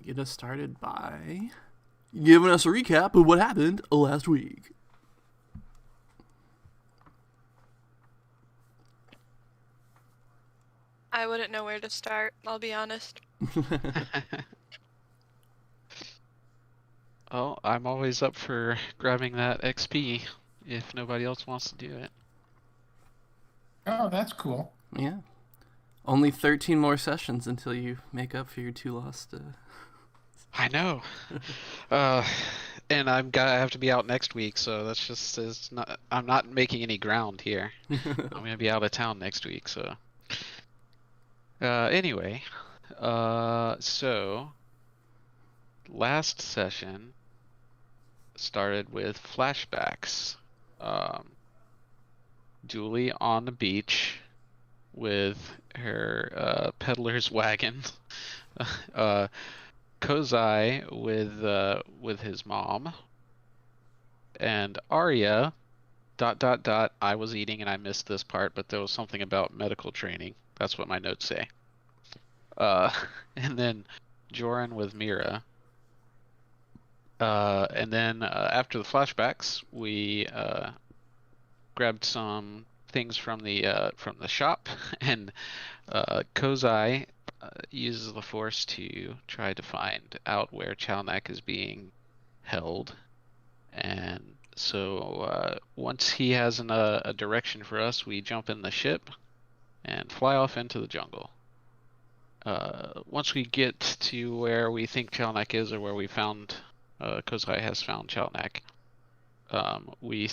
get us started by giving us a recap of what happened last week. I wouldn't know where to start, I'll be honest. Oh, I'm always up for grabbing that XP if nobody else wants to do it. Oh, that's cool. Yeah. Only 13 more sessions until you make up for your 2 lost. I know. And I have to be out next week, so that's just is not. I'm not making any ground here. I'm gonna be out of town next week, so. Anyway, so last session started with flashbacks. Julie on the beach with her peddler's wagon. Kozai with his mom, and Arya. ... I was eating and I missed this part, but there was something about medical training. That's what my notes say. And then Joran with Mira. And then after the flashbacks, we grabbed some things from the shop, and Kozai uses the Force to try to find out where Chalnak is being held. And so once he has a direction for us, we jump in the ship and fly off into the jungle. Once we get to where we think Chalnak is, or where we found Kozai has found Chalnak, we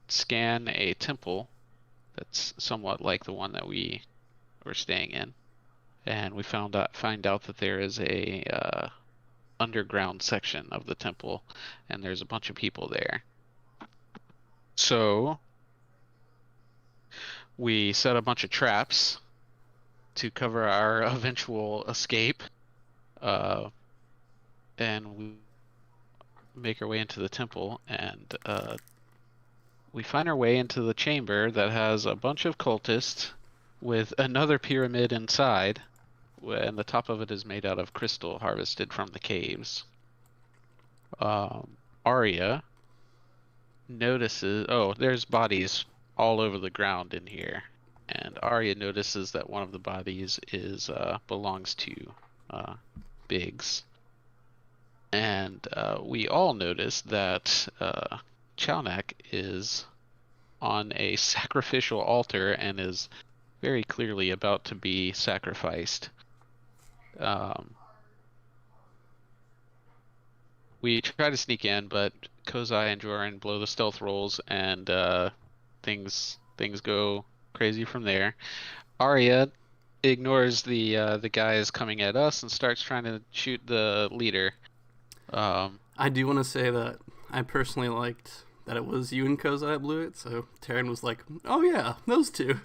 scan a temple that's somewhat like the one that we were staying in, and we find out that there is a underground section of the temple, and there's a bunch of people there. So we set a bunch of traps to cover our eventual escape, and we make our way into the temple, and we find our way into the chamber that has a bunch of cultists with another pyramid inside, and the top of it is made out of crystal harvested from the caves. Arya notices, there's bodies all over the ground in here, and Arya notices that one of the bodies belongs to Biggs. And we all notice that Chalnak is on a sacrificial altar and is very clearly about to be sacrificed. We try to sneak in, but Kozai and Joran blow the stealth rolls, and things go crazy from there. Arya ignores the guys coming at us and starts trying to shoot the leader. I do want to say that I personally liked that it was you and Kozai that blew it, so Taryn was like, oh yeah, those two.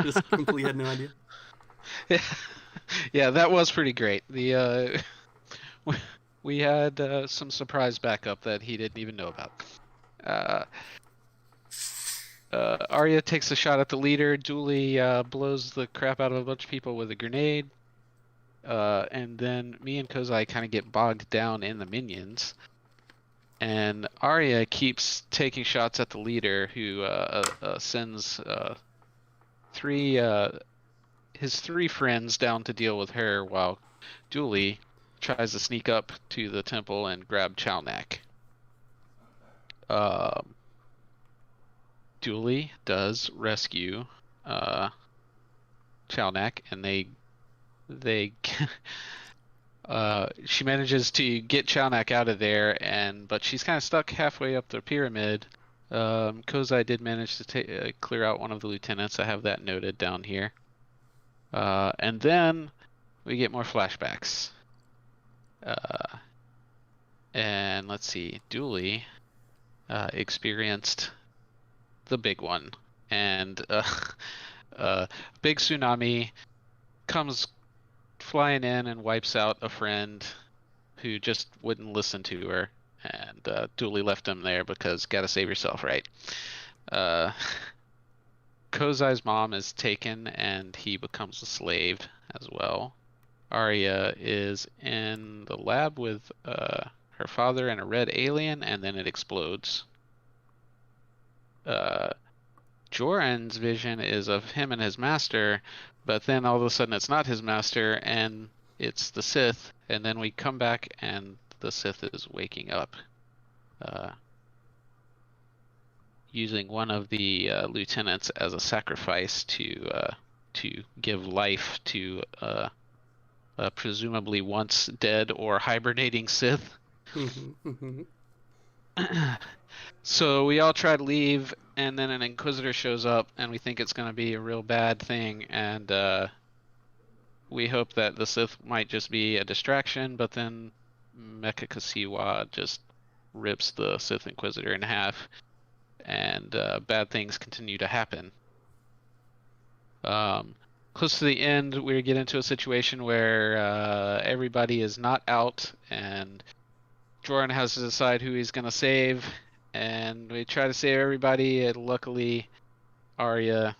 Just completely had no idea. Yeah, that was pretty great. The we had some surprise backup that he didn't even know about. Arya takes a shot at the leader. Julie blows the crap out of a bunch of people with a grenade. And then me and Kozai kind of get bogged down in the minions. And Arya keeps taking shots at the leader, who sends his three friends down to deal with her, while Julie tries to sneak up to the temple and grab Chalnak. Julie does rescue Chalnak, and she manages to get Chalnak out of there, but she's kind of stuck halfway up the pyramid. Kozai did manage to clear out one of the lieutenants. I have that noted down here. And then we get more flashbacks. And let's see, Julie experienced the big one, and big tsunami comes flying in and wipes out a friend who just wouldn't listen to her, and Julie left him there because gotta save yourself, right? Kozai's mom is taken, and he becomes a slave as well. Arya is in the lab with her father and a red alien, and then it explodes. Joran's vision is of him and his master, but then all of a sudden it's not his master, and it's the Sith, and then we come back and the Sith is waking up. Using one of the lieutenants as a sacrifice to give life to presumably once dead or hibernating Sith. So we all try to leave, and then an Inquisitor shows up, and we think it's going to be a real bad thing, and we hope that the Sith might just be a distraction, but then Mecha Kasiwa just rips the Sith Inquisitor in half, and bad things continue to happen. Close to the end, we get into a situation where everybody is not out, and Joran has to decide who he's going to save, and we try to save everybody, and luckily Arya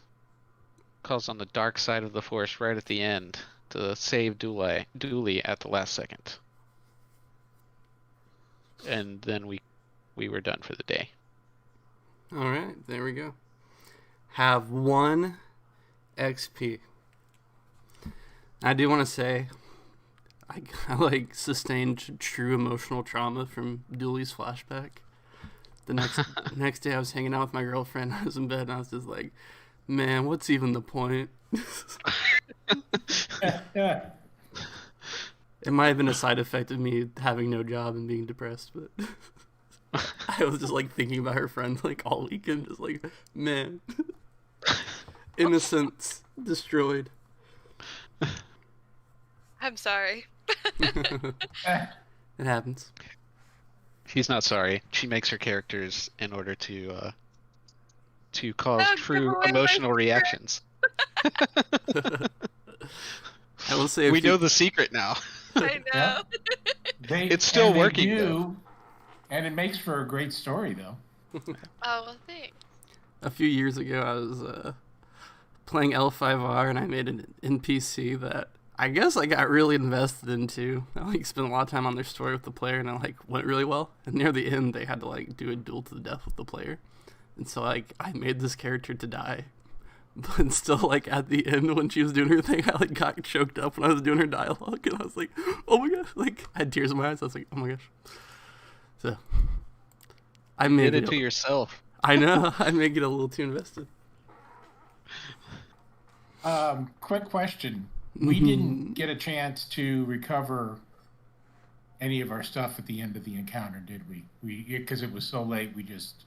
calls on the dark side of the Force right at the end to save Dooley at the last second. And then we were done for the day. All right, there we go. Have 1 XP. I do want to say, I like sustained true emotional trauma from Dooley's flashback. The next day, I was hanging out with my girlfriend. I was in bed, and I was just like, "Man, what's even the point?" It might have been a side effect of me having no job and being depressed, but I was just like thinking about her friend like all weekend, just like, man, innocence destroyed. I'm sorry. It happens. She's not sorry. She makes her characters in order to cause true emotional reactions. I will say we know the secret now. I know. It's still working, though. And it makes for a great story, though. Oh, well, thanks. A few years ago, I was playing L5R, and I made an NPC that I guess I got really invested into. I like spent a lot of time on their story with the player, and it like went really well. And near the end, they had to like do a duel to the death with the player, and so like I made this character to die. But still, like, at the end, when she was doing her thing, I, like, got choked up when I was doing her dialogue, and I was like, oh my gosh, like, I had tears in my eyes, I was like, oh my gosh. So, I made it to yourself. I know, I may get a little too invested. Quick question. We didn't get a chance to recover any of our stuff at the end of the encounter, did we? Because it was so late, we just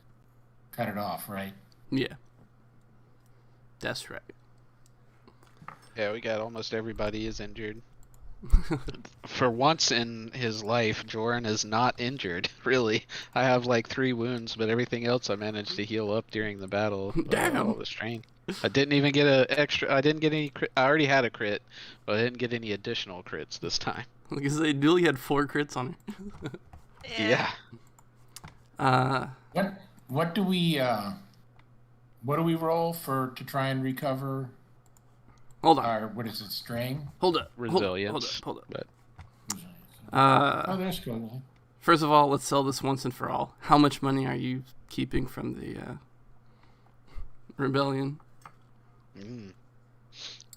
cut it off, right? Yeah. That's right. Yeah, we got almost everybody is injured. For once in his life, Joran is not injured, really. I have like 3 wounds, but everything else I managed to heal up during the battle. Damn! All the strain. I didn't even get I didn't get any I already had a crit, but I didn't get any additional crits this time. Like I said, Dooley had 4 crits on her. Yeah. What do we roll to try and recover? Hold on. Our, what is it, strain? Hold up. Resilience. Hold up. But... there's cool. First of all, let's sell this once and for all. How much money are you keeping from the rebellion?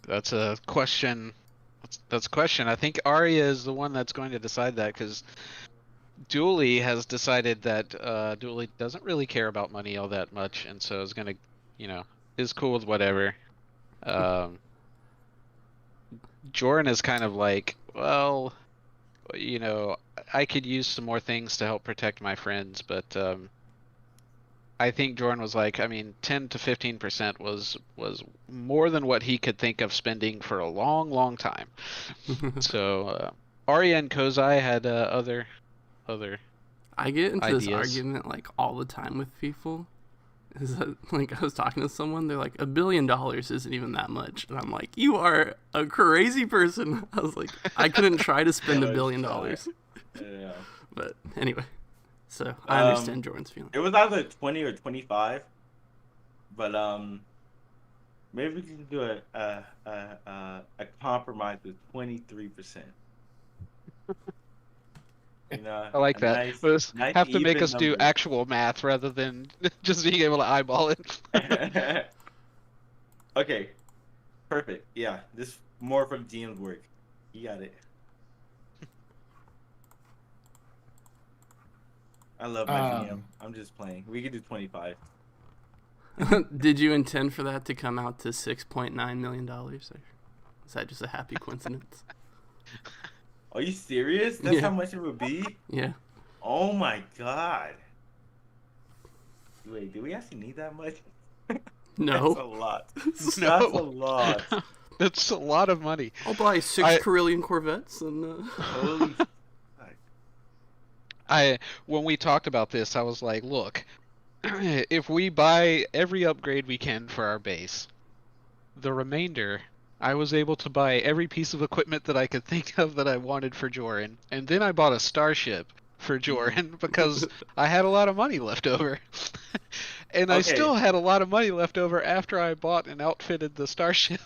That's a question. That's a question. I think Arya is the one that's going to decide that, because Dooley has decided that Dooley doesn't really care about money all that much, and so is going to, is cool with whatever. Joran is kind of like, well, I could use some more things to help protect my friends, but I think Joran was like, 10 to 15% was more than what he could think of spending for a long, long time. So Arya and Kozai had other I get into ideas. This argument like all the time with people. Is that, like, I was talking to someone, they're like, $1 billion isn't even that much, and I'm like, you are a crazy person. I was like, I couldn't try to spend $1 billion. Yeah. But anyway, so I understand Jordan's feeling. It was either 20 or 25, but Maybe we can do a compromise with 23%. You know, I like a that. nice, We'll just nice have to make even us do number. actual math rather than just being able to eyeball it. Okay, perfect. Yeah, this more for the GM's work. You got it. I love my GM. I'm just playing. We could do 25. Did you intend for that to come out to $6.9 million? Or is that just a happy coincidence? Are you serious? That's Yeah. how much it would be? Yeah. Oh my god. Wait, do we actually need that much? That's a No. lot. No. That's a lot. That's a lot of money. I'll buy 6 Carillion Corvettes and. Holy fuck. When we talked about this, I was like, look, if we buy every upgrade we can for our base, the remainder, I was able to buy every piece of equipment that I could think of that I wanted for Joran, and then I bought a starship for Joran because I had a lot of money left over. And I Okay. still had a lot of money left over after I bought and outfitted the starship.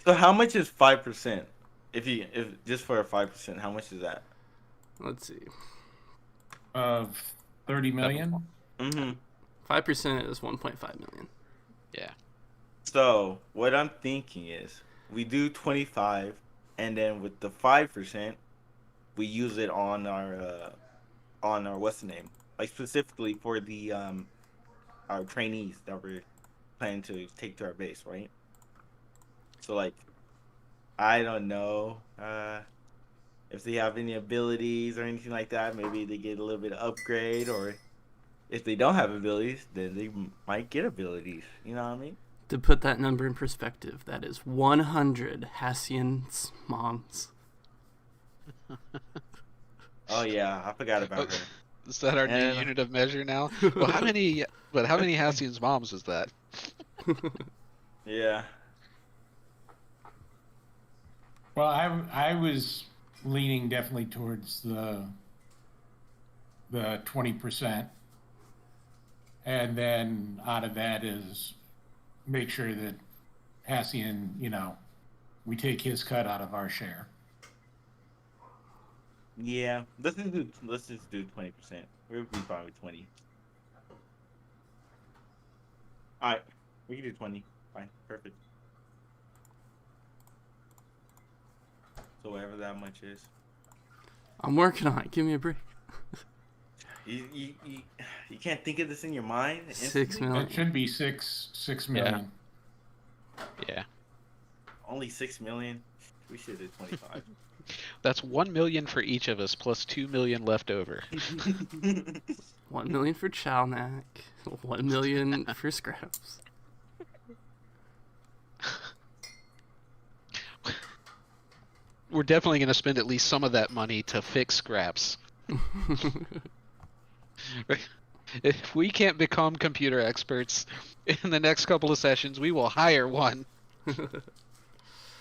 So how much is 5%? If just for a 5%, how much is that? Let's see. Of 30 million. Mm-hmm. 5% is 1.5 million. Yeah. So what I'm thinking is we do 25, and then with the 5%, we use it on our what's the name? Like specifically for the our trainees that we're planning to take to our base, right? So like, I don't know if they have any abilities or anything like that. Maybe they get a little bit of upgrade, or if they don't have abilities, then they might get abilities. You know what I mean? To put that number in perspective, that is 100 Hassian's moms. Oh yeah, I forgot about her. Is that our And- new unit of measure now? Well, how many Hassian's moms is that? Yeah. Well, I was leaning definitely towards the 20%, and then out of that is make sure that Hassian, we take his cut out of our share. Yeah. Let's just do 20%. We'll be fine with 20. All right, we can do 20. Fine, perfect. So whatever that much is. I'm working on it. Give me a break. You can't think of this in your mind? 6 instantly? million. It should be 6 million. Yeah. Only 6 million? We should do 25. That's 1 million for each of us, plus 2 million left over. 1 million for Chalnak. 1 million for scraps. We're definitely going to spend at least some of that money to fix scraps. If we can't become computer experts in the next couple of sessions, we will hire one.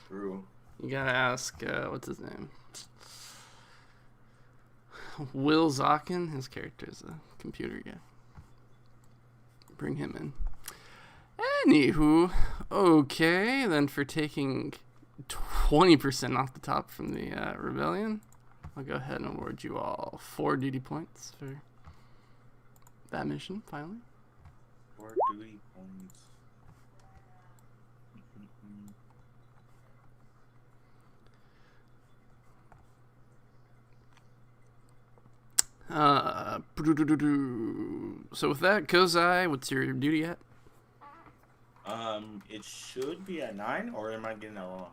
True. You gotta ask, what's his name? Will Zokin? His character's a computer guy. Bring him in. Anywho, okay, then for taking 20% off the top from the rebellion, I'll go ahead and award you all 4 duty points for that mission, finally. 4 duty points. So with that, Kozai, what's your duty at? It should be at 9, or am I getting that wrong?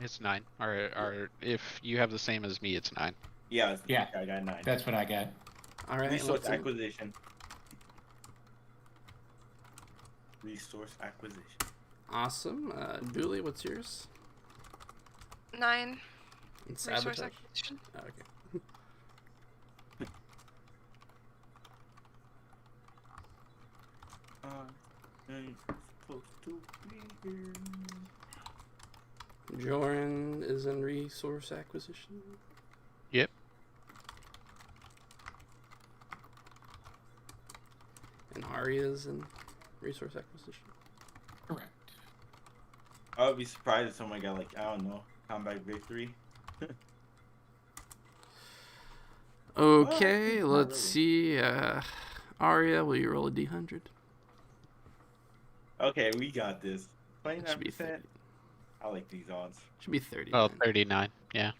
It's 9. Or if you have the same as me, it's 9. Yeah, Yeah. I got 9. That's what I got. All right. Resource what's it? acquisition. Resource acquisition. Awesome. Dooley, what's yours? 9. And Resource sabotage? acquisition. Oh, okay. I'm supposed to be here. Joran is in resource acquisition. Yep. And Arya's in resource acquisition. Correct. I would be surprised if someone got like, I don't know, comeback victory. Okay, Not let's really. see. Arya, will you roll a d100? Okay, we got this. It should be 29%. 30. I like these odds. Should be 30. Oh, 39. Yeah.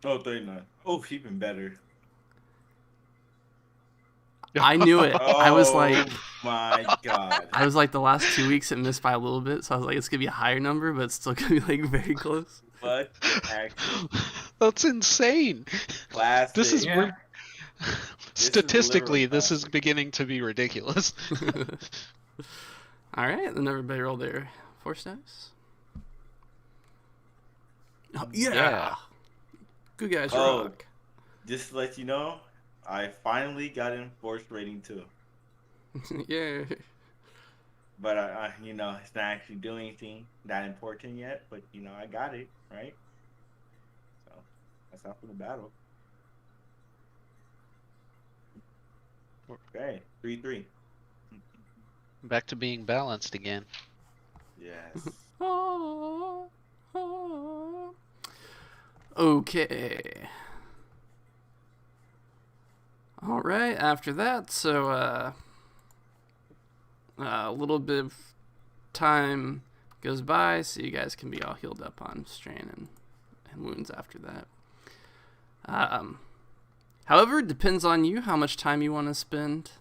Oh, 39. Oh, even better. I knew it. Oh I was like, my god. I was like the last 2 weeks it missed by a little bit, so I was like, it's gonna be a higher number, but it's still gonna be like very close. What actually? That's insane. Classic. This is Yeah. statistically, literal this is classic. beginning to be ridiculous. All right, then everybody roll their force dice. Oh, yeah. Yeah. Good guys Oh. rock. Just to let you know, I finally got in force rating 2. Yeah. But I, you know, it's not actually doing anything that important yet. But you know, I got it right. So that's not for the battle. Okay, 3-3. Back to being balanced again. Yes. Ah, ah. Okay. All right. After that, so a little bit of time goes by, so you guys can be all healed up on strain and wounds after that. However, it depends on you how much time you want to spend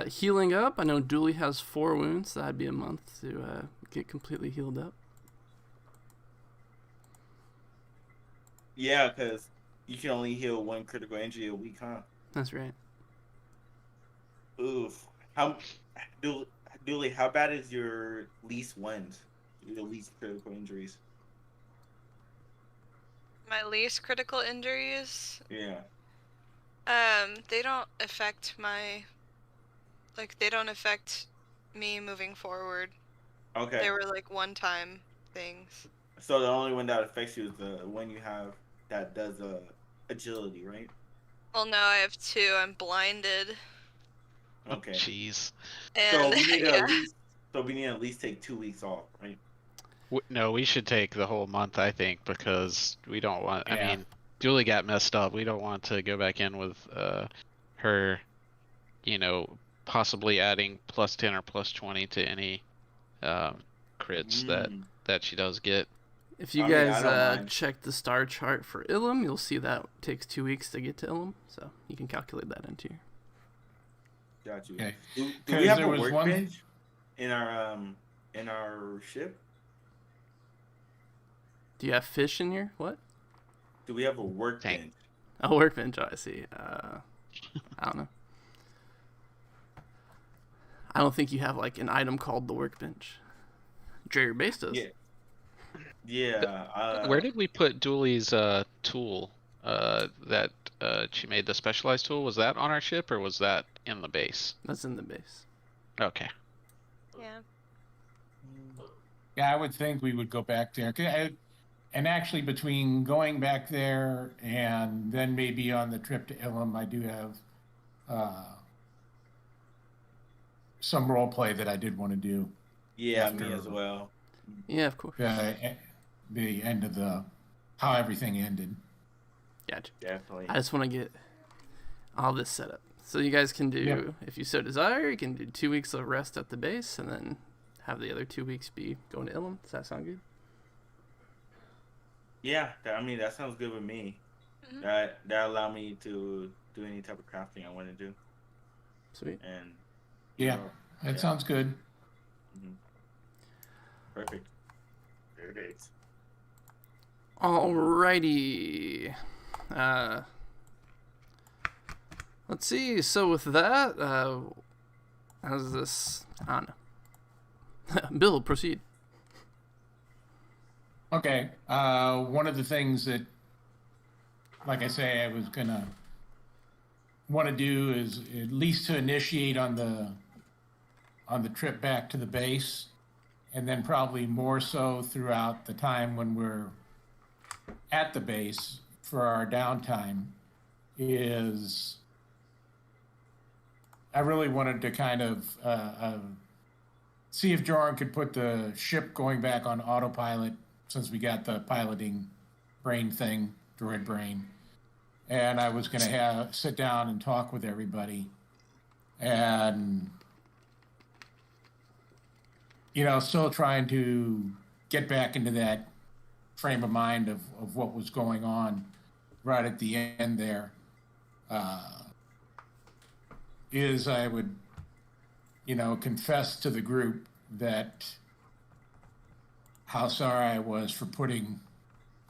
healing up. I know Dooley has 4 wounds, so that'd be a month to get completely healed up. Yeah, because you can only heal 1 critical injury a week, huh? That's right. Oof. Dooley, how bad is your least ones? Your least critical injuries? My least critical injuries, Yeah. they don't affect my, they don't affect me moving forward. Okay. They were like one-time things. So the only one that affects you is the one you have that does agility, right? Well, no, I have 2. I'm blinded, Okay. Jeez. So and we need to yeah. at least take 2 weeks off, right? No, we should take the whole month, I think, because we don't want. I Yeah. mean, Julie got messed up. We don't want to go back in with her, possibly adding +10 or +20 to any crits that she does get. If you I mean, I guys don't mind. check the star chart for Ilum, you'll see that it takes 2 weeks to get to Ilum, so you can calculate that into your. Got you. Okay. Do we 'Cause have there a was one- workbench in our ship? Do you have fish in your what? Do we have a workbench? Oh, workbench. Oh, I see. I don't know. I don't think you have like an item called the workbench. Your base does. Yeah. Yeah. Where did we put Dooley's tool? That she made the specialized tool. Was that on our ship or was that in the base? That's in the base. Okay. Yeah. Yeah, I would think we would go back there. And actually, between going back there and then maybe on the trip to Ilum, I do have some role play that I did want to do. Yeah, After- me as well. Yeah, of course. The end of how everything ended. Gotcha. Definitely. I just want to get all this set up. So you guys can do, Yep. if you so desire, you can do 2 weeks of rest at the base and then have the other 2 weeks be going to Ilum. Does that sound good? Yeah, that sounds good with me. Mhm. That allow me to do any type of crafting I want to do. Sweet. And Yeah, know, that yeah. sounds good. Perfect. Perfect. Alrighty. Let's see. So with that, how's this? I don't know. Bill, proceed. Okay. One of the things that, like I say, I was gonna want to do is at least to initiate on the trip back to the base, and then probably more so throughout the time when we're at the base for our downtime, is I really wanted to kind of see if Jordan could put the ship going back on autopilot since we got the piloting brain thing, droid brain. And I was going to sit down and talk with everybody. And, still trying to get back into that frame of mind of what was going on right at the end there. Is I would, confess to the group that how sorry I was for putting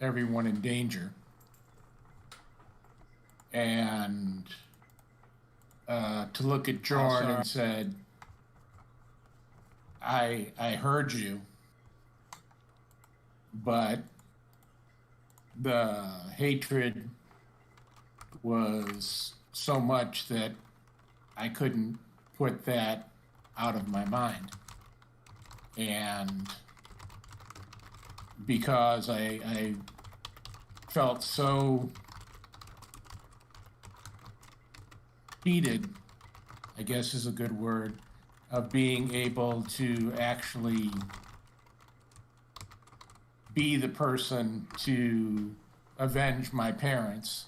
everyone in danger. And to look at Jordan and said, I heard you, but the hatred was so much that I couldn't put that out of my mind. And because I felt so heated, I guess is a good word, of being able to actually be the person to avenge my parents,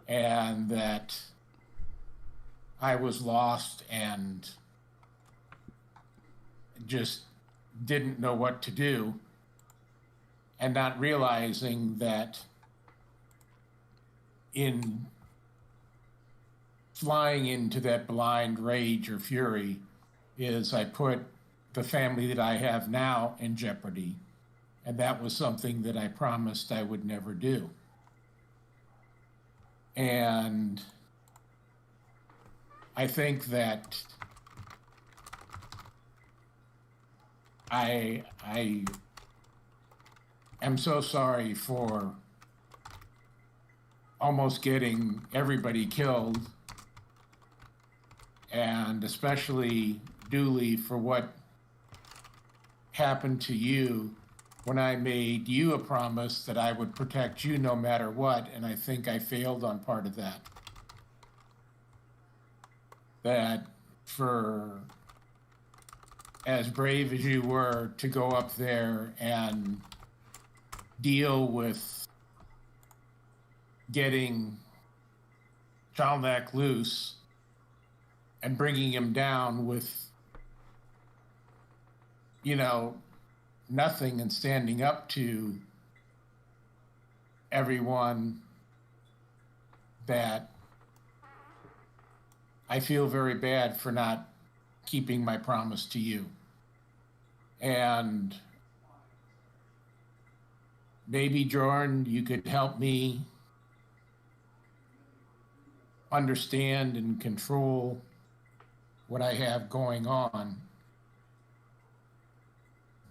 and that I was lost and just didn't know what to do, and not realizing that in flying into that blind rage or fury is I put the family that I have now in jeopardy. And that was something that I promised I would never do. And I think that I am so sorry for almost getting everybody killed, and especially Dooley for what happened to you when I made you a promise that I would protect you no matter what, and I think I failed on part of that. That for as brave as you were to go up there and deal with getting Chalnak loose and bringing him down with, nothing, and standing up to everyone, that I feel very bad for not keeping my promise to you. And maybe, Jordan, you could help me understand and control what I have going on,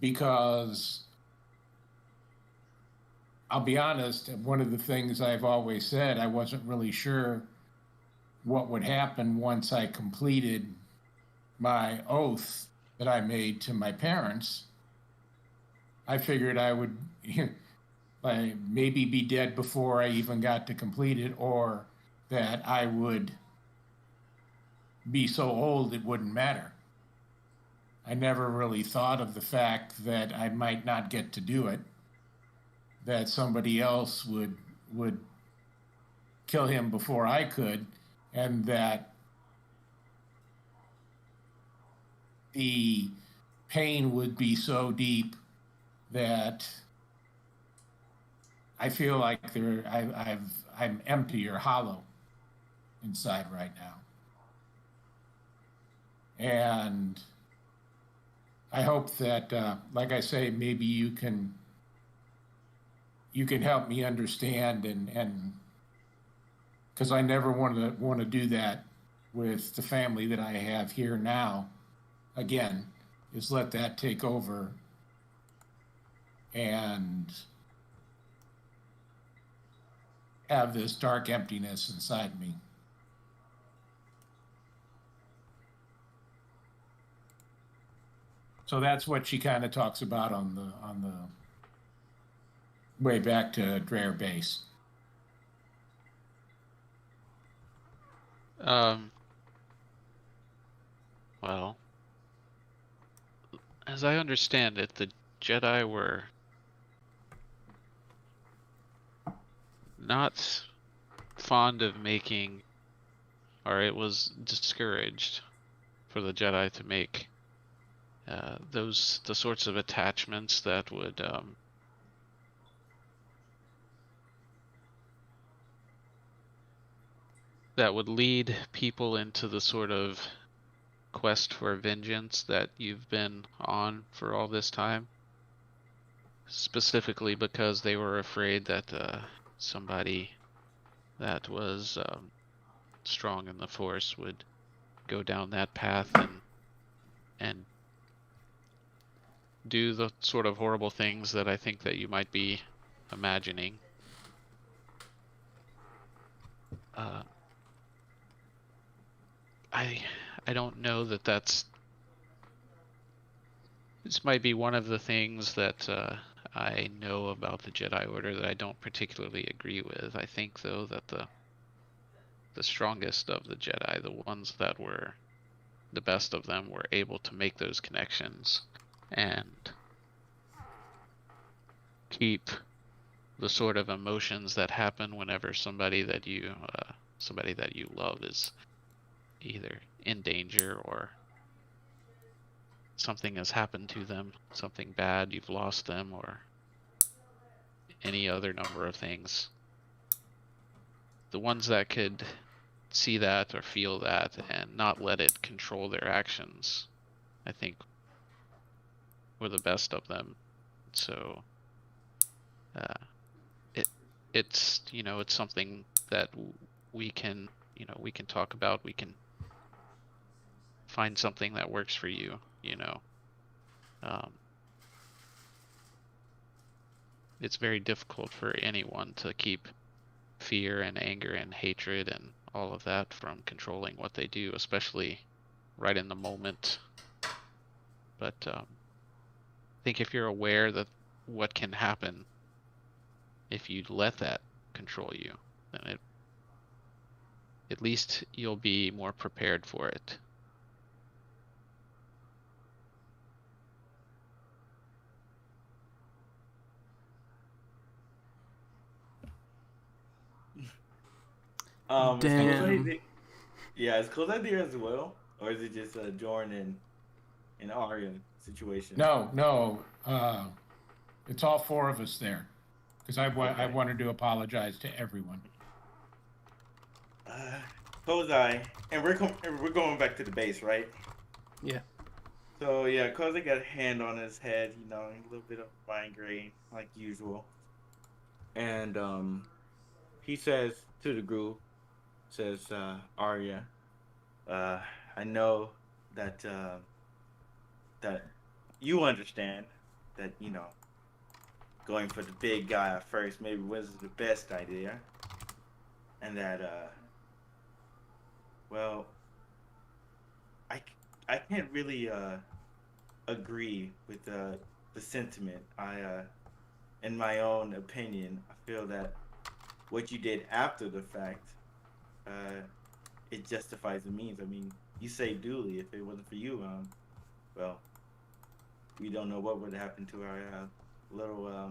because I'll be honest, one of the things I've always said, I wasn't really sure what would happen once I completed my oath that I made to my parents. I figured I would maybe be dead before I even got to complete it, or that I would be so old it wouldn't matter. I never really thought of the fact that I might not get to do it, that somebody else would kill him before I could, and that the pain would be so deep that I feel like I'm empty or hollow inside right now. And I hope that, like I say, maybe you can help me understand, and because I never want to do that with the family that I have here now. Again, is let that take over and have this dark emptiness inside me. So that's what she kind of talks about on the way back to Dreher Base. Well, as I understand it, the Jedi were not fond of making, or it was discouraged for the Jedi to make the sorts of attachments that would lead people into the sort of quest for vengeance that you've been on for all this time. Specifically because they were afraid that somebody that was strong in the Force would go down that path and do the sort of horrible things that I think that you might be imagining. I don't know that this might be one of the things that I know about the Jedi Order that I don't particularly agree with. I think, though, that the strongest of the Jedi, the ones that were the best of them, were able to make those connections and keep the sort of emotions that happen whenever somebody that you love is either in danger or something has happened to them, something bad, you've lost them, or any other number of things. The ones that could see that or feel that and not let it control their actions, I think, were the best of them. So it's something that we can talk about. We can find something that works for you. It's very difficult for anyone to keep fear and anger and hatred and all of that from controlling what they do, especially right in the moment. But I think if you're aware that what can happen if you let that control you, then at least you'll be more prepared for it. Damn. Is Kozai there as well, or is it just Jordan and Arya situation? No. It's all four of us there, because I wanted to apologize to everyone. Kozai, and we're going back to the base, right? Yeah. So yeah, Kozai got a hand on his head, a little bit of migraine like usual, and he says to the group, Arya, I know that that you understand that going for the big guy at first maybe wasn't the best idea, and that I can't really agree with the sentiment. In my own opinion, I feel that what you did after the fact, it justifies the means. I mean, you say Dooley. If it wasn't for you, we don't know what would happen to our little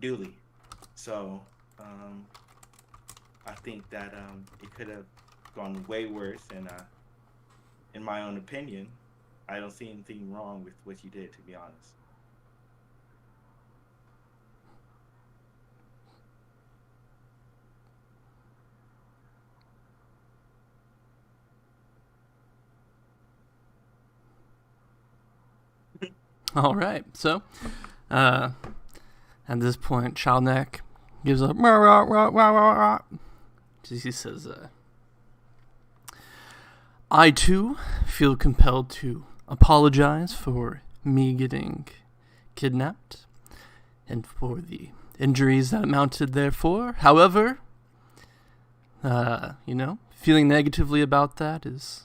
Dooley. So I think that it could have gone way worse, and in my own opinion, I don't see anything wrong with what you did, to be honest. All right. So, at this point, Childneck gives up. Rah, rah, rah, rah, rah, rah. He says, I too feel compelled to apologize for me getting kidnapped and for the injuries that amounted therefore. However, feeling negatively about that is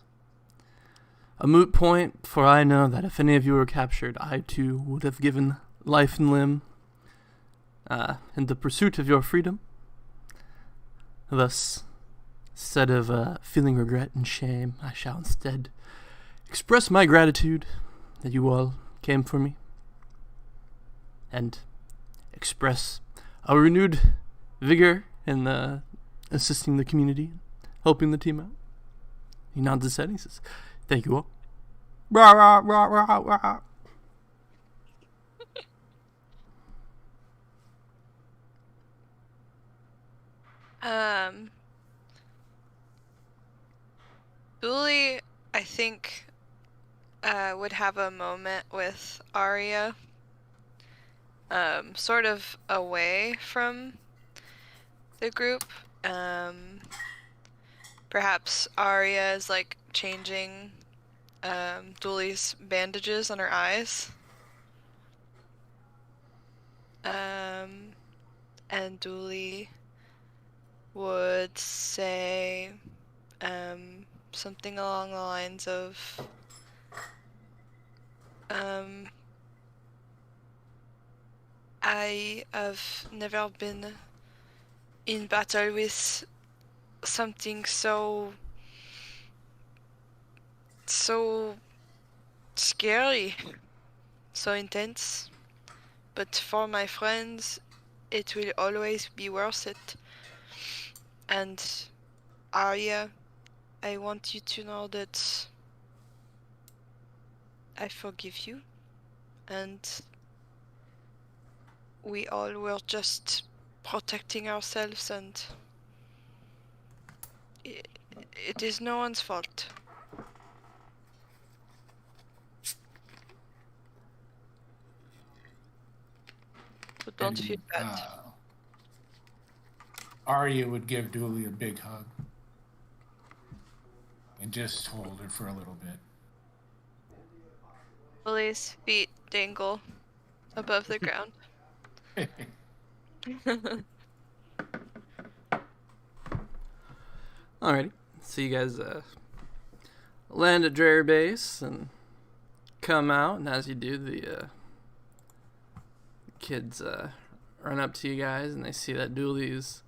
a moot point, for I know that if any of you were captured, I too would have given life and limb in the pursuit of your freedom. Thus, instead of feeling regret and shame, I shall instead express my gratitude that you all came for me, and express a renewed vigor in assisting the community, helping the team out. He nods his head and he says, "Thank you all." Rah, rah, rah, rah, rah. Dooley, I think, would have a moment with Arya, sort of away from the group. Perhaps Arya is like changing Dooley's bandages on her eyes. And Dooley would say something along the lines of I have never been in battle with something so scary, so intense. But for my friends, it will always be worth it. And Arya, I want you to know that I forgive you, and we all were just protecting ourselves, and it is no one's fault. But don't feel bad. Arya would give Dooley a big hug and just hold her for a little Lily's feet dangle above the ground. bit. Alrighty. So you guys land at Dreyer Base and come out, and as you do, the kids run up to you guys, and they see that Dooley's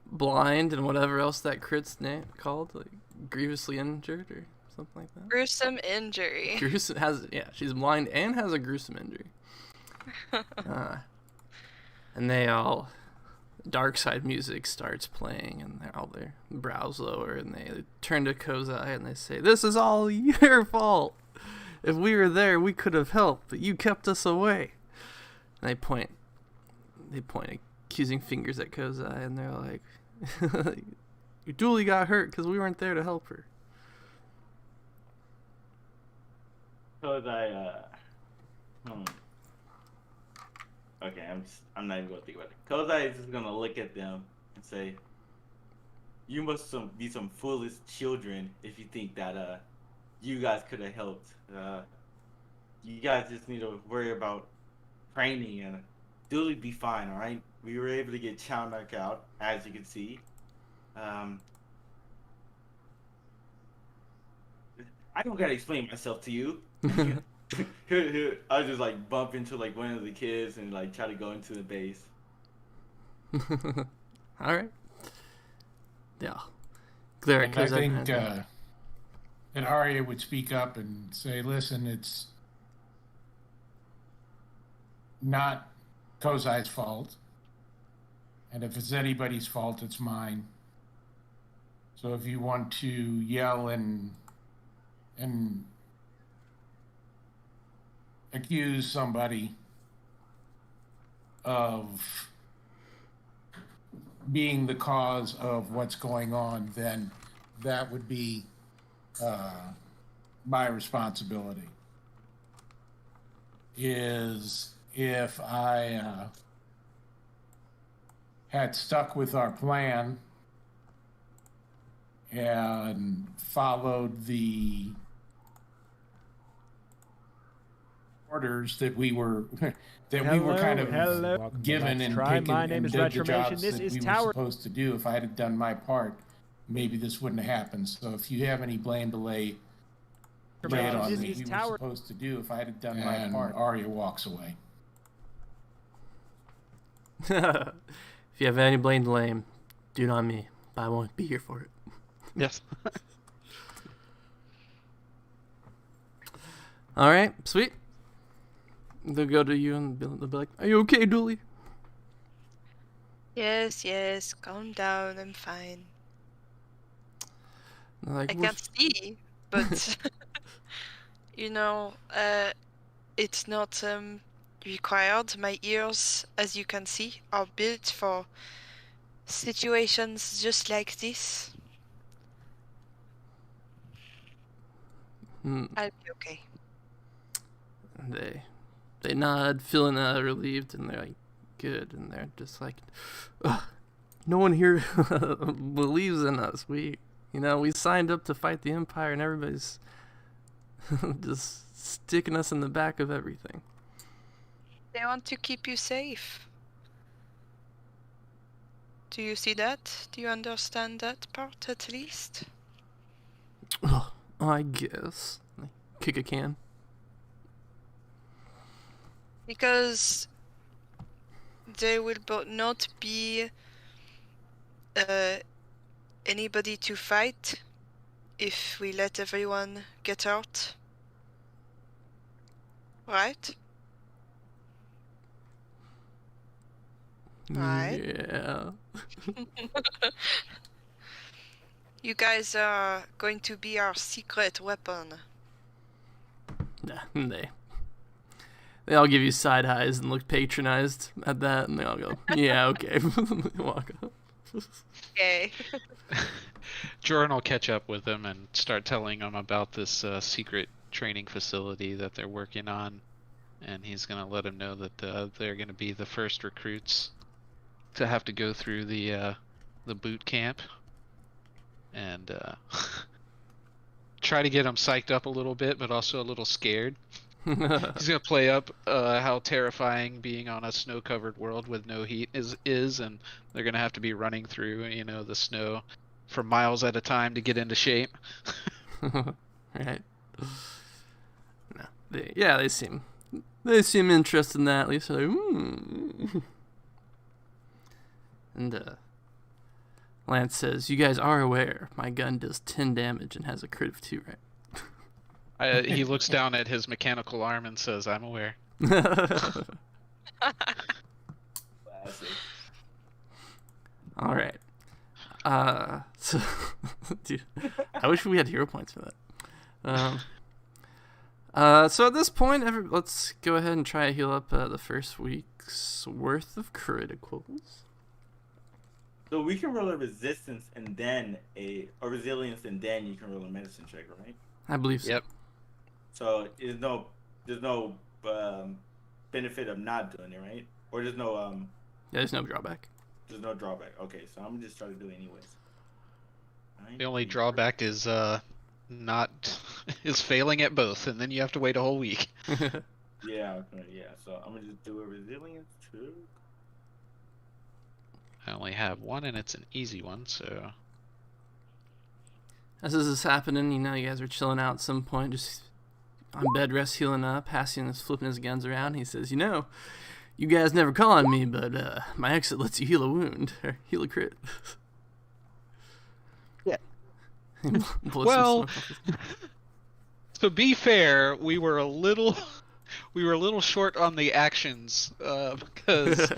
blind and whatever else that crit's name called, like grievously injured or something like that. Gruesome injury. Gruesome she's blind and has a gruesome injury. And they all, dark side music starts playing, and they're all their brows lower, and they turn to Kozai and they say, "This is all your fault. If we were there, we could have helped, but you kept us away." And they point accusing fingers at Kozai, and they're like, "Dooley got hurt because we weren't there to help her." Okay, I'm not even gonna think about it. Kozai is just gonna look at them and say, "You must be some foolish children if you think that you guys could have helped. You guys just need to worry about training, and Dooley be fine. All right, we were able to get Chow knocked out, as you can see. I don't gotta explain myself to you." I'll just like bump into like one of the kids and like try to go into the base. All right. Yeah. Cleric And I goes up think and that Arya would speak up and say, "Listen, it's not Kozai's fault, and if it's anybody's fault, it's mine. So if you want to yell and accuse somebody of being the cause of what's going on, then that would be my responsibility. Is if I had stuck with our plan and followed the orders that we were kind of given and picked and did the jobs that we were supposed to do. If I had done my part, maybe this wouldn't have happened. So if you have any blame to lay it on me, we were supposed to do. If I had done my part, Arya walks away. If you have any blame to lame, do it on me. But I won't be here for it. Yes. All right, sweet. They'll go to you and they'll be like, "Are you okay, Dooley?" Yes, calm down, I'm fine. Like, I can't see, but you know, it's not required. My ears, as you can see, are built for situations just like this. I'll be okay. They nod, feeling relieved, and they're like, "Good." And they're just like, "Ugh, no one here believes in us. We signed up to fight the Empire, and everybody's just sticking us in the back of everything." They want to keep you safe. Do you see that? Do you understand that part at least? Oh, I guess. Like, kick a can. Because there will not be anybody to fight if we let everyone get hurt. Right? Right. Yeah. You guys are going to be our secret weapon. Nah, they all give you side eyes and look patronized at that, and they all go, "Yeah, okay." They walk up. Okay. Jordan will catch up with them and start telling them about this secret training facility that they're working on, and he's gonna let them know that they're gonna be the first recruits to have to go through the boot camp, and try to get them psyched up a little bit, but also a little scared. He's gonna play up how terrifying being on a snow-covered world with no heat is, and they're gonna have to be running through, the snow for miles at a time to get into shape. Right. No, they seem interested in that at least. They're like, And Lance says, "You guys are aware my gun does 10 damage and has a crit of 2, right?" He looks down at his mechanical arm and says, "I'm aware." Classic. All right. So, dude, I wish we had hero points for that. So at this point, let's go ahead and try to heal up the first week's worth of criticals. So we can roll a resistance and then a resilience, and then you can roll a medicine check, right? I believe so. Yep. So there's no benefit of not doing it, right? Or there's no Yeah, there's no drawback. There's no drawback. Okay, so I'm just trying to do it anyways. The only drawback is is failing at both, and then you have to wait a whole week. Yeah, okay, yeah. So I'm gonna just do a resilience too. I only have one, and it's an easy one, so. As this is happening, you guys are chilling out at some point, just on bed rest, healing up. Hassian is flipping his guns around. He says, "You guys never call on me, but my exit lets you heal a wound or heal a crit." Yeah. Well, to be fair, we were a little short on the actions because.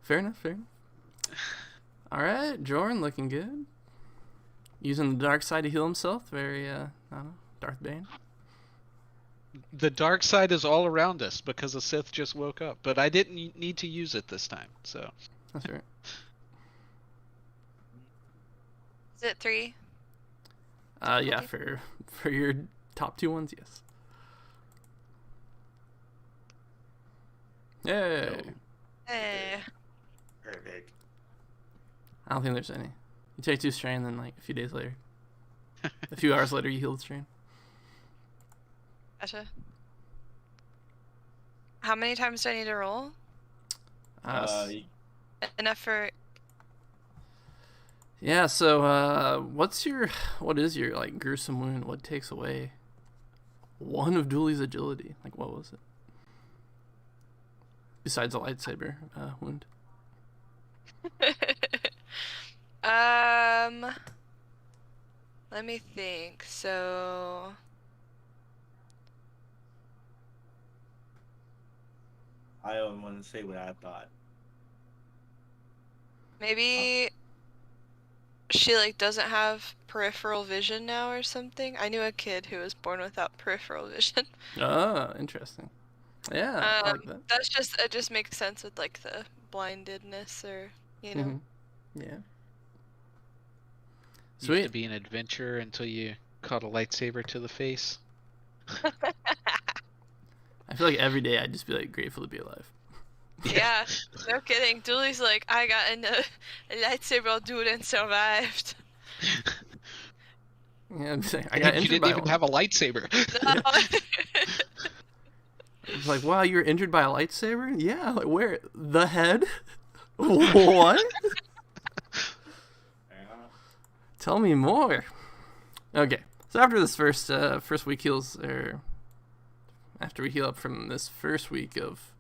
Fair enough. All right, Jordan, looking good. Using the dark side to heal himself. Very, I don't know, Darth Bane. The dark side is all around us because the Sith just woke up, but I didn't need to use it this time, so. That's right. Is it 3? Yeah, for your top 2 ones, yes. Yay. Eh. Perfect. I don't think there's any. You take 2 strain, then like a few days later, a few hours later, you heal the strain. Gotcha. How many times do I need to roll? Enough for. Yeah. So, what is your like gruesome wound? What takes away 1 of Dooley's agility? Like, what was it? Besides a lightsaber wound. Let me think. So I don't want to say what I thought. maybe she like doesn't have peripheral vision now or something. I knew a kid who was born without peripheral vision. Oh, interesting. Yeah, I like that. It just makes sense with like the blindedness or you know. Mhm. Yeah. Used to Sweet. be an adventure until you caught a lightsaber to the face. I feel like every day I'd just be like grateful to be alive. Yeah, no kidding. Dooley's like, I got in a lightsaber duel and survived. Yeah, I'm saying, I got And you injured didn't by even one. have a lightsaber. It's like, wow, you were injured by a lightsaber? Yeah, like where? The head? What? Tell me more. Okay, so after this first week heals, or after we heal up from this first week of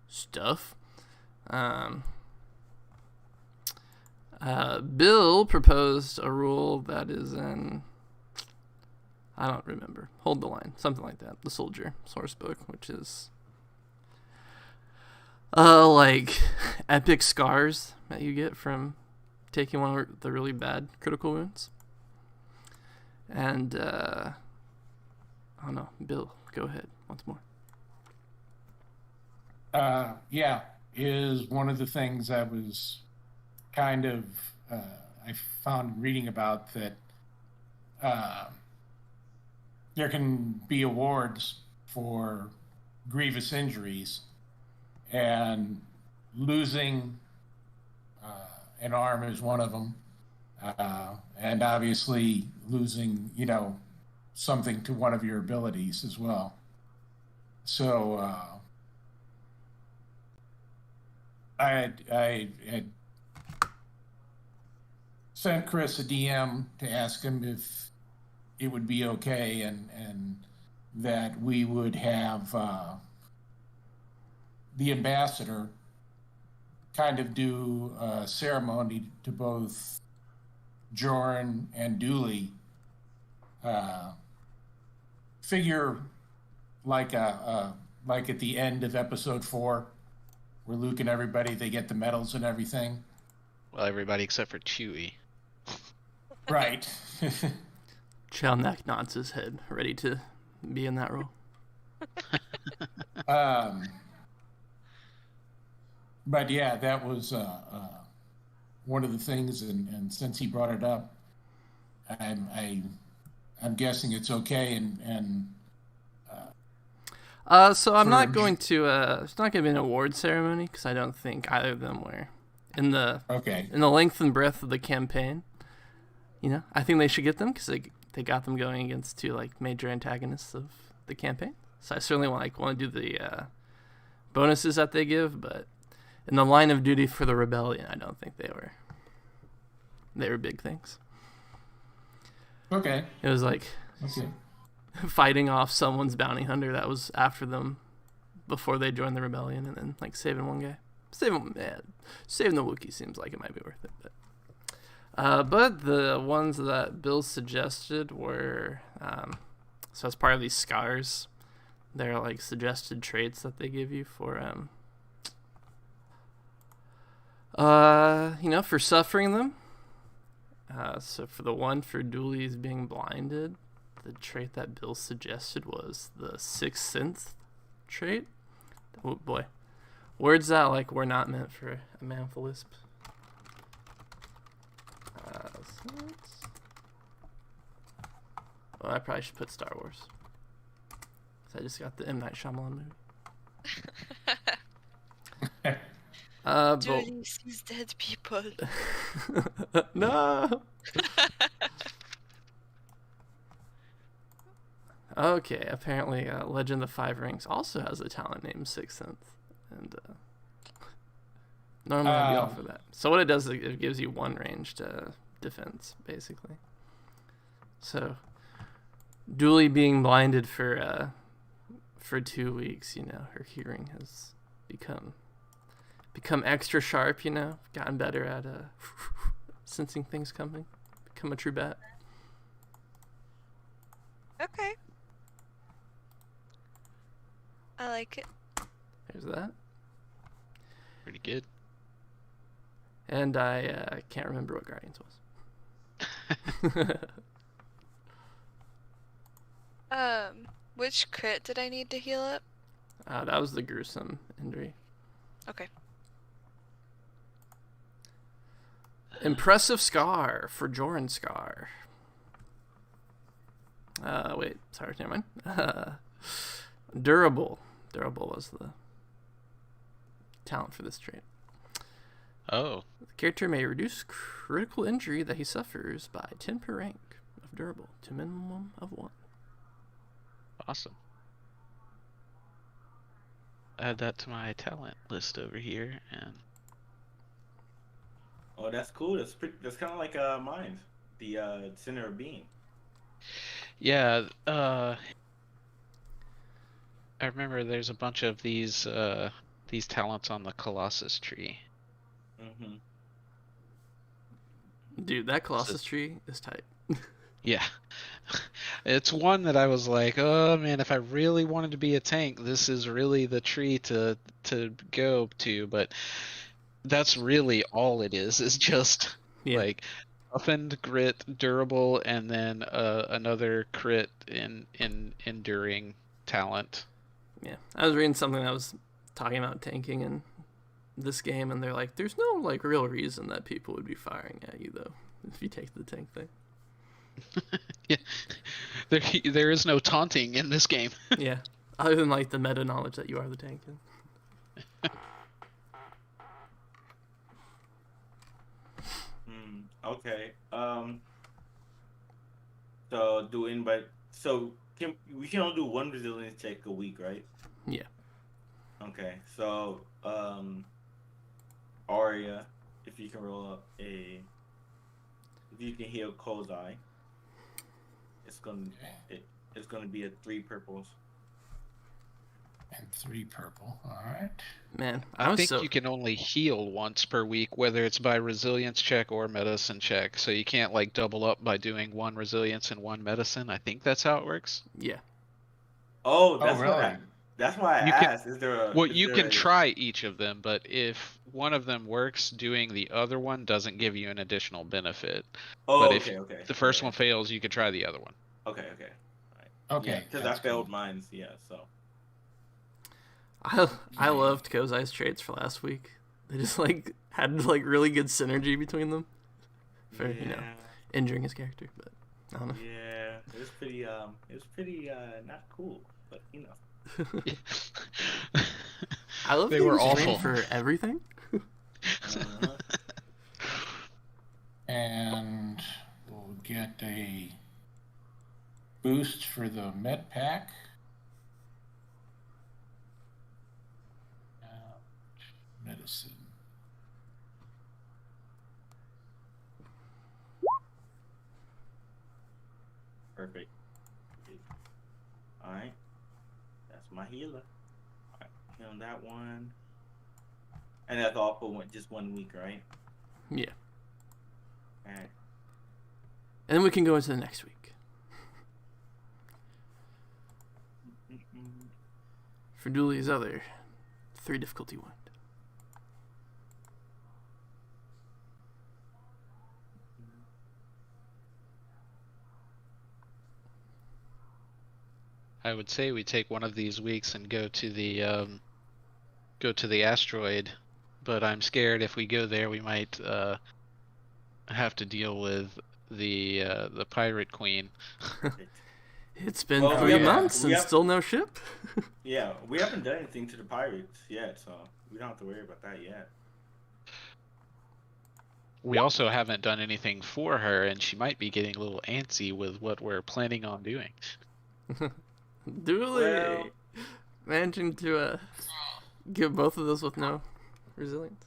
stuff, Bill proposed a rule that is in, I don't remember. Hold the line, something like that. The Soldier source book, which is like epic scars that you get from taking one of the really bad critical wounds. And I don't know, Bill, go ahead once more. Yeah, is one of the things I was kind of I found reading about that there can be awards for grievous injuries, and losing an arm is one of them, and obviously losing, something to one of your abilities as well. So I had sent Chris a DM to ask him if it would be okay, and that we would have the ambassador kind of do a ceremony to both Jorn and Dooley, figure like like at the end of episode 4, where Luke and everybody, they get the medals and everything. Well, everybody except for Chewie. Right. Chelnak nods his head, ready to be in that role. But yeah, that was one of the things, and since he brought it up, I'm guessing it's okay, and so I'm not going to. It's not going to be an award ceremony because I don't think either of them were in the length and breadth of the campaign. I think they should get them because they got them going against two like major antagonists of the campaign. So I certainly want to do the bonuses that they give, but in the line of duty for the rebellion, I don't think they were big things. Okay. It was like fighting off someone's bounty hunter that was after them before they joined the rebellion, and then like saving one guy. Saving the Wookiee seems like it might be worth it, but the ones that Bill suggested were so as part of these scars, they're like suggested traits that they give you for for suffering them. So for the one for Dooley's being blinded, the trait that Bill suggested was the Sixth Sense trait. Oh boy, words that like were not meant for a man with a lisp. Well, I probably should put Star Wars. So I just got the M. Night Shyamalan movie. Dooley sees dead people. No. Okay, apparently Legend of the Five Rings also has a talent named Sixth Sense, and normally I'd be all for that. So what it does is it gives you one ranged defense, basically. So Dooley being blinded for 2 weeks, her hearing has become extra sharp, gotten better at sensing things coming, become a true bat. Okay. I like it. There's that. Pretty good. And I can't remember what Guardians was. Which crit did I need to heal up? That was the gruesome injury. Okay. Impressive scar for Joran Scar. Wait, sorry, never mind. Durable. Durable was the talent for this trait. Oh. The character may reduce critical injury that he suffers by 10 per rank of durable to a minimum of 1. Awesome. Add that to my talent list over here, and Oh, that's cool. That's kind of like mine, the Center of Being. yeah, I remember there's a bunch of these talents on the Colossus tree. Mm-hmm. Dude, that Colossus tree is tight. Yeah. It's one that I was like, oh man, if I really wanted to be a tank, this is really the tree to go to, but that's really all it is just like toughened, grit, durable, and then another crit in enduring talent. Yeah, I was reading something that was talking about tanking in this game, and they're like, there's no like real reason that people would be firing at you though if you take the tank thing. Yeah, there is no taunting in this game. Yeah, other than like the meta knowledge that you are the tank. Okay. So we can only do one resilience check a week, right? Yeah. Okay. So Arya, if you can roll up if you can heal Kozai, it's gonna be a 3 purples. And 3 purple. All right. Man, I think you can only heal once per week, whether it's by resilience check or medicine check. So you can't like double up by doing 1 resilience and 1 medicine. I think that's how it works. Yeah. Oh, really? That's why I asked. Is there a? Well, you can try each of them, but if one of them works, doing the other one doesn't give you an additional benefit. Oh, but okay. if the first one fails, you could try the other one. Okay. All right. Okay. Because I failed mine. Yeah. So. I loved Kozai's traits for last week. They just like had like really good synergy between them for injuring his character. But I don't know. Yeah, it was pretty not cool, but I love they were awful for everything. And we'll get a boost for the med pack. Medicine. Perfect. All right, that's my healer. All right, healing that one, and that's all for just 1 week, right? Yeah. All right. And then we can go into the next week. For Dooley's other 3 difficulty wound. I would say we take one of these weeks and go to the asteroid, but I'm scared if we go there we might have to deal with the pirate queen. It's been 3 months and still no ship. Yeah, we haven't done anything to the pirates yet, so we don't have to worry about that yet. We also haven't done anything for her, and she might be getting a little antsy with what we're planning on doing. Dooley! Managing to give both of those with no resilience.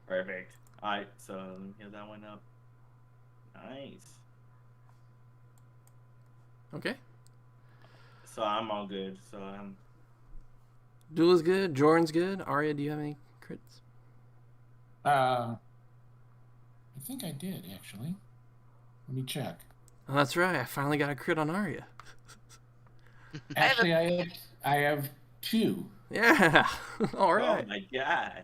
Perfect. Alright, so let me heal that one up. Nice. Okay. So I'm all good. So Dooley's good. Joran's good. Arya, do you have any crits? I think I did, actually. Let me check. Oh, that's right. I finally got a crit on Arya. Actually, I have 2. Yeah. All Oh right. my god.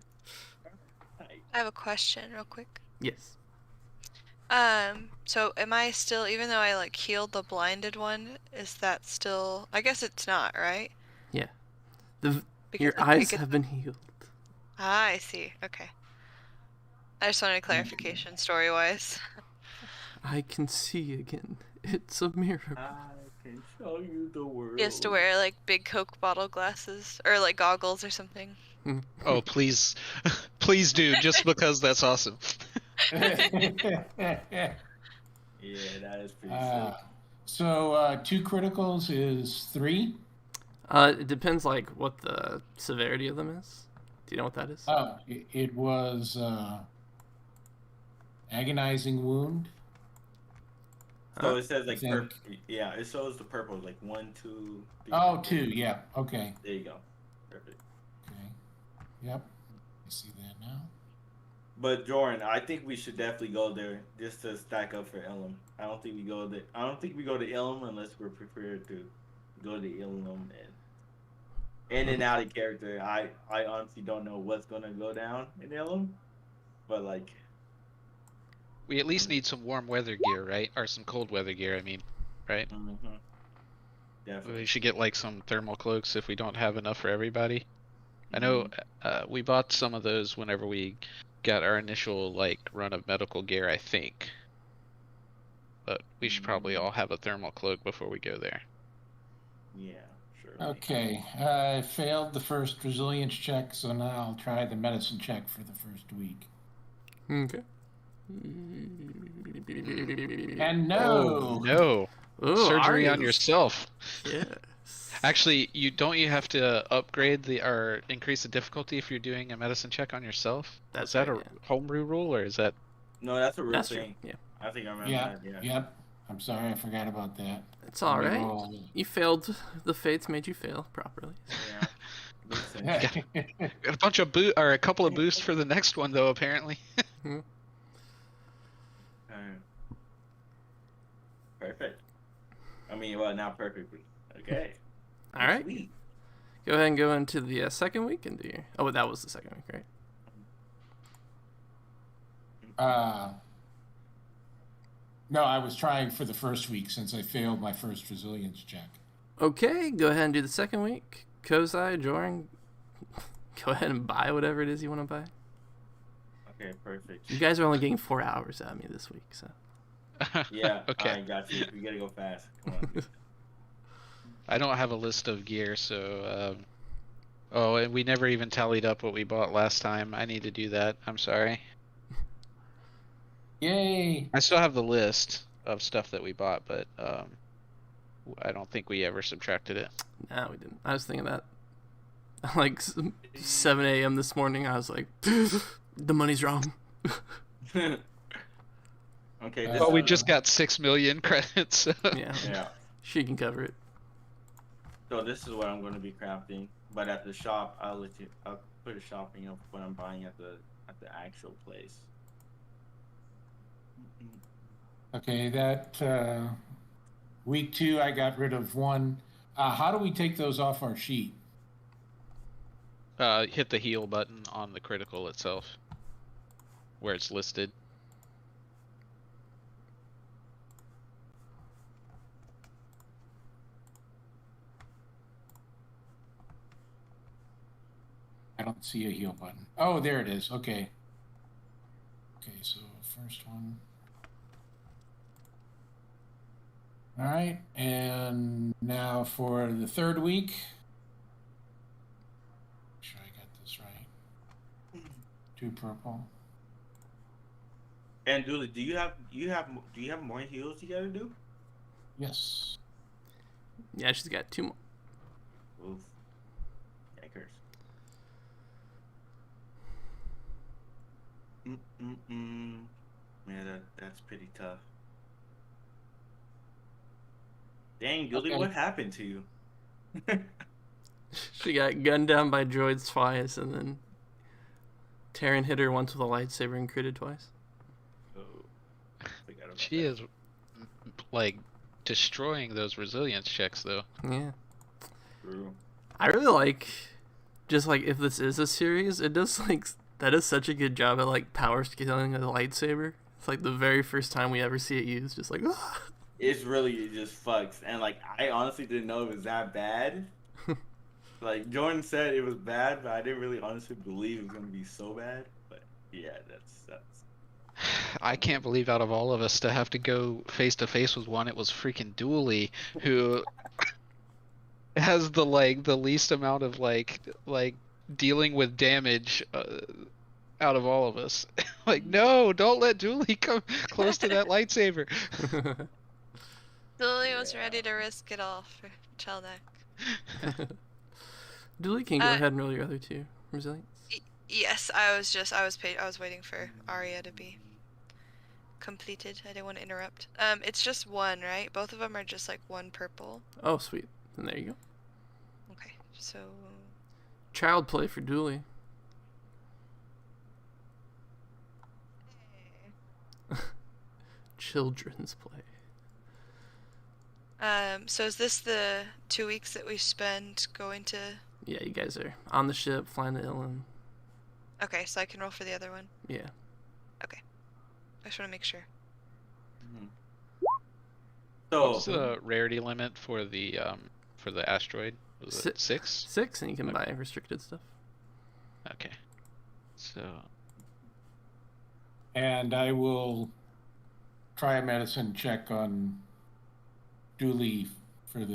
I have a question real quick. Yes. So am I still, even though I like healed the blinded one, is that still, I guess it's not, right? Yeah. Because Your I can't eyes get have been healed. Ah, I see. Okay. I just wanted clarification story-wise. I can see again. It's a miracle. I can show you the world. He has to wear like big Coke bottle glasses or like goggles or something. Oh, please, please do, just because that's awesome. Yeah, that is pretty sick. So 2 criticals is 3. It depends, like, what the severity of them is. Do you know what that is? Oh, it was agonizing wound. So it says like think- purple. Yeah, it shows the purple like 1, 2, 3. Oh, 2. Yeah. Okay. There you go. Perfect. Okay. Yep. I see that now. But Jordan, I think we should definitely go there just to stack up for Ilum. I don't think we go there. I don't think we go to Ilum unless we're prepared to go to Ilum and in and out of character. I honestly don't know what's gonna go down in Ilum, but like We at least need some warm weather gear, right? Or some cold weather gear, I mean, right? definitely. We should get like some thermal cloaks if we don't have enough for everybody. I know we bought some of those whenever we got our initial like run of medical gear, I think. But we should probably all have a thermal cloak before we go there. Yeah, sure. Okay. I failed the first resilience check, so now I'll try the medicine check for the first week. Okay. And no. Oh, no. Ooh, Surgery on Arya's- yourself. Yes. Actually, you have to upgrade or increase the difficulty if you're doing a medicine check on yourself? That's Is that right, a yeah. homebrew rule or is that No, that's a real That's thing. true. Yeah. I think I remember Yeah. that. Yeah. Yep. I'm sorry, I forgot about that. It's all Let me right. roll. You failed. The fates made you fail properly. Yeah. Makes sense. a bunch of a couple of boosts for the next one though apparently? Alright. Perfect. I mean, well, not perfectly. Okay. All right. Sweet. Go ahead and go into the second week and do your... Oh, that was the second week, right? No, I was trying for the first week since I failed my first resilience check. Okay, go ahead and do the second week. Kozai, Joran, go ahead and buy whatever it is you want to buy. Okay, perfect. You guys are only getting 4 hours out of me this week, so... Yeah, Okay. I got you. We gotta go fast. Come on. I don't have a list of gear, so oh, and we never even tallied up what we bought last time. I need to do that. I'm sorry. Yay! I still have the list of stuff that we bought, but I don't think we ever subtracted it. No, we didn't. I was thinking that. Like 7 a.m. this morning, I was like, the money's wrong. Okay. Well, But we just got 6 million credits. So. Yeah, Yeah. she can cover it. So this is what I'm going to be crafting, but at the shop, I'll put a shopping of what I'm buying at the actual place. Okay, that week 2, I got rid of 1. How do we take those off our sheet? Hit the heal button on the critical itself, where it's listed. I don't see a heal button. Oh, there it is. Okay. Okay, so first one. All right, and now for the third week. Make sure I got this right. 2 purple. And Dooley, do you have more heals you gotta do? Yes. Yeah, she's got 2 more. Oof. Yikers. Yeah, that's pretty tough. Dang, Dooley, Okay. what happened to you? She got gunned down by droids twice, and then Terran hit her once with a lightsaber and critted twice. Oh, forgot about She that. is like destroying those resilience checks though. Yeah. True. I really like, just like if this is a series, it does like that is such a good job at like power scaling a lightsaber. It's like the very first time we ever see it used, just like It's really it just fucks, and like I honestly didn't know it was that bad. Like Jordan said, it was bad, but I didn't really honestly believe it was gonna be so bad. But yeah, that's. I can't believe out of all of us to have to go face to face with one, it was freaking Dooley who has the least amount of like dealing with damage out of all of us. Like, no, don't let Dooley come close to that lightsaber. Lily was Yeah. ready to risk it all for Cheldak. Dooley can go ahead and roll your other two resilience. Yes, I was waiting for Arya to be completed. I didn't want to interrupt. It's just one, right? Both of them are just like one purple. Oh, sweet. Then there you go. Okay, so Child play for Dooley. Children's play. So is this the 2 weeks that we spend going to? Yeah, you guys are on the ship, flying to Ilum. Okay, so I can roll for the other one. Yeah. Okay, I just want to make sure. So What's the rarity limit for the asteroid? Was it 6? 6, and you can buy restricted stuff. Okay. So And I will try a medicine check on Dooley for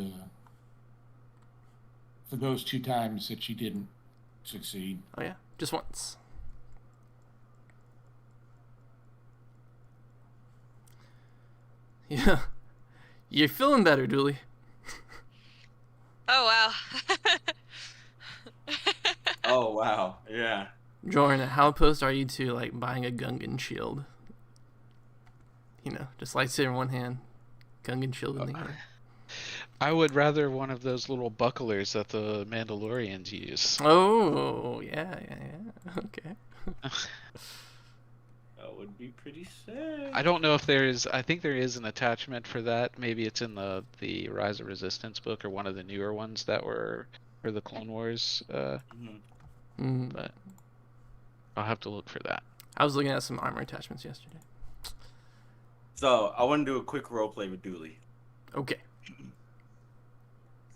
those 2 times that she didn't succeed. Oh yeah, just once. Yeah, you're feeling better, Dooley. Oh wow. oh wow, yeah. Jordan, how opposed are you to like buying a Gungan shield? You know, just lightsaber in one hand, Gungan shield in the other. I would rather one of those little bucklers that the Mandalorians use. Oh, yeah. Okay. That would be pretty sick. I don't know if there is. I think there is an attachment for that. Maybe it's in the Rise of Resistance book or one of the newer ones that were for the Clone Wars. But I'll have to look for that. I was looking at some armor attachments yesterday. So I want to do a quick role play with Dooley. Okay.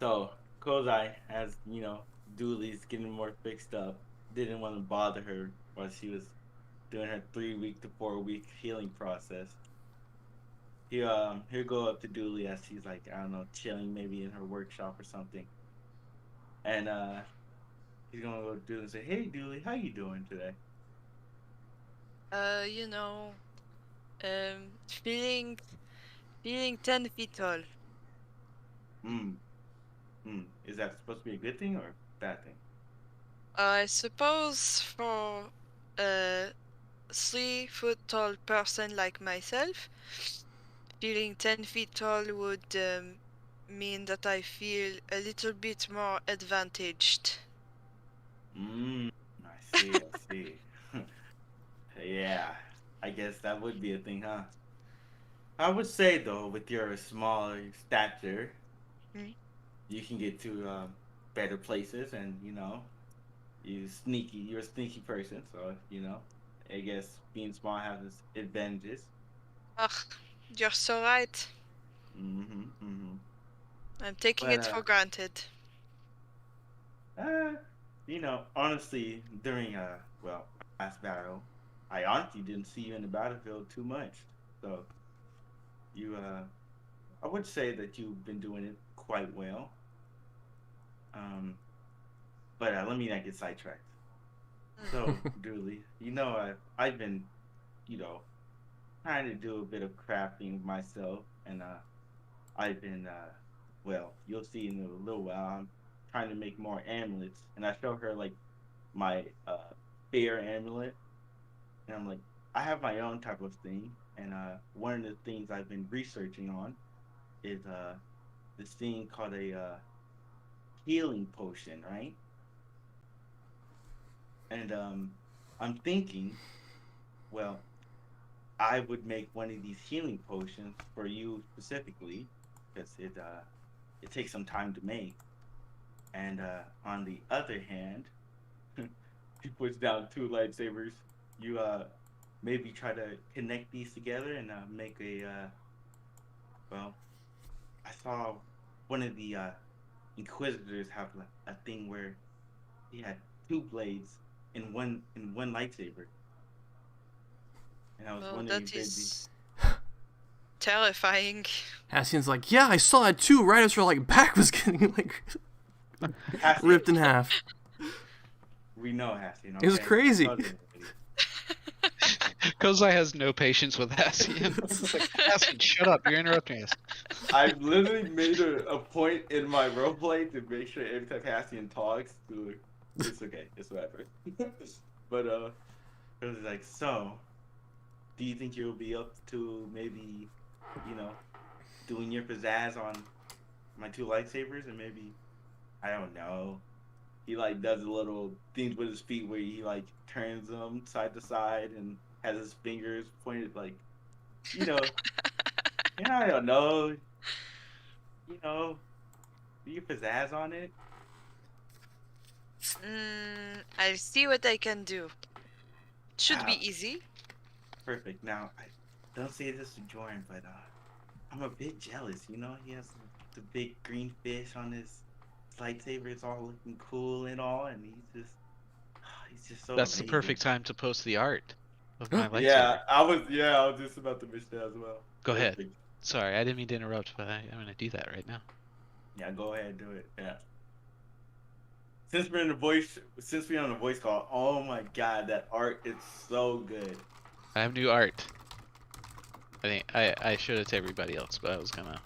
So Kozai, as you know, Dooley's getting more fixed up. Didn't want to bother her while she was doing her 3-week to 4-week healing process. He'll go up to Dooley as she's like, I don't know, chilling maybe in her workshop or something. And he's gonna go to Dooley and say, "Hey Dooley, how you doing today?" You know, feeling 10 feet tall. Is that supposed to be a good thing or a bad thing? I suppose for a 3-foot tall person like myself, feeling 10 feet tall would mean that I feel a little bit more advantaged. I see. Yeah, I guess that would be a thing, huh? I would say though, with your smaller stature, you can get to better places, and you know, you're a sneaky person, so you know, I guess being small has its advantages. Ugh, you're so right. I'm taking it for granted. You know, honestly, during last battle, I honestly didn't see you in the battlefield too much. So you I would say that you've been doing it quite well. But let me not get sidetracked. So, Dooley, you know, I've been, you know, trying to do a bit of crafting myself, and I've been, well, you'll see in a little while, I'm trying to make more amulets, and I show her like my fear amulet, and I'm like, I have my own type of thing, and one of the things I've been researching on is this thing called a healing potion, right? And I'm thinking, well, I would make one of these healing potions for you specifically, because it takes some time to make. And on the other hand, he puts down two lightsabers. You maybe try to connect these together and make a well. I saw one of the Inquisitors have a thing where he had two blades in one lightsaber, and I was Well, wondering that if they'd be. is terrifying. Hassian's like, yeah, I saw it too, right as her like back was getting like ripped in half. We know Hassian. It was crazy. Kozai has no patience with Hassian. It's like, Hassian, shut up! You're interrupting us. I've literally made a point in my roleplay to make sure every time Hassian talks, it's okay, it's whatever. But it was like, so, do you think you'll be up to maybe, doing your pizzazz on my two lightsabers, and maybe, I don't know, he like does a little things with his feet where he like turns them side to side and has his fingers pointed like, I don't know, do you pizzazz on it? I'll see what I can do. Should Ah. be easy. Perfect. Now, I don't say this to Jordan, but I'm a bit jealous. He has the big green fish on his lightsaber. It's all looking cool and all, and he's just so. That's amazing. the perfect time to post the art of my lightsaber. Yeah, I was just about to mention that as well. Go ahead. Perfect. Sorry, I didn't mean to interrupt, but I'm gonna do that right now. Yeah, go ahead and do it. Yeah. Since we're on the voice call, oh my god, that art is so good. I have new art. I think I showed it to everybody else, but I was gonna.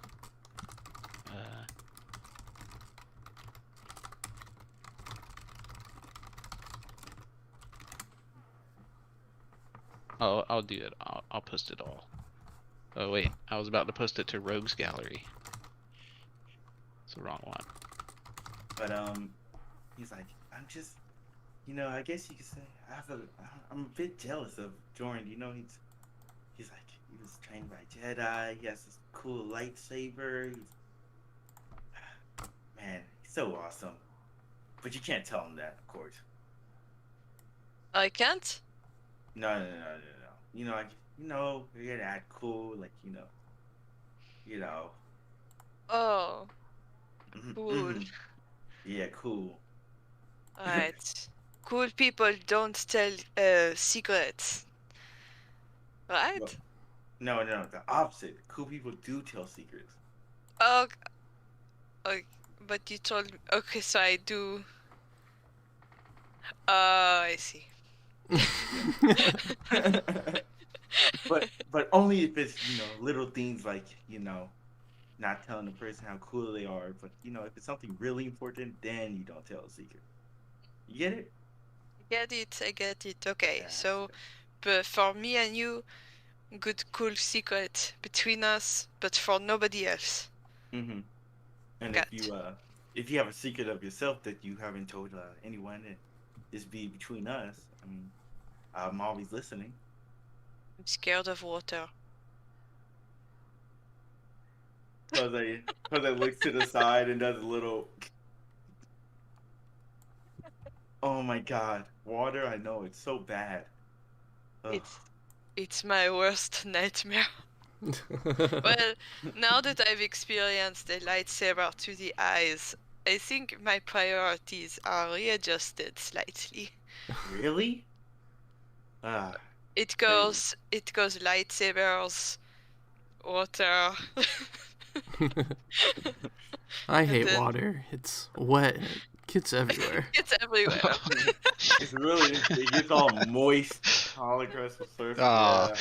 I'll do it. I'll post it all. Oh wait, I was about to post it to Rogue's Gallery. It's the wrong one. But he's like, I'm just, I guess you could say I'm a bit jealous of Jordan. He's like, he was trained by Jedi. He has this cool lightsaber. Man, he's so awesome. But you can't tell him that, of course. I can't? No. You're gonna act cool, like Oh, cool. Mhm. Yeah, cool. Alright. Cool people don't tell secrets. Right? Well, no, the opposite. Cool people do tell secrets. Oh, but you told me. Okay, so I do. I see. but only if it's little things like not telling the person how cool they are. But if it's something really important, then you don't tell a secret. You get it? I get it. Okay, Yeah, so, but for me and you, good cool secret between us, but for nobody else. Mm-hmm. And Got if you have a secret of yourself that you haven't told anyone, and this be between us, I mean, I'm always listening. I'm scared of water. Jose looks to the side and does a little. Oh my god, water! I know it's so bad. Ugh. It's my worst nightmare. Well, now that I've experienced a lightsaber to the eyes, I think my priorities are readjusted slightly. Really? It goes lightsabers, water. I hate then- water. It's wet. It gets everywhere. It's everywhere. It's really it gets all moist all across the surface. Aw.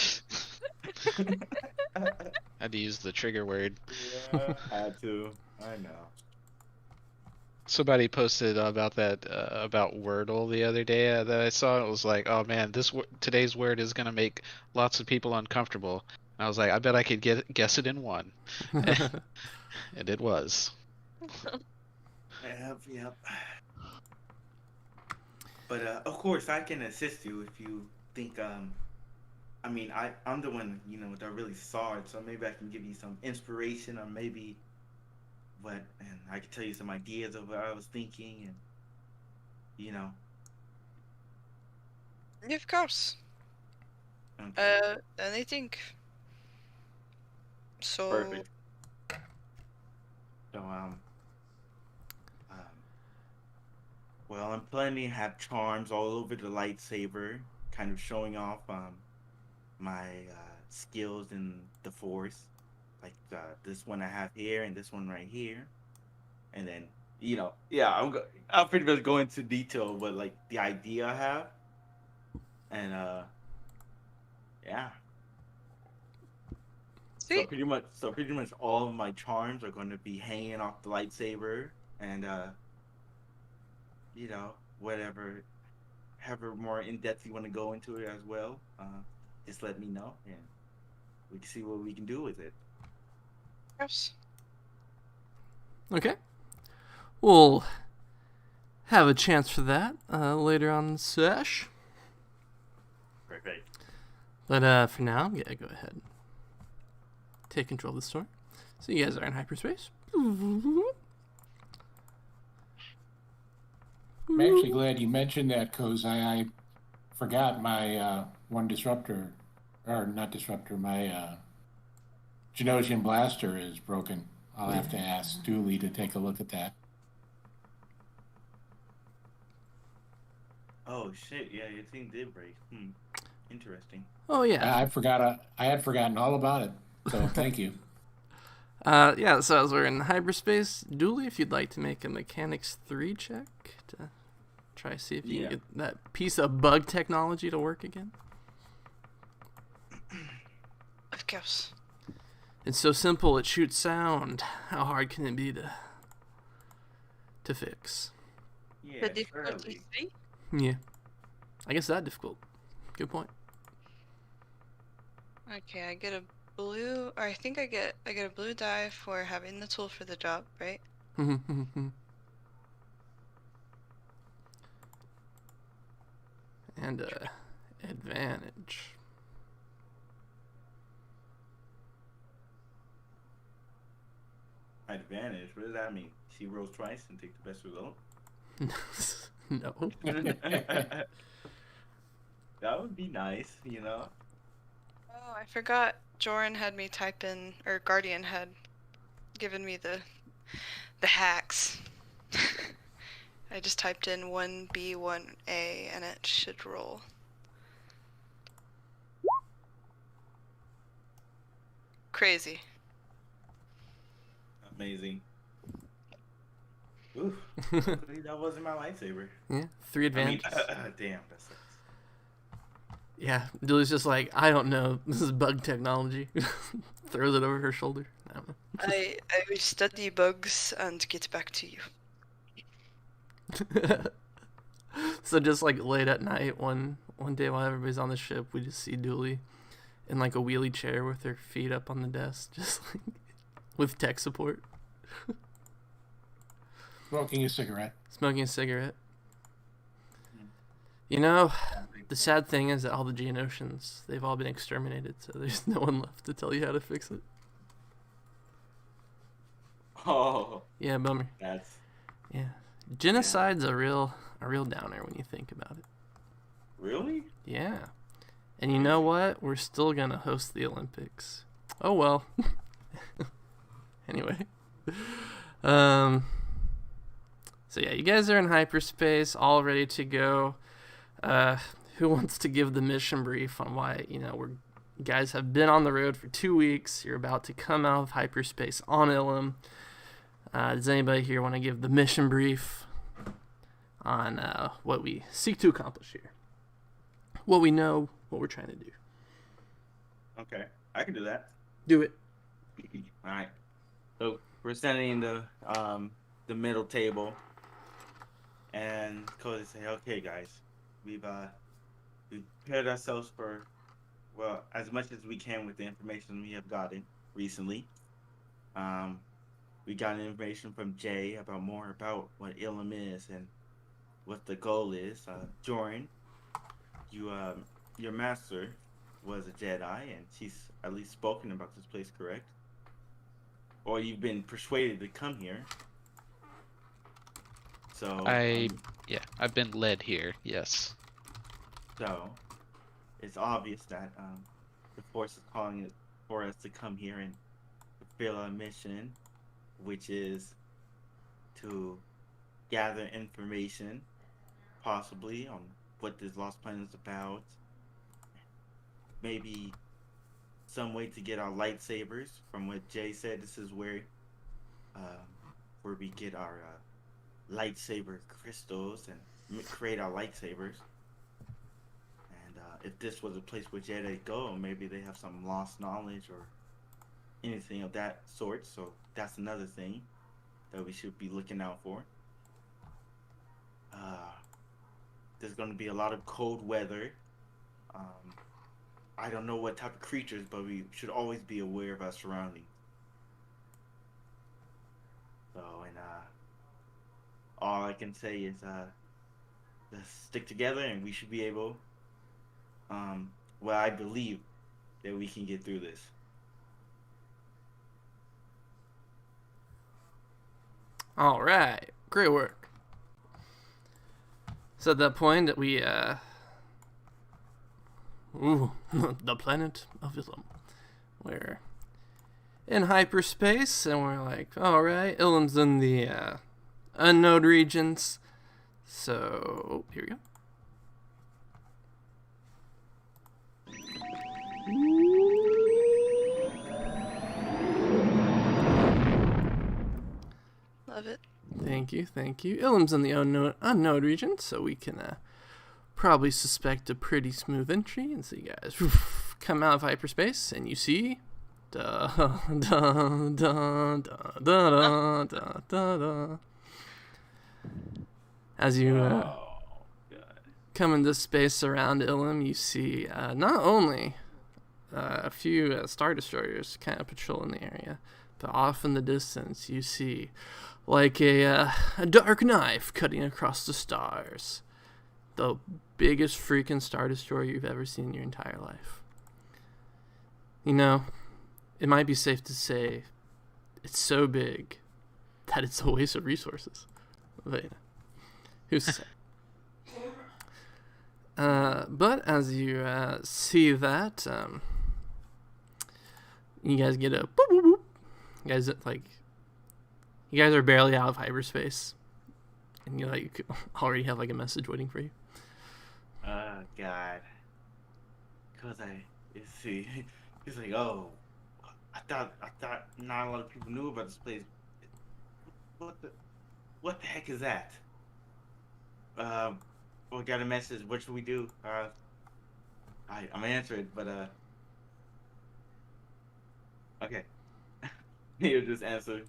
Yeah. I had to use the trigger word. Yeah, had to. I know. Somebody posted about that about Wordle the other day that I saw. It was like, oh man, today's word is gonna make lots of people uncomfortable. And I was like, I bet I could guess it in one, and it was. Yep. But of course, I can assist you if you think I mean, I'm the one, that really saw it, so maybe I can give you some inspiration, or maybe and I can tell you some ideas of what I was thinking, and you know, Of course. okay, Anything. So, perfect. So um, well, I'm planning to have charms all over the lightsaber, kind of showing off my skills in the Force, like this one I have here and this one right here, and then yeah, I'll pretty much go into detail what like the idea I have, and yeah. sweet. So pretty much all of my charms are going to be hanging off the lightsaber, and whatever, however more in depth you want to go into it as well, just let me know, and we can see what we can do with it. Of course. Okay. We'll have a chance for that later on in the sesh. Perfect. But for now, yeah, go ahead. Take control of the story. So you guys are in hyperspace. I'm actually glad you mentioned that, because I forgot my one disruptor, or not disruptor, my Genosian blaster is broken. I'll have to ask Dooley to take a look at that. Oh shit! Yeah, your thing did break. Interesting. Oh yeah. I had forgotten all about it. So thank you. Yeah. So as we're in hyperspace, Dooley, if you'd like to make a Mechanics 3 check to try to see if you can get that piece of bug technology to work again. Of course. It's so simple. It shoots sound. How hard can it be to fix? Yeah, The difficulty early. 3? Yeah. I guess that difficult. Good point. Okay, I get a blue, or I think I get a blue die for having the tool for the job, right? And advantage. Advantage. What does that mean? She rolls twice and take the best result. No. That would be nice, Oh, I forgot Joran had me type in, or Guardian had given me the hacks. I just typed in 1B, 1A, and it should roll. Crazy. Amazing. Oof. Luckily that wasn't my lightsaber. Yeah. 3 advantage. Damn, that sucks. Yeah. Dooley's just like, I don't know. This is bug technology. Throws it over her shoulder. I don't know. I will study bugs and get back to you. So just like late at night, one day while everybody's on the ship, we just see Dooley in like a wheelie chair with her feet up on the desk, just like with tech support, Smoking a cigarette. smoking a cigarette. You know, the sad thing is that all the Geonosians, they've all been exterminated, so there's no one left to tell you how to fix it. Oh, Yeah, bummer. that's Yeah, genocide's a real downer when you think about it. really? Yeah. And you know what? We're still going to host the Olympics. Oh, well. Anyway. So, yeah, you guys are in hyperspace, all ready to go. Who wants to give the mission brief on why, you guys have been on the road for 2 weeks. You're about to come out of hyperspace on Ilum. Does anybody here want to give the mission brief on what we seek to accomplish here? What we know, what we're trying to do. Okay, I can do that. Do it. All right. So we're standing in the middle table, and Cody say, "Okay, guys, we've prepared ourselves for as much as we can with the information we have gotten recently. We got information from Jay about more about what Ilum is and what the goal is. Jorin, your master was a Jedi, and she's at least spoken about this place, correct? Or you've been persuaded to come here. So I've been led here. Yes. so it's obvious that the Force is calling it for us to come here and fulfill our mission, which is to gather information, possibly on what this lost planet is about. Maybe some way to get our lightsabers. From what Jay said, this is where we get our lightsaber crystals and create our lightsabers. And if this was a place where Jedi go, maybe they have some lost knowledge or anything of that sort. So that's another thing that we should be looking out for. There's going to be a lot of cold weather. I don't know what type of creatures, but we should always be aware of our surroundings. So, and all I can say is just stick together, and we should be able. Well, I believe that we can get through this. All right, great work. So at that point that we the planet of Ilum. We're in hyperspace, and we're like, all right, Ilum's in the unknown regions. So here we go. Love it. Thank you. Ilum's in the unknown region, so we can probably suspect a pretty smooth entry. And so you guys come out of hyperspace, and you see, as you come into space around Ilum, you see not only a few Star Destroyers kind of patrolling the area, but off in the distance you see like a dark knife cutting across the stars. The biggest freaking Star Destroyer you've ever seen in your entire life. You know, it might be safe to say it's so big that it's a waste of resources. But, you know, who's to say? But as you see that, you guys get a boop, boop, boop. You guys are barely out of hyperspace, and you like already have like a message waiting for you. Oh God. Cause see, he's like, oh, I thought not a lot of people knew about this place. What the heck is that? We got a message. What should we do? I'm gonna answer it, but okay. He'll just answer.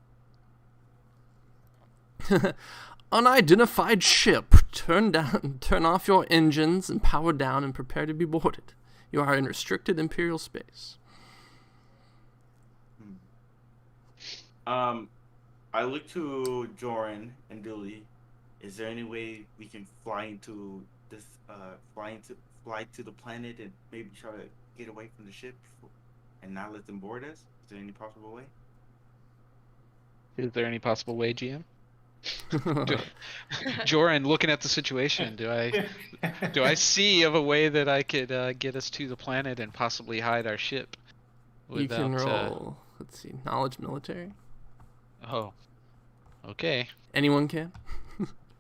Unidentified ship. Turn off your engines and power down and prepare to be boarded. You are in restricted Imperial space. I look to Joran and Dooley. Is there any way we can fly into this? Fly to the planet and maybe try to get away from the ship and not let them board us? Is there any possible way? Is there any possible way, GM? Joran, looking at the situation, do I see of a way that I could get us to the planet and possibly hide our ship? You can roll. Let's see, knowledge military. Oh, okay. Anyone can.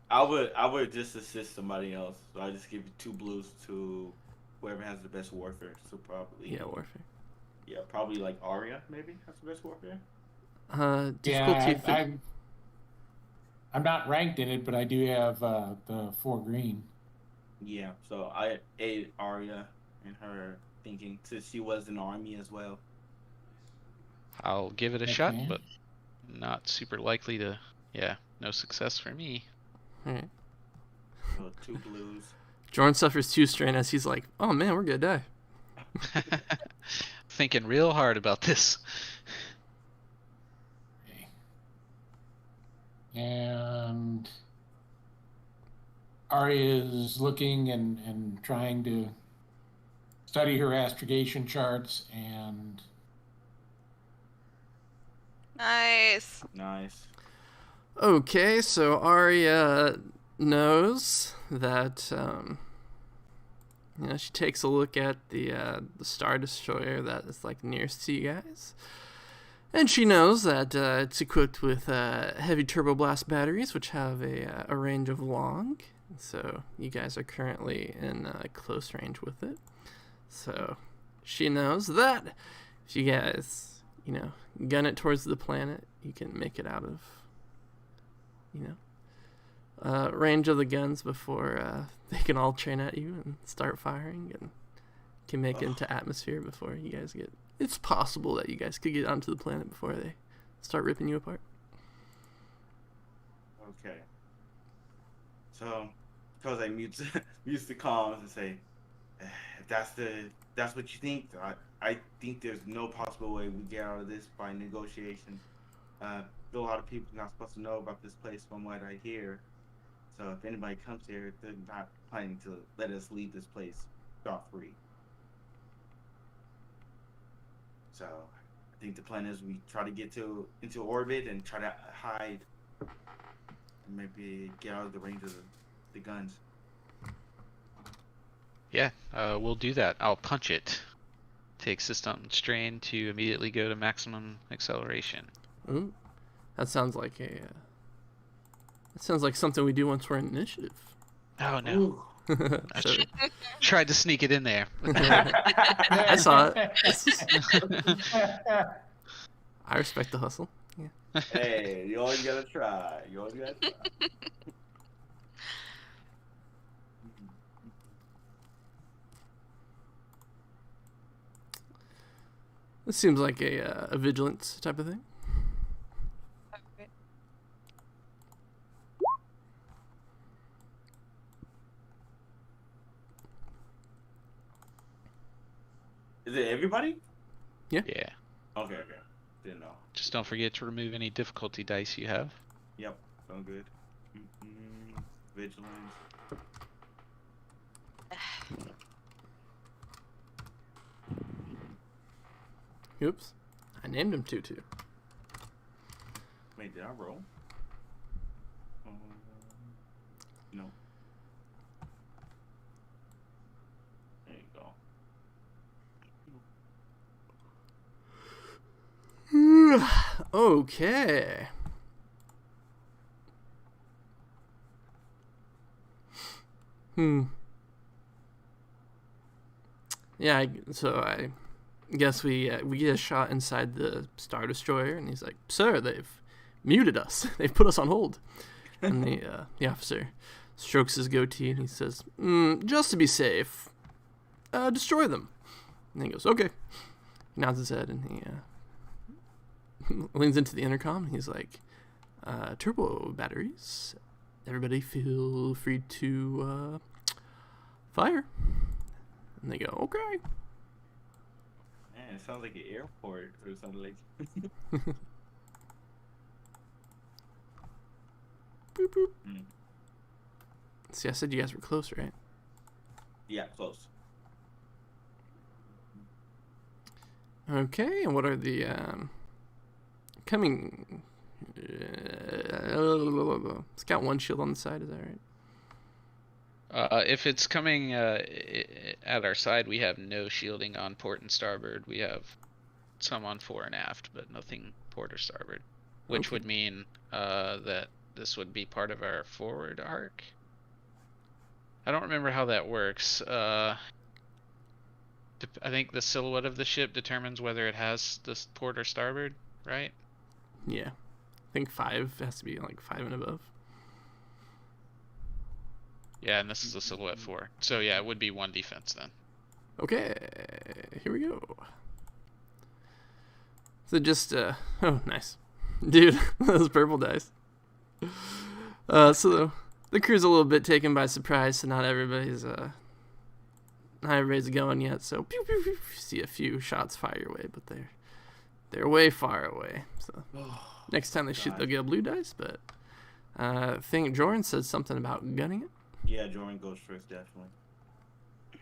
I would just assist somebody else. So I just give you 2 blues to whoever has the best warfare. So probably warfare. Yeah, probably like Arya maybe has the best warfare. Difficulty. I'm not ranked in it, but I do have the 4 green. Yeah, so I aided Arya in her thinking, since she was in the army as well. I'll give it a shot, but not super likely to. Yeah, no success for me. All right. So 2 blues. Jordan suffers 2 strain as he's like, "Oh man, we're gonna die." Thinking real hard about this. And Arya is looking and trying to study her astrogation charts and Nice. Nice. Okay, so Arya knows that she takes a look at the Star Destroyer that is like nearest to you guys, and she knows that it's equipped with heavy turbo blast batteries, which have a range of long. So you guys are currently in close range with it. So she knows that if you guys, gun it towards the planet, you can make it out of, range of the guns before they can all train at you and start firing, and can make it into atmosphere before you guys get. It's possible that you guys could get onto the planet before they start ripping you apart. Okay. So, because I mute the comms and say, if that's what you think, I think there's no possible way we get out of this by negotiation. A lot of people are not supposed to know about this place from what I hear. So if anybody comes here, they're not planning to let us leave this place scot-free. So I think the plan is we try to get into orbit and try to hide, and maybe get out of the range of the guns. Yeah, we'll do that. I'll punch it. Take system strain to immediately go to maximum acceleration. Ooh, that sounds like something we do once we're in initiative. Oh no! I tried to sneak it in there. I saw it. I respect the hustle. Yeah. Hey, you always gotta try. This seems like a vigilance type of thing. Okay. Is it everybody? Yeah. Okay. Didn't know. Just don't forget to remove any difficulty dice you have. Yep, sound good. Vigilance. Oops. I named him Tutu. Wait, did I roll? No. There you go. Okay. Yeah, so I guess we get a shot inside the Star Destroyer, and he's like, "Sir, they've muted us. They've put us on hold." And the officer strokes his goatee, and he says, "Just to be safe, destroy them." And he goes, "Okay." He nods his head, and he leans into the intercom, and he's like, "Turbo batteries. Everybody feel free to fire." And they go, "Okay." Man, it sounds like an airport or something like. Boop, boop. See, I said you guys were close, right? Yeah, close. Okay, and what are the coming? It's got one shield on the side. Is that right? If it's coming at our side, we have no shielding on port and starboard. We have some on fore and aft, but nothing port or starboard, which would mean that this would be part of our forward arc. I don't remember how that works. I think the silhouette of the ship determines whether it has this port or starboard, right? Yeah, I think 5 has to be like 5 and above. Yeah, and this is a silhouette 4. So yeah, it would be 1 defense then. Okay, here we go. So just, oh, nice. Dude, those purple dice. So the crew's a little bit taken by surprise, so not everybody's going yet. So pew, pew, pew, see a few shots fire your way, but they're way far away. So next time they shoot, they'll get a blue dice. But I think Jordan said something about gunning it. Yeah, Jordan goes first, definitely.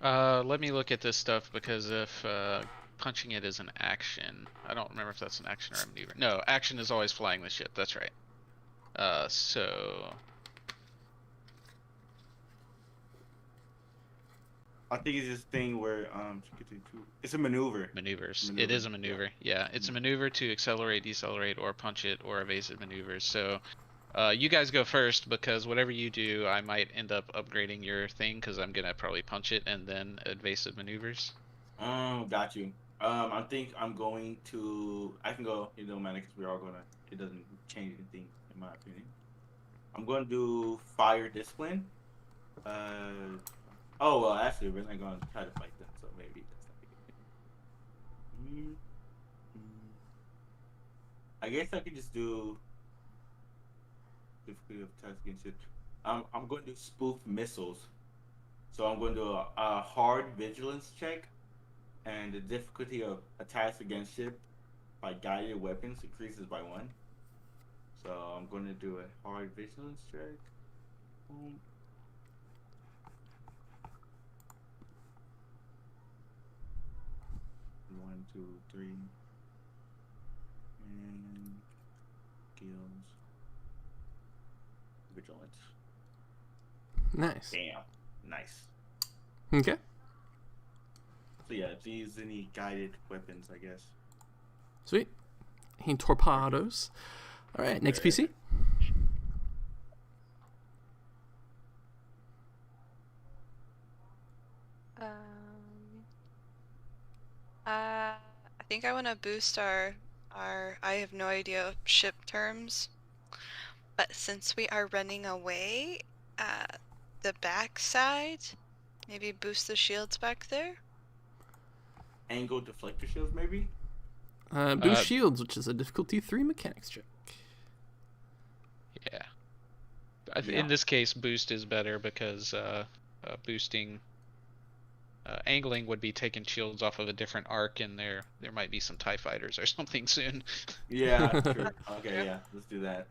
Let me look at this stuff because if punching it is an action, I don't remember if that's an action or a maneuver. No, action is always flying the ship. That's right. So I think it's this thing where it's a maneuver. maneuvers. It is a maneuver. Yeah, it's a maneuver to accelerate, decelerate, or punch it, or evasive maneuvers. So you guys go first because whatever you do, I might end up upgrading your thing because I'm gonna probably punch it and then evasive maneuvers. Got you. I think I'm going to. I can go. It don't matter because we're all gonna. It doesn't change anything in my opinion. I'm going to do fire discipline. Oh well, actually, we're not going to try to fight them, so maybe that's not a good thing. I guess I could just do difficulty of task against it. I'm going to do spoof missiles. So I'm going to do a hard vigilance check, and the difficulty of attacks against ship by guided weapons increases by 1. So I'm going to do a hard vigilance check. Boom. One, two, three, and skills, vigilance. Nice. Damn, nice. Okay. So yeah, these any guided weapons, I guess. Sweet. He torpedoes. All right, next PC. I think I want to boost our I have no idea ship terms, but since we are running away, the back side, maybe boost the shields back there. Angle deflector shields, maybe. Boost shields, which is a difficulty 3 mechanics check. Yeah. In this case, boost is better because boosting, angling would be taking shields off of a different arc, and there might be some TIE fighters or something soon. Yeah, sure. Okay, yeah, let's do that.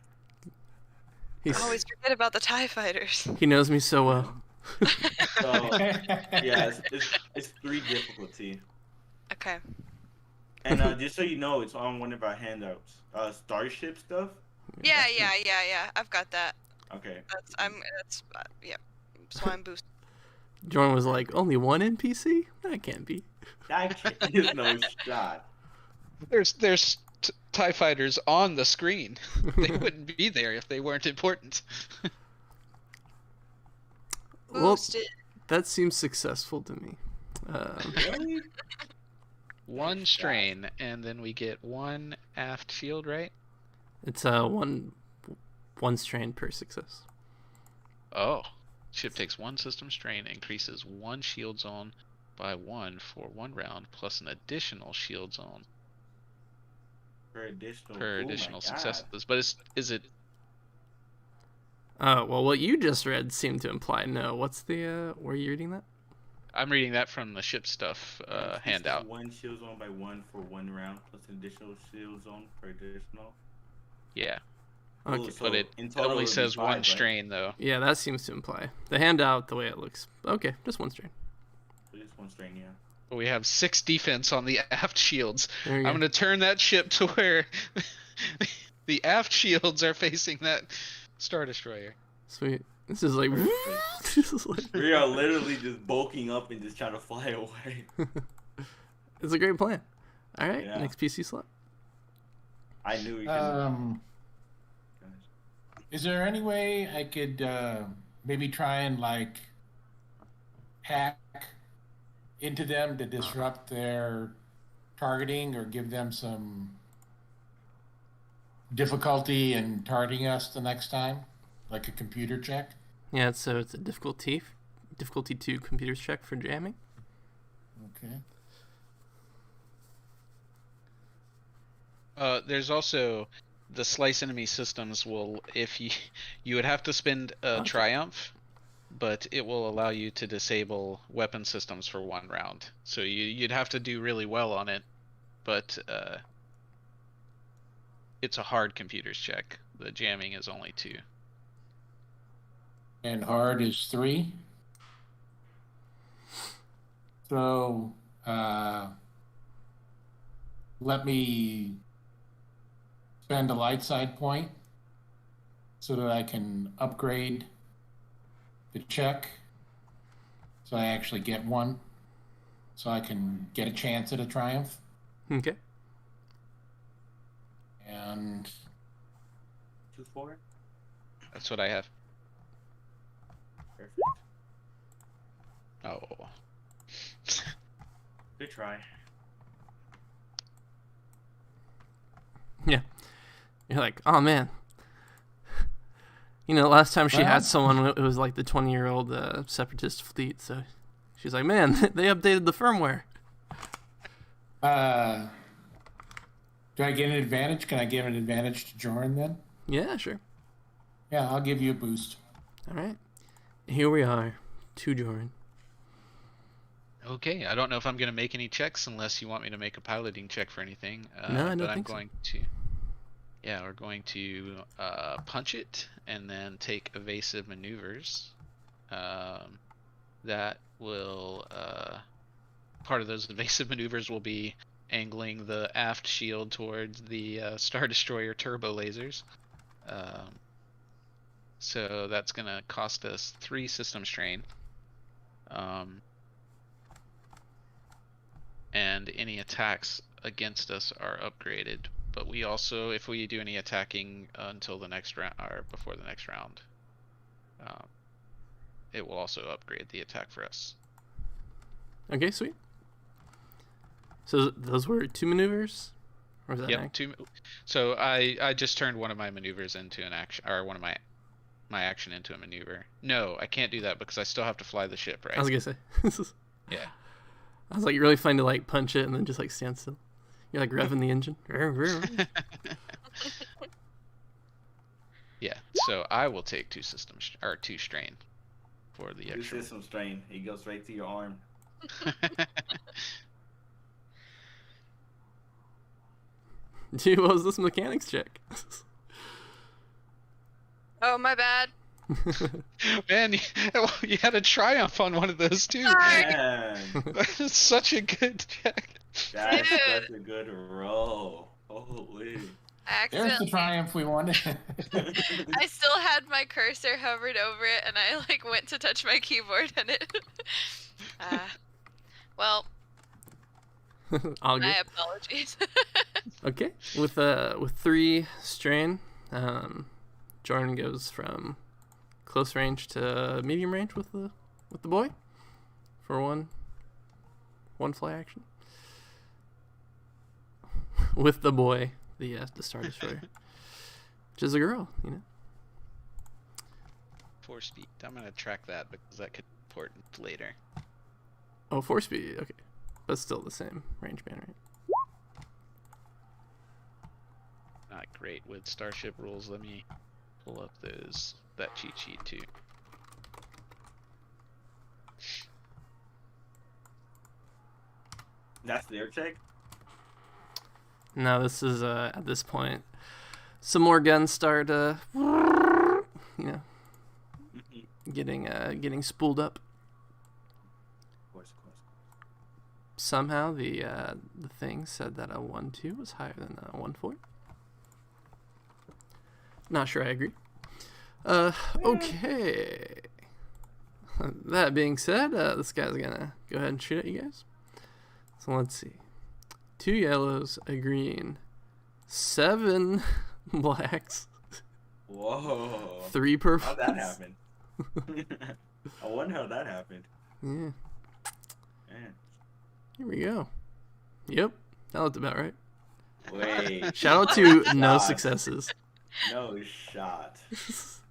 I always forget about the TIE fighters. He knows me so well. So yeah, it's 3 difficulty. Okay. And just so you know, it's on one of our handouts. Starship stuff. Yeah. I've got that. Okay. That's so I'm boosting. Jordan was like, only 1 NPC? That can't be. There's no shot. There's TIE fighters on the screen. They wouldn't be there if they weren't important. Well, Boosted. that seems successful to me. Really? 1 strain, and then we get 1 aft shield, right? It's one strain per success. Oh. Ship takes 1 system strain, increases 1 shield zone by 1 for 1 round, plus an additional shield zone Per additional. per additional successes. But is it? Well, what you just read seemed to imply no. What's the where are you reading that? I'm reading that from the ship stuff handout. 1 shield zone by 1 for 1 round, plus an additional shield zone per additional. Yeah. Okay. Cool, so But it in total only it'd be says 1 5, right? strain, though. Yeah, that seems to imply. The handout, the way it looks. Okay, just 1 strain. So just 1 strain, yeah. But we have 6 defense on the aft shields. There you I'm go. going to turn that ship to where the aft shields are facing that Star Destroyer. Sweet. This is like. This is like We are literally just bulking up and just trying to fly away. it's a great plan. All right, Yeah. next PC slot. I knew we could. Is there any way I could maybe try and like hack into them to disrupt their targeting or give them some difficulty in targeting us the next time, like a computer check? Yeah, so it's a difficulty 2 computers check for jamming. Okay. There's also the slice enemy systems will, if you would have to spend a triumph, but it will allow you to disable weapon systems for 1 round. So you'd have to do really well on it, but it's a hard computers check. The jamming is only 2. And hard is 3. So, let me spend a light side point so that I can upgrade the check. So I actually get one. So I can get a chance at a triumph. Okay. And 2-4. That's what I have. Perfect. Oh. Good try. Yeah. You're like, oh man. You know, last time she Well- had someone, it was like the 20-year-old separatist fleet. So she's like, man, they updated the firmware. Do I get an advantage? Can I give an advantage to Joran then? Yeah, sure. Yeah, I'll give you a boost. All right. Here we are. To Joran. Okay, I don't know if I'm going to make any checks unless you want me to make a piloting check for anything. No, I don't but I'm think so. going to. Yeah, we're going to punch it and then take evasive maneuvers. That will. Part of those evasive maneuvers will be angling the aft shield towards the Star Destroyer turbo lasers. So that's going to cost us 3 system strain. And any attacks against us are upgraded. But we also, if we do any attacking until the next round, or before the next round, it will also upgrade the attack for us. Okay, sweet. So those were 2 maneuvers? Or was that an Yep. act? So I just turned one of my maneuvers into an action, or one of my action into a maneuver. No, I can't do that because I still have to fly the ship, right? I was going to say. Yeah. I was like, really fun to like punch it and then just like stand still. You're like revving the engine. Yeah. So I will take 2 2 strain for the 2 extra. system strain. He goes right to your arm. Dude, what was this mechanics check? Oh, my bad. Man, you had a triumph on one of those too. Sorry. Man, That's such a good check. that's Dude. such a good roll. Holy. I There's the accidentally. triumph we wanted. I still had my cursor hovered over it, and I like went to touch my keyboard, and it. Well, All good. my apologies. Okay, with 3 strain, Jordan goes from close range to medium range with the boy for one fly action. With the boy, the Star Destroyer, which is a girl, you know. 4 speed. I'm gonna track that because that could be important later. Oh, 4 speed. Okay, but still the same range band, right? Not great with starship rules. Let me pull up that cheat sheet too. That's their check? No, this is at this point, some more guns start, you know, getting spooled up. Of course. Somehow the thing said that a 1-2 was higher than a 1-4. Not sure I agree. Okay. That being said, this guy's gonna go ahead and shoot at you guys. So let's see. 2 yellows, a green, 7 blacks, Whoa. 3 purples. How'd that happen? I wonder how that happened. Yeah, Man. here we go. Yep, that looked about right. Wait. Shout out to no God. successes. No shot. That's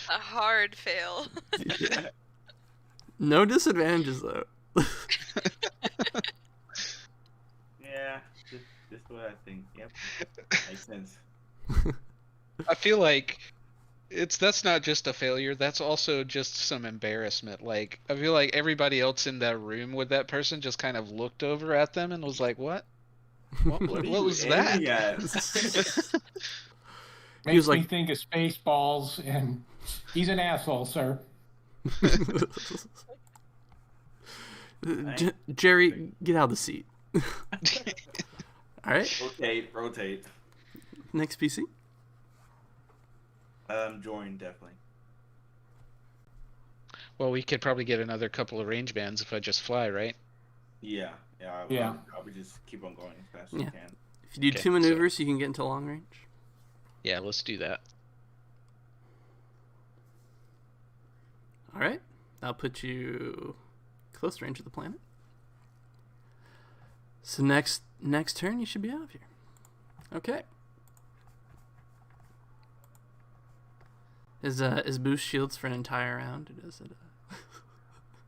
a hard fail. No disadvantages though. Yeah, just what I think. Yep. Makes sense. I feel like that's not just a failure. That's also just some embarrassment. Like I feel like everybody else in that room with that person just kind of looked over at them and was like, "What? What What are you was that?" aiming at? He was Makes me like- think of Spaceballs, and he's an asshole, sir. Jerry, get out of the seat. All right. Rotate. Next PC. Jordan, definitely. Well, we could probably get another couple of range bands if I just fly, right? Yeah. Yeah. I would just keep on going as fast as Yeah. you can. If you do Okay, 2 maneuvers, you can get into long range. Yeah, let's do that. All right. That'll put you close range of the planet. So next turn, you should be out of here. Okay. Is boost shields for an entire round?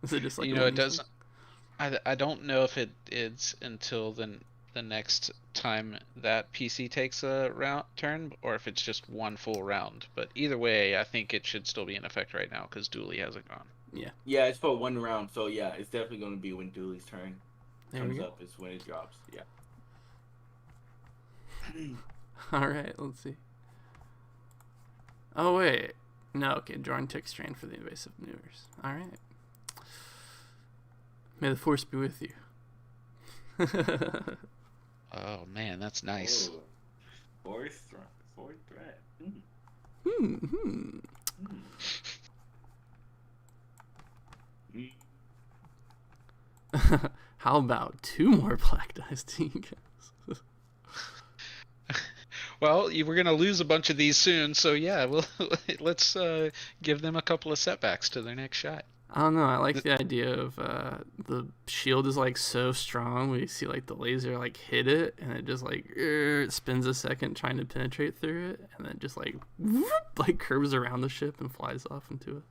Is it just like It doesn't. I don't know if it is until the next time that PC takes a turn, or if it's just one full round. But either way, I think it should still be in effect right now because Dooley hasn't gone. Yeah, it's for 1 round, so yeah, it's definitely going to be when Dooley's turn There we comes go. up. It's when it drops. Yeah. All right. Let's see. Oh wait. No. Okay. Jordan took strain for the invasive maneuvers. All right. May the force be with you. Oh man, that's nice. Oh, fourth threat. How about 2 more black dice, team? Well, you were gonna lose a bunch of these soon, so yeah, let's give them a couple of setbacks to their next shot. I don't know. I like the idea of the shield is like so strong. We see like the laser like hit it, and it just like it spins a second trying to penetrate through it, and then just like whoop, like curves around the ship and flies off into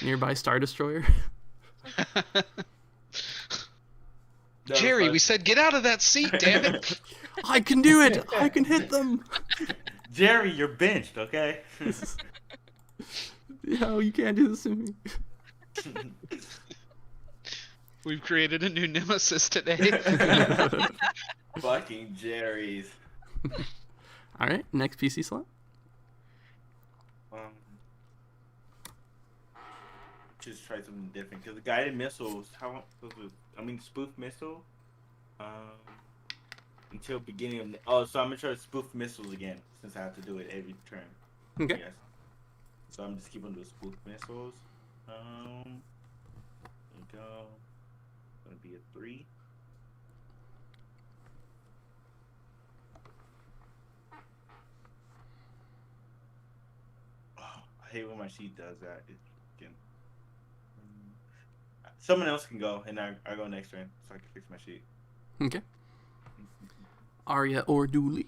a nearby star destroyer. Jerry, we said get out of that seat, damn it! I can do it. I can hit them. Jerry, you're benched, okay? No, you can't do this to me. We've created a new nemesis today. Fucking Jerry's. All right, next PC slot. Just try something different because the guided missiles. Spoof missile. Until beginning of. So I'm gonna try to spoof missiles again since I have to do it every turn. Okay. Yes. So I'm just keeping doing spoof missiles. There you go. Gonna be a 3. Oh, I hate when my sheet does that. Someone else can go, and I go next turn, so I can fix my sheet. Okay. Arya or Dooley.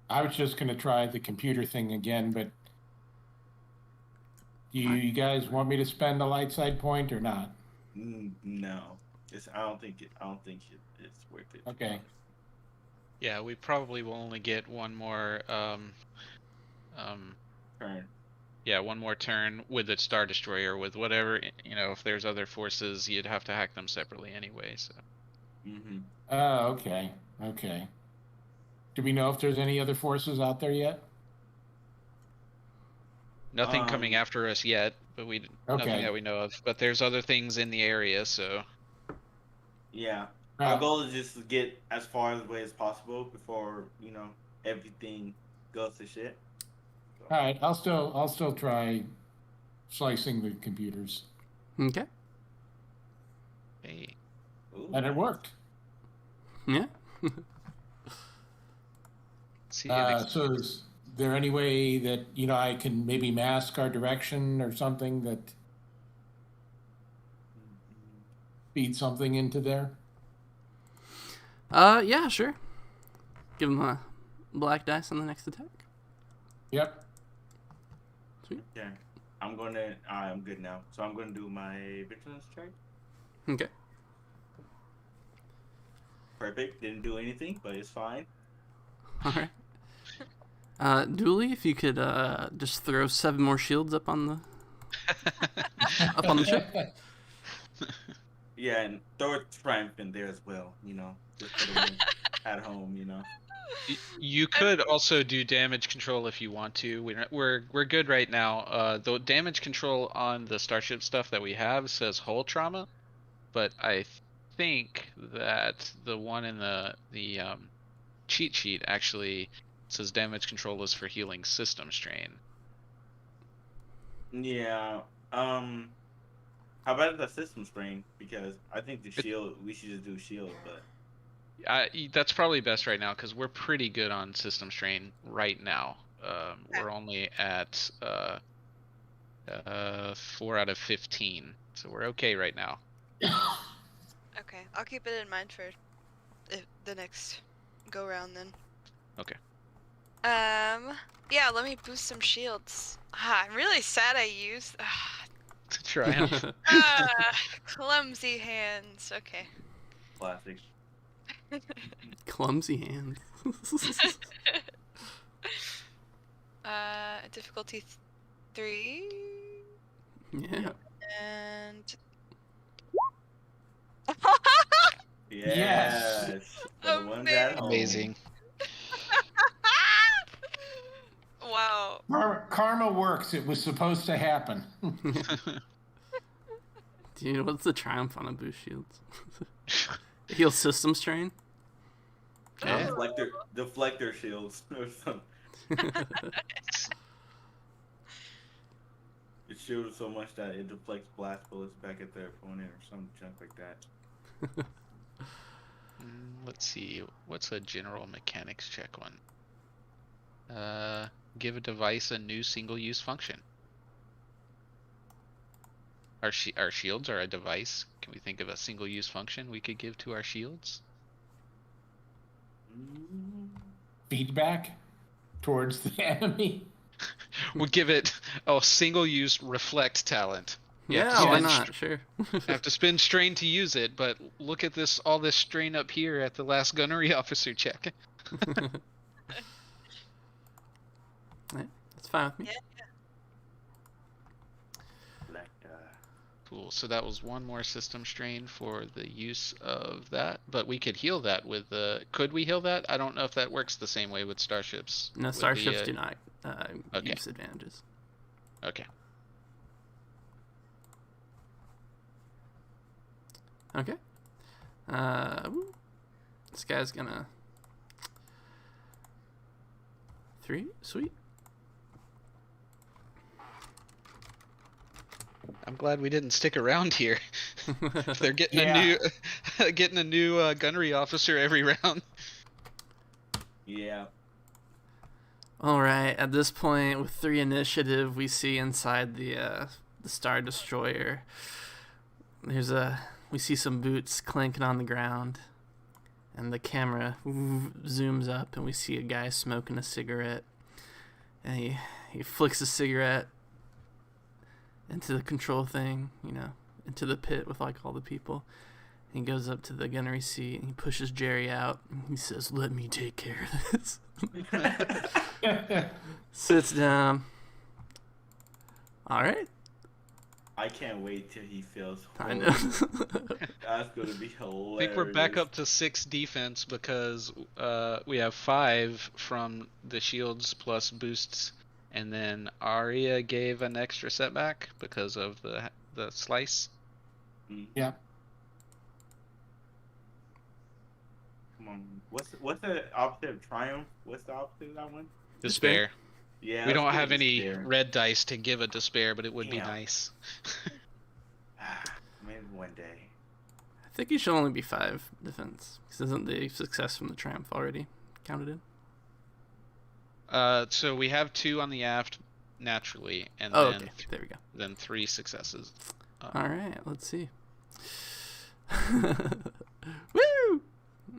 I was just going to try the computer thing again, but do you guys want me to spend a light side point or not? No, I don't think it's worth it. Okay. Yeah, we probably will only get one more Turn. Yeah, one more turn with the Star Destroyer. With whatever, if there's other forces, you'd have to hack them separately anyway. So. Oh, okay. Okay. Do we know if there's any other forces out there yet? Nothing coming after us yet, but nothing that we know of. But there's other things in the area, so. Yeah. Our goal is just to get as far away as possible before everything goes to shit. So. All right, I'll still try slicing the computers. Okay. Hey. Ooh, And it worked. Yeah. See, So is there any way that I can maybe mask our direction or something that feed something into there? Yeah, sure. Give him a black dice on the next attack. Yep. Sweet. Yeah. I'm good now. So I'm gonna do my vigilance check. Okay. Perfect. Didn't do anything, but it's fine. All right. Dooley, if you could just throw 7 more shields up on the ship. Yeah, and throw a triumph in there as well. Just for the win at home. You could also do damage control if you want to. We're good right now. The damage control on the starship stuff that we have says hull trauma, but I think that the one in the cheat sheet actually says damage control is for healing system strain. Yeah. How about the system strain? Because I think the shield, we should just do shield, but. That's probably best right now because we're pretty good on system strain right now. We're only at 4 out of 15, so we're okay right now. Okay, I'll keep it in mind for the next go round then. Okay. Yeah, let me boost some shields. I'm really sad I used. Triumph. Clumsy hands. Okay. Classic. Clumsy hands. Difficulty 3. Yeah. And. Yes. For the ones at home. Amazing. Wow. Karma works. It was supposed to happen. Dude, what's the triumph on a boost shields? Heal system strain? Yeah. Deflector shields or something. It shields so much that it deflects blast bullets back at their opponent or some junk like that. Let's see. What's a general mechanics check one? Give a device a new single-use function. Our shields are a device. Can we think of a single-use function we could give to our shields? Feedback towards the enemy. We'll give it a single-use reflect talent. Yeah, why not? Sure. Have to spend strain to use it, but look at this, all this strain up here at the last gunnery officer check. Right, that's fine with me. Yeah. Cool. So that was one more system strain for the use of that, but we could heal that with the. Could we heal that? I don't know if that works the same way with starships. No, starships do not use advantages. Okay. Okay. This guy's gonna 3. Sweet. I'm glad we didn't stick around here. They're getting a new gunnery officer every round. Yeah. All right. At this point, with 3 initiative, we see inside the Star Destroyer. We see some boots clanking on the ground, and the camera zooms up, and we see a guy smoking a cigarette, and he flicks a cigarette into the control thing, into the pit with like all the people. He goes up to the gunnery seat and he pushes Jerry out and he says, "Let me take care of this." Sits down. All right. I can't wait till he feels I know. That's gonna be hilarious. I think we're back up to 6 defense because we have 5 from the shields plus boosts. And then Arya gave an extra setback because of the slice. Yeah. Come on. What's the opposite of triumph? What's the opposite of that one? Despair. Yeah. We don't have any red dice to give a despair, but it would be Yeah. nice. Maybe one day. I think he should only be 5 defense. Because isn't the success from the triumph already counted in? So we have 2 on the aft naturally, and Oh, then okay. There we go. then 3 successes. All right, let's see. Woo!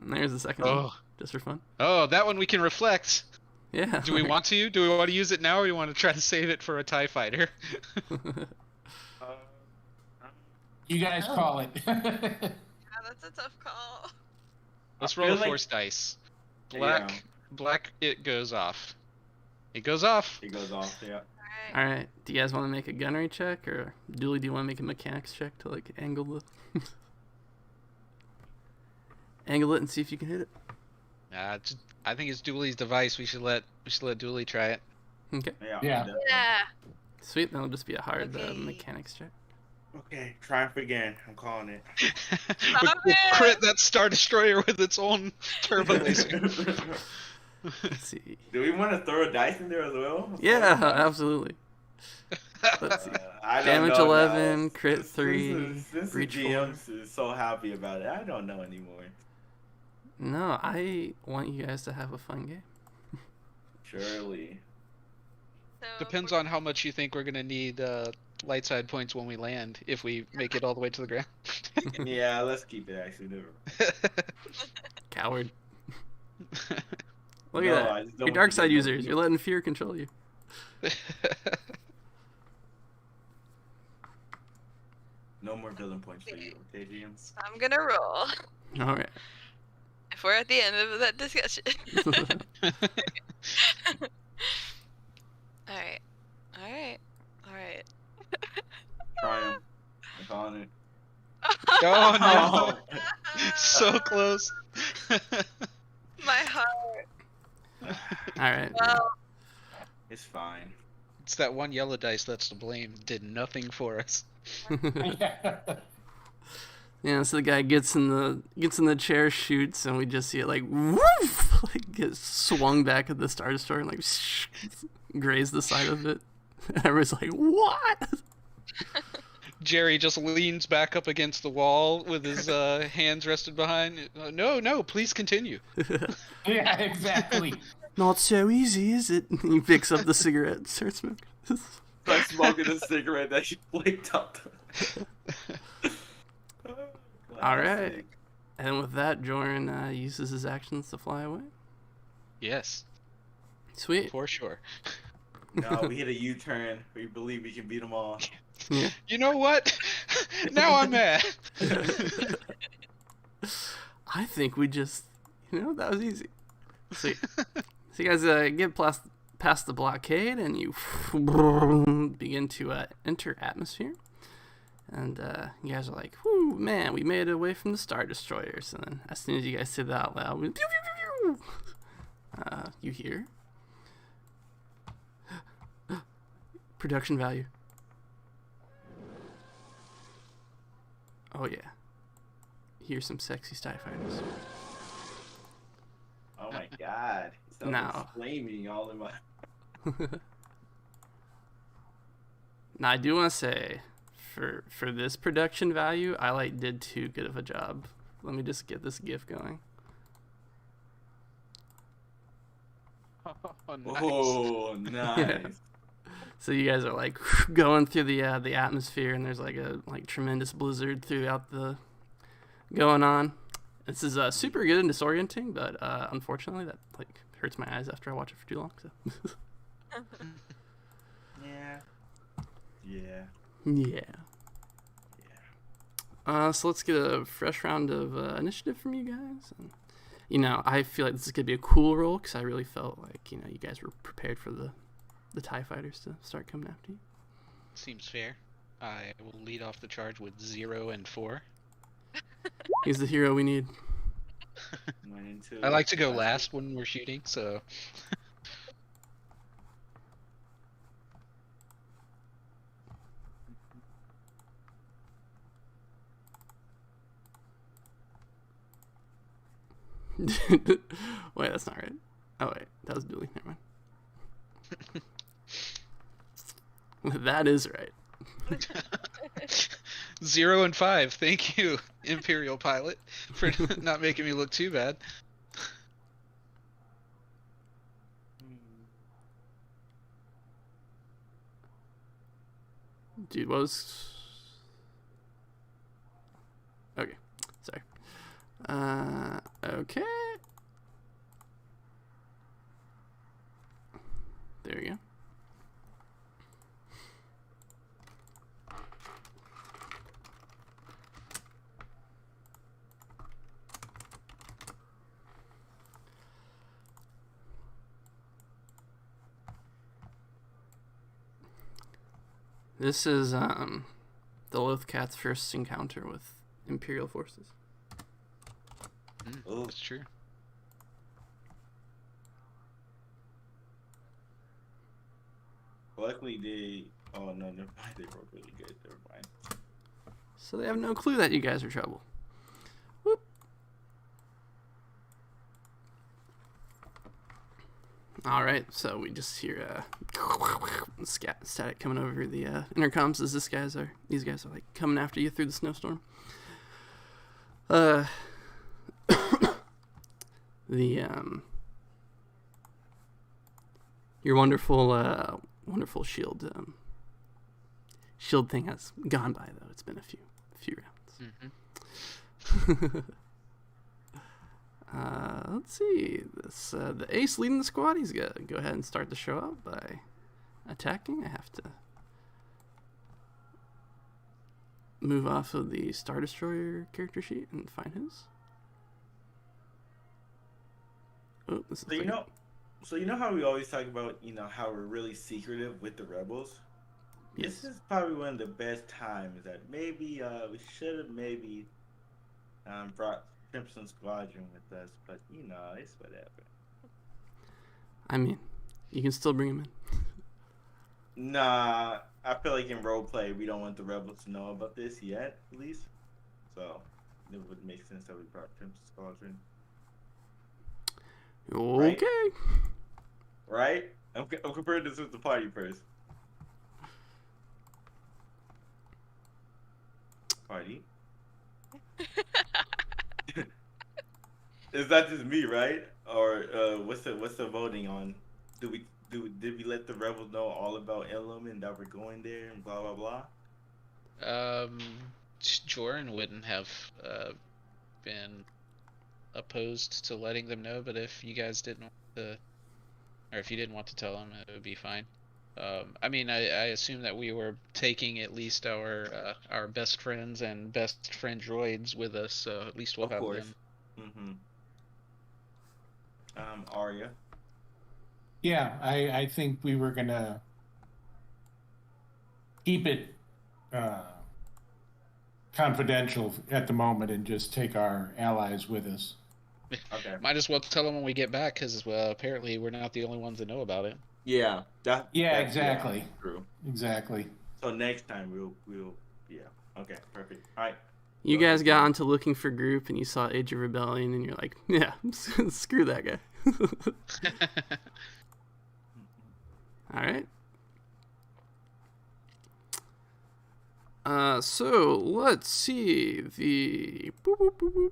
And there's the second one, just for fun. Oh, that one we can reflect. Yeah. Do we want to? Do we want to use it now, or do we want to try to save it for a TIE fighter? You guys call it. Yeah, that's a tough call. Let's I roll feel a like- force dice. Yeah. Black, it goes off. It goes off. It goes off, yeah. Alright. All right. Do you guys want to make a gunnery check, or Dooley, do you want to make a mechanics check to like angle it and see if you can hit it? Just I think it's Dooley's device. We should let Dooley try it. Okay. Yeah. Yeah. definitely. Yeah. Sweet. That'll just be a hard Okay. mechanics check. Okay, triumph again. I'm calling it. We'll crit that Star Destroyer with its own turbo laser. Let's see. Do we want to throw a dice in there as well? Yeah, absolutely. Let's see. I don't Damage know 11, now. crit Since 3, the breach GM is so happy about it, I don't know anymore. No, I want you guys to have a fun game. Surely. So Depends on how much you think we're gonna need light side points when we land. If we make it all the way to the ground. Yeah, let's keep it actually. Never. Coward. Look No, at I that. just don't You're want dark to side get users. no- You're letting fear control you. No more villain points for you, okay, GMs? I'm gonna roll. All right. If we're at the end of that discussion. Alright. Alright. Alright. Triumph. I'm calling it. Oh no! So close. My heart. All right. Well, It's fine. It's that one yellow dice that's to blame. Did nothing for us. Yeah, so the guy gets in the chair, shoots, and we just see it like woof, like get swung back at the Star Destroyer and like graze the side of it. And everybody's like, "What?" Jerry just leans back up against the wall with his hands rested behind. No, please continue. Yeah, exactly. Not so easy, is it? He picks up the cigarette and starts smoking. Like smoking a cigarette that she flicked up. All right. And with that, Joran uses his actions to fly away. Yes, Sweet. for sure. No, we hit a U-turn. We believe we can beat them all. Yeah. You know what? Now I'm mad. I think we just, that was easy. Sweet. So you guys get past the blockade and you begin to enter atmosphere. And you guys are like, whoo, man, we made it away from the Star Destroyers. And then as soon as you guys say that out loud, pew, pew, pew, pew, you hear production value. Oh, yeah. Here's some sexy TIE fighters. Oh my god. So No. flaming all in my... Now, I do want to say, for this production value, I did too good of a job. Let me just get this GIF going. Oh, nice. Oh, nice. So you guys are like going through the atmosphere, and there's like a tremendous blizzard throughout the going on. This is super good and disorienting, but unfortunately that hurts my eyes after I watch it for too long. So Yeah. So let's get a fresh round of initiative from you guys. And, I feel like this is gonna be a cool roll because I really felt like you guys were prepared for the TIE fighters to start coming after you. Seems fair. I will lead off the charge with 0 and 4. He's the hero we need. 1 and 2. I like to go last when we're shooting, so. Wait, that's not right. Oh wait, that was Dooley. Never mind. That is right. 0 and 5. Thank you, Imperial Pilot, for not making me look too bad. Dude, what was... Okay, sorry. Okay. There we go. This is the Lothcat's first encounter with Imperial forces. Oh. That's true. luckily they. Oh no, never mind. They rolled really good. Never mind. So they have no clue that you guys are trouble. Whoop. All right, so we just hear static coming over the intercoms as these guys are like coming after you through the snowstorm. The your wonderful shield thing has gone by though. It's been a few rounds. Mm-hmm. Let's see. The ace leading the squad. He's gonna go ahead and start the show out by attacking. I have to move off of the Star Destroyer character sheet and find his. Oh, this is So you know how we always talk about how we're really secretive with the rebels. Yes. This is probably one of the best times that maybe we should have maybe brought Crimson Squadron with us, but it's whatever. I mean, you can still bring him in. Nah, I feel like in roleplay we don't want the rebels to know about this yet, at least. So it would make sense that we brought Crimson Squadron. Okay. Right? I'm comparing this with the party first. Party. Is that just me, right? Or what's the voting on? Did we let the rebels know all about Elam and that we're going there and blah blah blah? Joran wouldn't have been opposed to letting them know, but if you guys didn't want to, or if you didn't want to tell them, it would be fine. I mean, I assume that we were taking at least our best friends and best friend droids with us, so at least we'll Of have course. them. Mm-hmm. Arya. Yeah, I think we were gonna keep it confidential at the moment and just take our allies with us. Okay. Might as well tell them when we get back, because apparently we're not the only ones that know about it. Yeah. That's Exactly. True. Exactly. So next time we'll yeah. Okay. Perfect. All right. You guys got onto looking for group, and you saw Age of Rebellion, and you're like, yeah, screw that guy. All right. So let's see the. Boop, boop, boop, boop.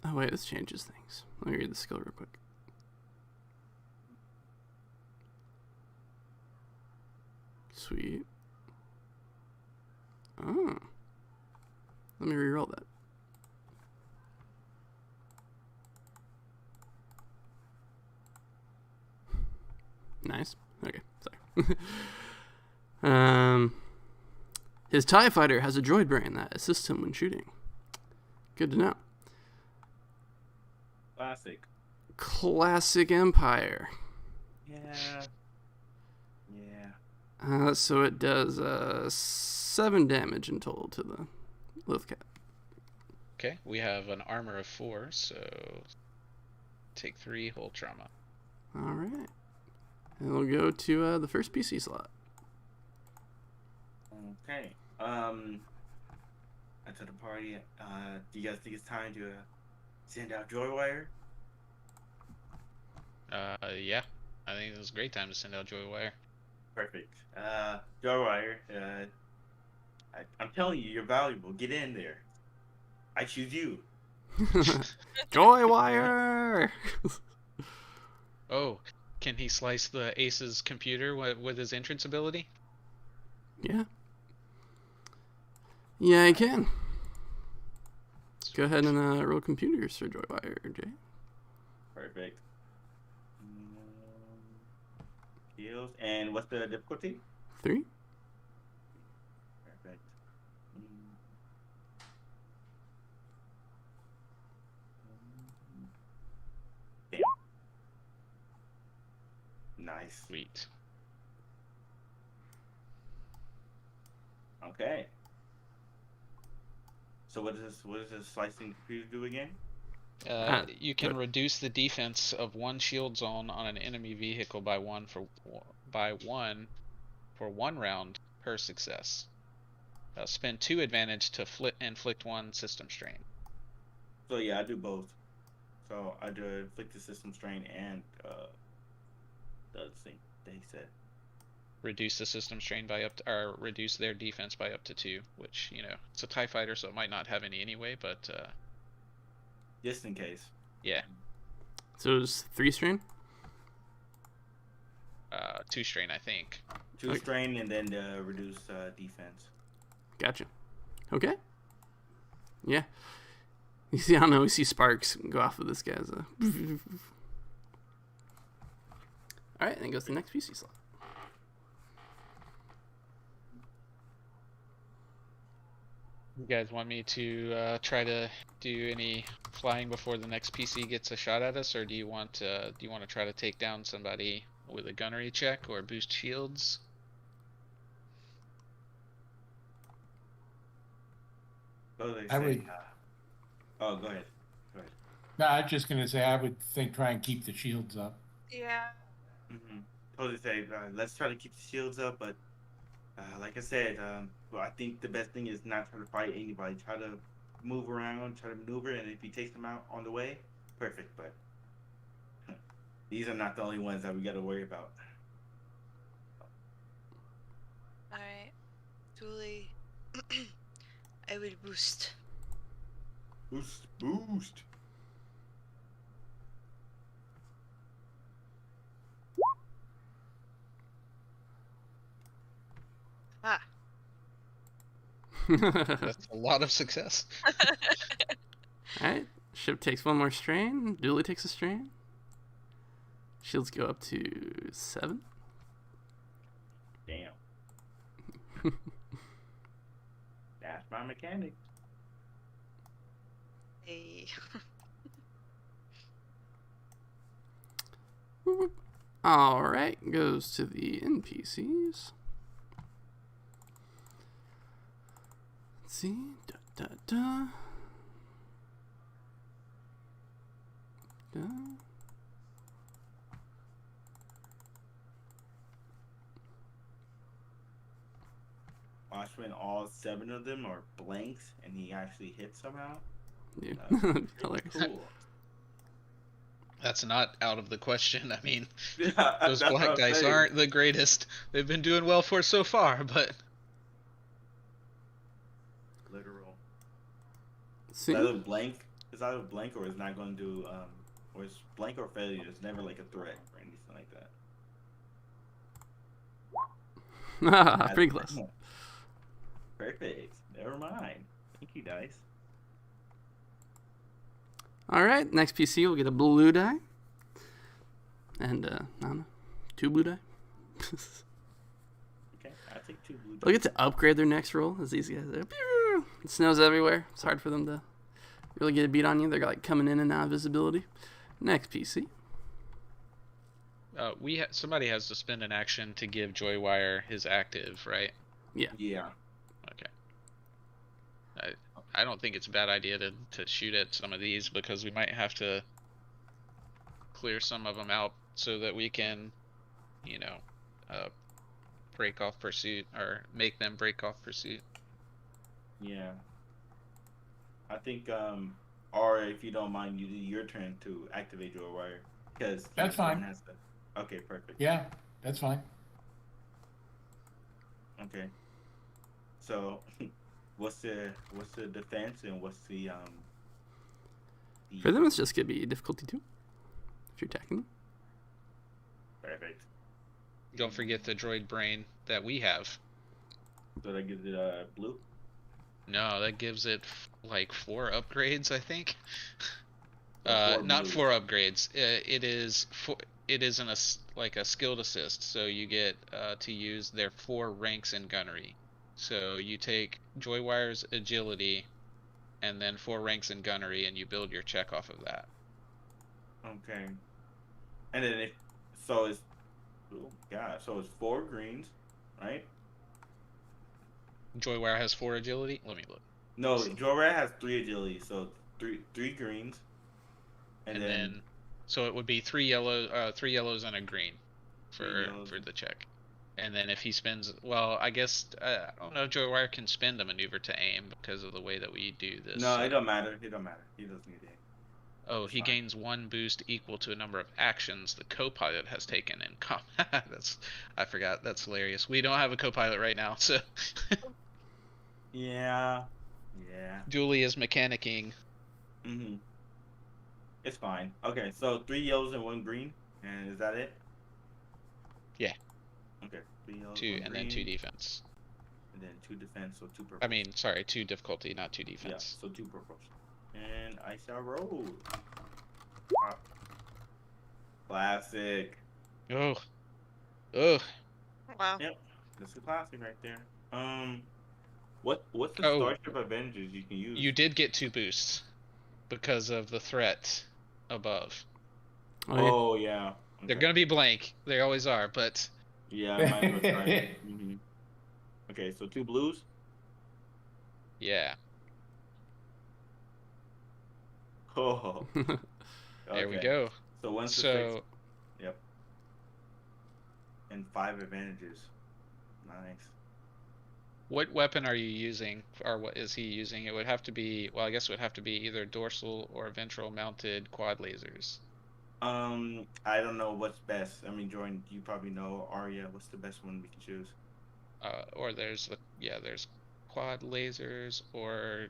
Oh wait, this changes things. Let me read the skill real quick. Sweet. Oh. Let me re-roll that. Nice. Okay, sorry. His TIE fighter has a droid brain that assists him when shooting. Good to know. Classic Empire. Yeah. So it does 7 damage in total to the Lithcat. Okay, we have an armor of 4, so take 3 whole trauma. All right. And we'll go to the first PC slot. Okay. After the party, do you guys think it's time to send out Joywire? Yeah. I think it was a great time to send out Joywire. Perfect. Joywire, I'm telling you, you're valuable. Get in there. I choose you. Joywire! Oh, can he slice the Ace's computer with his entrance ability? Yeah. Yeah, I can. Go ahead and roll computers for Joywire, Jay. Perfect. Skills. And what's the difficulty? 3. Perfect. Damn. Nice. Sweet. Okay. So what does this slicing computer do again? You can reduce the defense of one shield zone on an enemy vehicle by one for one round per success. Spend 2 advantage to inflict 1 system strain. So yeah, I do both. So I do inflict the system strain and the other thing that he said. Reduce the system strain by or reduce their defense by up to 2, which, you know, it's a TIE fighter, so it might not have any anyway, but just in case. Yeah. So it was 3 strain? 2 strain, I think. 2 strain and then the reduce defense. Gotcha. Okay. Yeah. You see, I don't know, we see sparks go off of this guy's. Alright, then goes to the next PC slot. You guys want me to try to do any flying before the next PC gets a shot at us, or do you want to try to take down somebody with a gunnery check or boost shields? I would. Oh, go ahead. No, I was just gonna say I would try and keep the shields up. Yeah. Totally say let's try to keep the shields up, but like I said, well, I think the best thing is not try to fight anybody. Try to move around, try to maneuver, and if he takes them out on the way, perfect. But these are not the only ones that we got to worry about. Alright. Julie. I will boost. Boost. Ah. That's a lot of success. Alright, ship takes 1 more strain. Dooley takes a strain. Shields go up to 7. Damn. That's my mechanic. Hey. Alright, goes to the NPCs. Let's see. Da. Watch when all 7 of them are blanks and he actually hits somehow. Yeah. Hilarious. Cool. That's not out of the question. I mean, Yeah, those black dice aren't the greatest. They've been doing well for so far, but literal. See? It's either blank or it's not going to do or it's blank or failure. It's never like a threat or anything like that. Pretty close. Perfect. Never mind. Thank you, dice. Alright, next PC will get a blue die. And, I don't know, 2 blue die. Okay, I'll take 2 blue dice. They'll get to upgrade their next roll as these guys are. It snows everywhere. It's hard for them to really get a beat on you. They're like coming in and out of visibility. Next PC. Somebody has to spend an action to give Joywire his active, right? Yeah. Yeah. Okay. I don't think it's a bad idea to shoot at some of these because we might have to clear some of them out so that we can, you know, break off pursuit or make them break off pursuit. Yeah. I think, or if you don't mind, you do your turn to activate your wire because That's fine. Has to... Okay, perfect. Yeah, that's fine. Okay. So, what's the defense and what's the For them, it's just gonna be difficulty 2 if you're attacking them. Perfect. Don't forget the droid brain that we have. So that gives it blue. No, that gives it like 4 upgrades, I think. Not blue. 4 upgrades. It is like a skilled assist, so you get to use their 4 ranks in gunnery. So you take Joywire's agility, and then 4 ranks in gunnery, and you build your check off of that. Okay. And then so it's 4 greens, right? Joywire has 4 agility. Let me look. No, Joyride has 3 agility, so three greens, And then, so it would be three yellows and a green for the check. And then if he spends, well, I guess I don't know if Joywire can spend a maneuver to aim because of the way that we do this. No, it don't matter. It don't matter. He doesn't need to aim. Oh, he gains 1 boost equal to a number of actions the co-pilot has taken in combat. I forgot. That's hilarious. We don't have a co-pilot right now, so. Yeah. Julie is mechanicking. Mhm. It's fine. Okay, so 3 yellows and 1 green, and is that it? Yeah. Okay, 3 yellows, 2 1 and green, then 2 defense. and then 2 defense, so 2 purple. I mean, sorry, 2 difficulty, not 2 defense. Yeah, so 2 purples. And I shall roll. Classic. Oh. Wow. Yep, that's a classic right there. What's the Starship Avengers you can use? You did get 2 boosts because of the threat above. Oh yeah. Okay. They're gonna be blank. They always are, but. Yeah, I might as well try it. Okay, so 2 blues. Yeah. Oh. There we go. So 1 to 6. Yep. And 5 advantages. Nice. What weapon are you using, or what is he using? It would have to be, well, I guess it would have to be either dorsal or ventral mounted quad lasers. I don't know what's best. I mean, Jordan, you probably know. Arya, what's the best one we can choose? Or there's quad lasers, or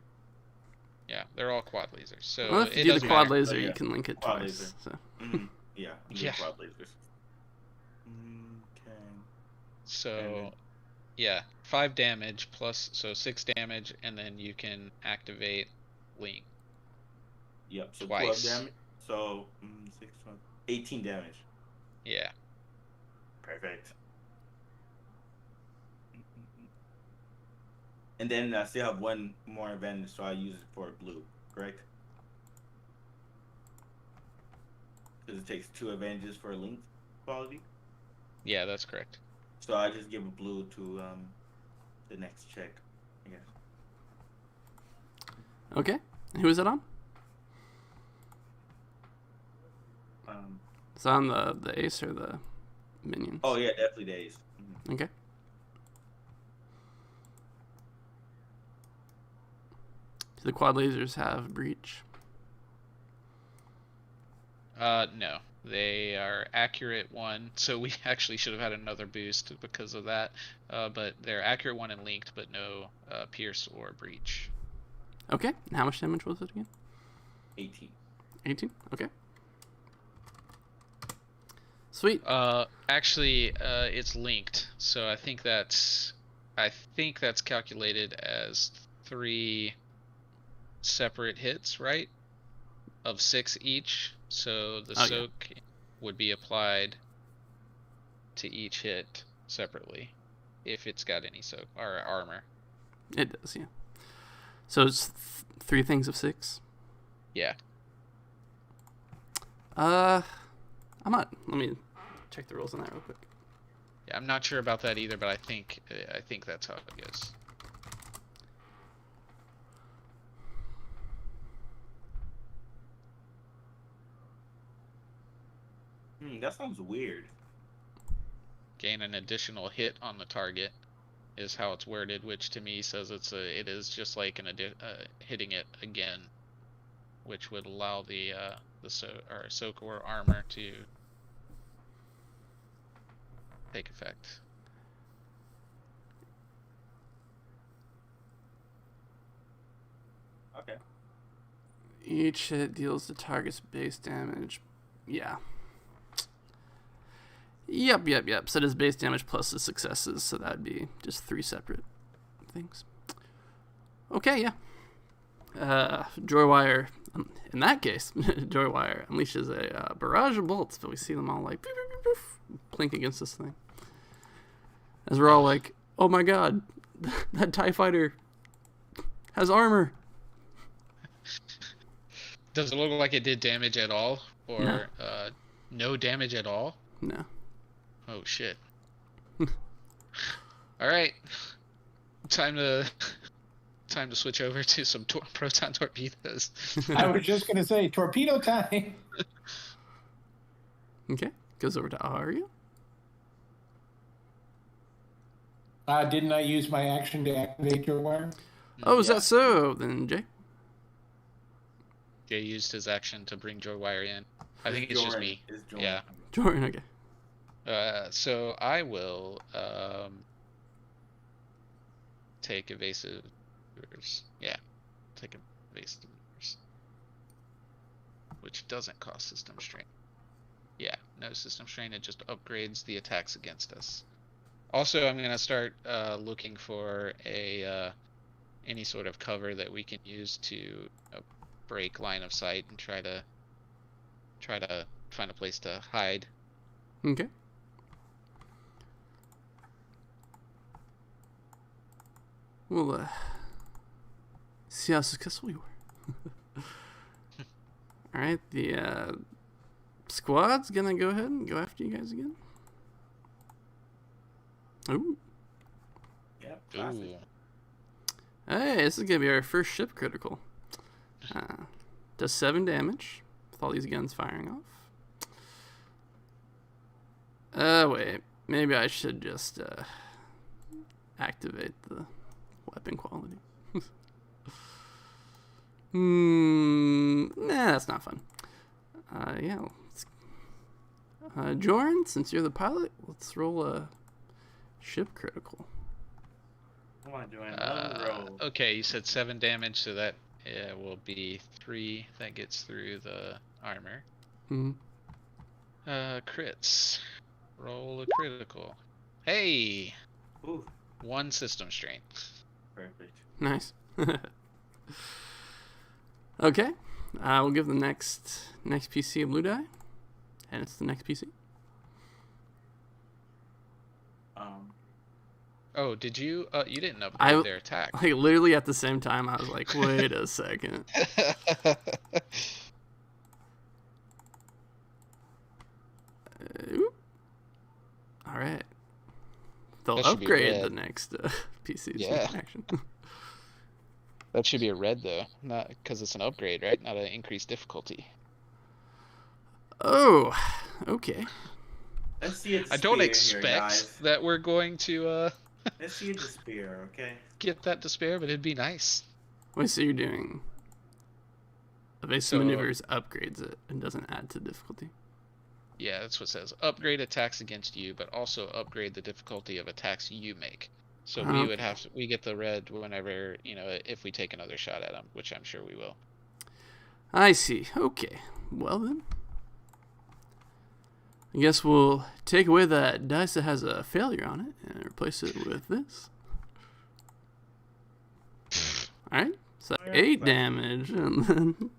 they're all quad lasers. So well, if you do the quad laser, you can link it quad twice. Laser. So. Yeah. Quad lasers. Okay. So, 5 damage plus, so 6 damage, and then you can activate Link. Yep. So twice. 12 damage. So 6, 12, 18 damage. Yeah. Perfect. And then I still have 1 more advantage, so I use it for blue, correct? Because it takes 2 advantages for a link quality. Yeah, that's correct. So I just give a blue to the next check, I guess. Okay. Who is it on? It's on the ace or the minions? Oh yeah, definitely the ace. Okay. Do the quad lasers have breach? No. They are accurate 1, so we actually should have had another boost because of that. But they're accurate 1 and linked, but no pierce or breach. Okay. And how much damage was it again? 18. 18? Okay. Sweet. Actually, it's linked, so I think that's calculated as 3 separate hits, right? Of 6 each. So the soak would be applied to each hit separately, if it's got any soak or armor. It does, yeah. So it's 3 things of 6. Yeah. I'm not. Let me check the rules on that real quick. Yeah, I'm not sure about that either, but I think that's how it goes. That sounds weird. Gain an additional hit on the target is how it's worded, which to me says it is just like hitting it again, which would allow the soak or armor to take effect. Okay. Each hit deals the target's base damage. Yeah. Yep. So it is base damage plus the successes, so that'd be just 3 separate things. Okay, yeah. Joywire, in that case, Joywire unleashes a barrage of bolts, but we see them all like poof, poof, poof, blink against this thing. As we're all like, oh my god, that TIE fighter has armor. Does it look like it did damage at all? Or no damage at all? No. Oh shit. Alright. Time to time to switch over to some proton torpedoes. I was just going to say, torpedo time. Okay, goes over to Arya. Didn't I use my action to activate your wire? Oh, is Yeah. that so? Then Jay. Jay used his action to bring Joy Wire in. I think it's just me. Yeah. Jordan, okay. So I will take evasive. Yeah, take evasive, which doesn't cost system strain. Yeah, no system strain. It just upgrades the attacks against us. Also, I'm gonna start looking for any sort of cover that we can use to break line of sight and try to find a place to hide. Okay. We'll see how successful you were. Alright, the squad's gonna go ahead and go after you guys again. Ooh. Yep, classic. Ooh. Hey, this is gonna be our first ship critical. Does 7 damage with all these guns firing off. Wait. Maybe I should just activate the weapon quality. Nah, that's not fun. Yeah. Jordan, since you're the pilot, let's roll a ship critical. Come on, doing another roll. Okay, you said 7 damage, so that will be 3 that gets through the armor. Mm-hmm. Crits. Roll a critical. Hey! Ooh, 1 system strain. perfect. Nice. Okay. We'll give the next PC a blue die. And it's the next PC. Oh, did you? You didn't upgrade their attack. Like, literally at the same time, I was like, wait a second. Alright. They'll That should be upgrade the red. next PC's Yeah. action. That should be a red though, not because it's an upgrade, right? Not an increased difficulty. Oh, okay. Let's see it. I don't here, expect guys. that we're going to Let's see a despair, okay? get that despair, but it'd be nice. Wait, so you're doing evasive So- maneuvers upgrades it and doesn't add to difficulty? Yeah, that's what it says. Upgrade attacks against you, but also upgrade the difficulty of attacks you make. So we would Okay. have to, we get the red whenever, if we take another shot at them, which I'm sure we will. I see. Okay. Well then. I guess we'll take away that dice that has a failure on it and replace it with this. Alright. So 8 damage and then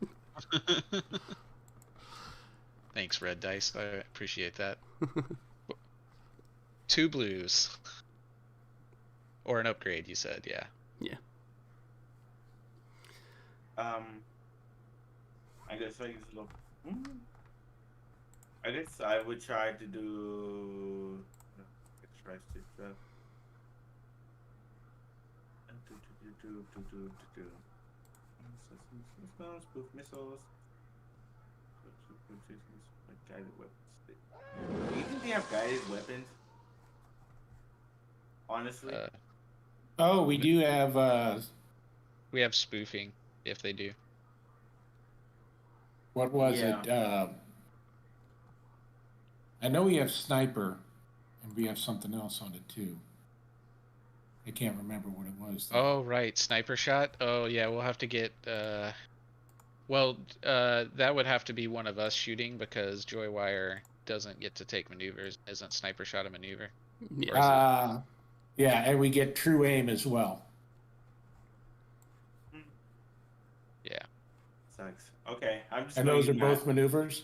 Thanks, red dice. I appreciate that. 2 blues. Or an upgrade, you said, yeah. I guess I just look. I guess I would try to do. Let's try to spoof missiles. Guided weapons. Do you think they have guided weapons? Honestly. Oh, we do have, We have spoofing, if they do. what was Yeah. it? I know we have sniper, and we have something else on it too. I can't remember what it was. though. Oh, right, sniper shot. Oh, yeah, we'll have to get. Well, that would have to be one of us shooting because Joywire doesn't get to take maneuvers. Isn't sniper shot a maneuver? yeah. Yeah, and we get true aim as well. Yeah. Sucks. Okay, I'm just. And gonna those are use both maneuvers?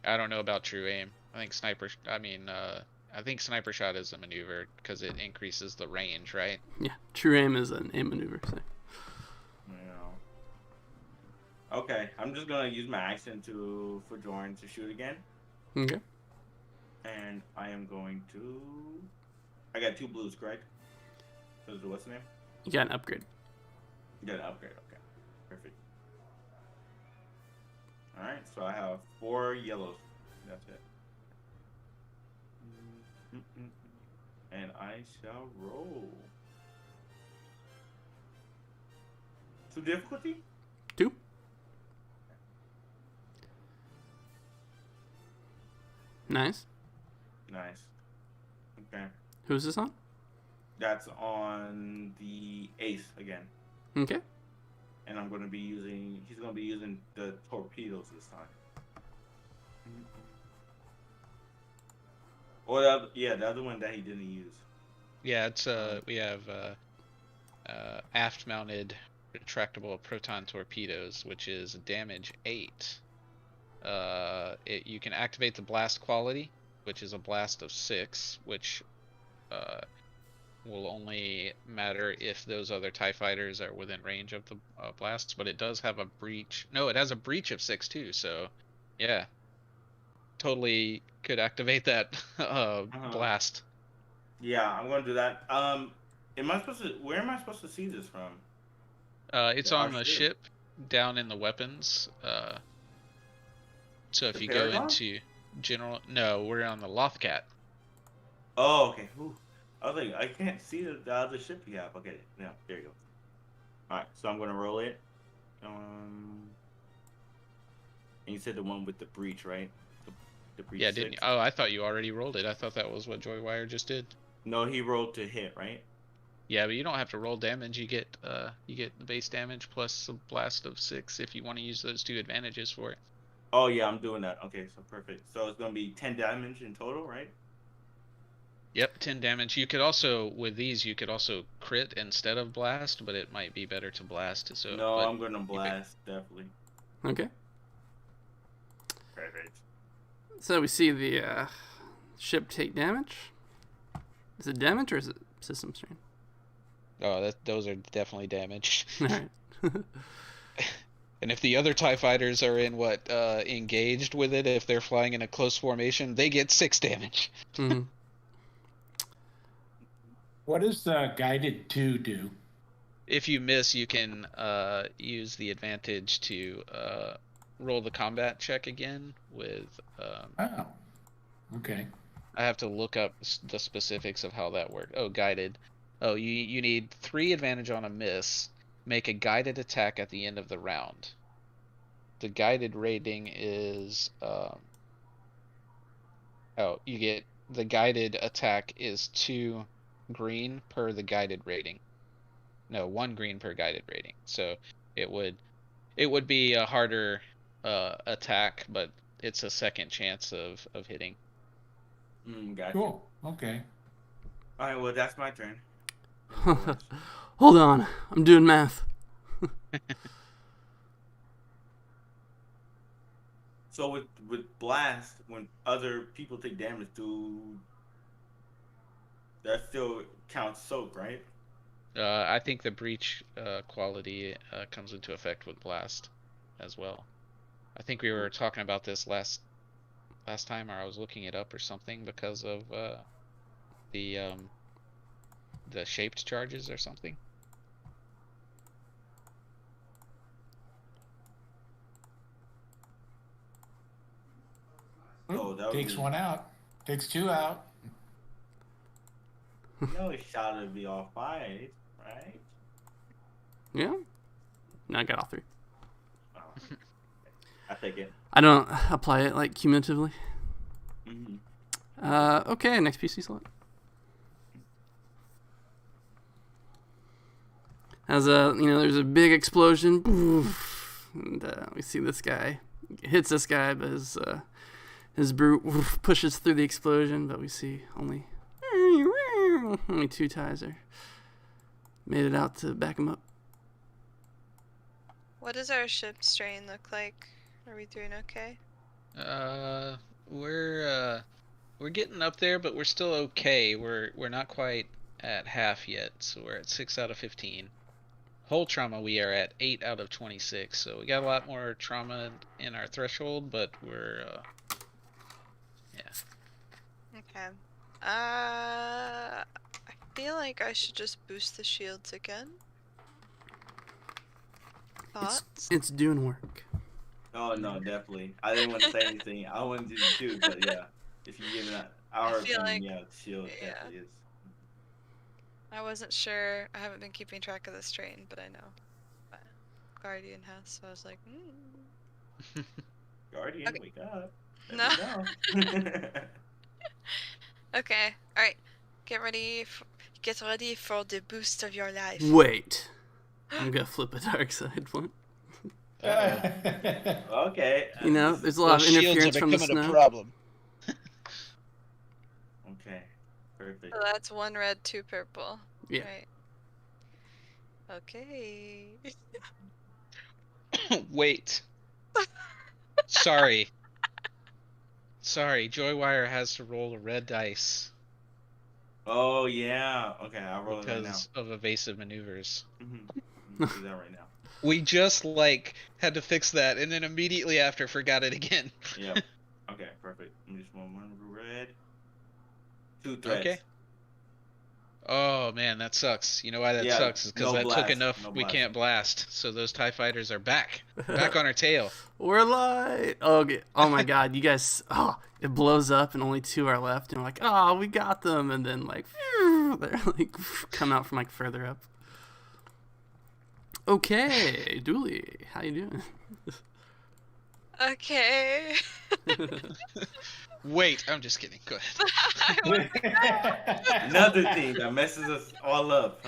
I don't know about true aim. I think I think sniper shot is a maneuver because it increases the range, right? Yeah. True aim is an aim maneuver. So. Yeah. Okay, I'm just gonna use my action for Jordan to shoot again, Okay. and I am going to. I got 2 blues, correct? What's the name? You got an upgrade. You got an upgrade. Okay, perfect. All right, so I have 4 yellows. That's it. And I shall roll. So difficulty? 2. Nice. Nice. Okay. Who's this on? That's on the ace again. Okay. And I'm gonna be using he's gonna be using the torpedoes this time. Or the other one that he didn't use. Yeah, it's we have aft-mounted retractable proton torpedoes, which is damage 8. You can activate the blast quality, which is a blast of 6, which will only matter if those other TIE fighters are within range of the blasts, but it does have a breach. No, it has a breach of 6 too, so yeah. Totally could activate that blast. Yeah, I'm gonna do that. Where am I supposed to see this from? It's on the ship down in the weapons. So if you go into general, no, we're on the Lothcat. Oh, okay. Ooh. I was like, I can't see the other ship you have. Okay, yeah, there you go. All right, so I'm gonna roll it. And you said the one with the breach, right? The breach. Yeah, didn't you? Oh, I thought you already rolled it. I thought that was what Joywire just did. No, he rolled to hit, right? Yeah, but you don't have to roll damage. You get the base damage plus a blast of 6 if you want to use those 2 advantages for it. Oh yeah, I'm doing that. Okay, so perfect. So it's gonna be 10 damage in total, right? Yep, 10 damage. You could also, with these, you could also crit instead of blast, but it might be better to blast. So no, I'm gonna blast definitely. Okay. Perfect. So we see the ship take damage. Is it damage or is it system strain? Oh, those are definitely damaged. All right. And if the other TIE fighters are in engaged with it, if they're flying in a close formation, they get 6 damage. Mm-hmm. What does the guided 2 do? If you miss, you can use the advantage to roll the combat check again with... Oh, okay. I have to look up the specifics of how that works. Oh, guided. Oh, you need 3 advantage on a miss. Make a guided attack at the end of the round. The guided rating is... you get... The guided attack is 2 green per the guided rating. No, 1 green per guided rating. So it would be a harder attack, but it's a second chance of hitting. Gotcha. Cool. Okay. All right, well that's my turn. Hold on, I'm doing math. So with blast, when other people take damage, that still counts soak, right? I think the breach quality comes into effect with blast as well. I think we were talking about this last time, or I was looking it up or something because of the shaped charges or something. Oh, that Takes was... 1 out. Takes 2 out. No, it shot to be all 5, right? Yeah. No, I got all 3. Oh. I take it. I don't apply it like cumulatively. Mm-hmm. Okay, next PC slot. As there's a big explosion, and we see this guy hits this guy, but his brute pushes through the explosion. But we see only 2 ties are made it out to back him up. What does our ship strain look like? Are we doing okay? We're getting up there, but we're still okay. We're not quite at half yet, so we're at 6 out of 15. Hull trauma, we are at 8 out of 26, so we got a lot more trauma in our threshold, but we're yeah. Okay. I feel like I should just boost the shields again. Thoughts? It's doing work. Oh no, definitely. I didn't want to say anything. I wanted to too, but yeah. If you give it our feel opinion, like- yeah, Shield yeah. definitely is. I wasn't sure. I haven't been keeping track of the strain, but I know. But Guardian has, so I was like, Guardian, Okay. wake up. No. Let me know. Okay, alright. Get ready for the boost of your life. Wait. I'm gonna flip a dark side one. Okay. You know, there's a lot Those of shields interference are from the becoming a snow. problem. Okay. Perfect. So that's 1 red, 2 purple. Yeah. Right. Okay. Wait. Sorry. Joywire has to roll a red dice Oh yeah. Okay, I'll roll it right now. because of evasive maneuvers. Do that right now. We just had to fix that, and then immediately after forgot it again. Yep. Okay, perfect. I'm just one red. 2 threads. Okay. Oh man, that sucks. You know why that Yeah, sucks? Is because no that blast, took enough. no We blast. can't blast, so those TIE fighters are back on our tail. We're live. Okay. Oh my god, you guys. Oh, it blows up and only 2 are left, and we're like, oh, we got them, and then like, they're like come out from like further up. Okay, Dooley, how you doing? Okay. Wait, I'm just kidding. Go ahead. Another thing that messes us all up.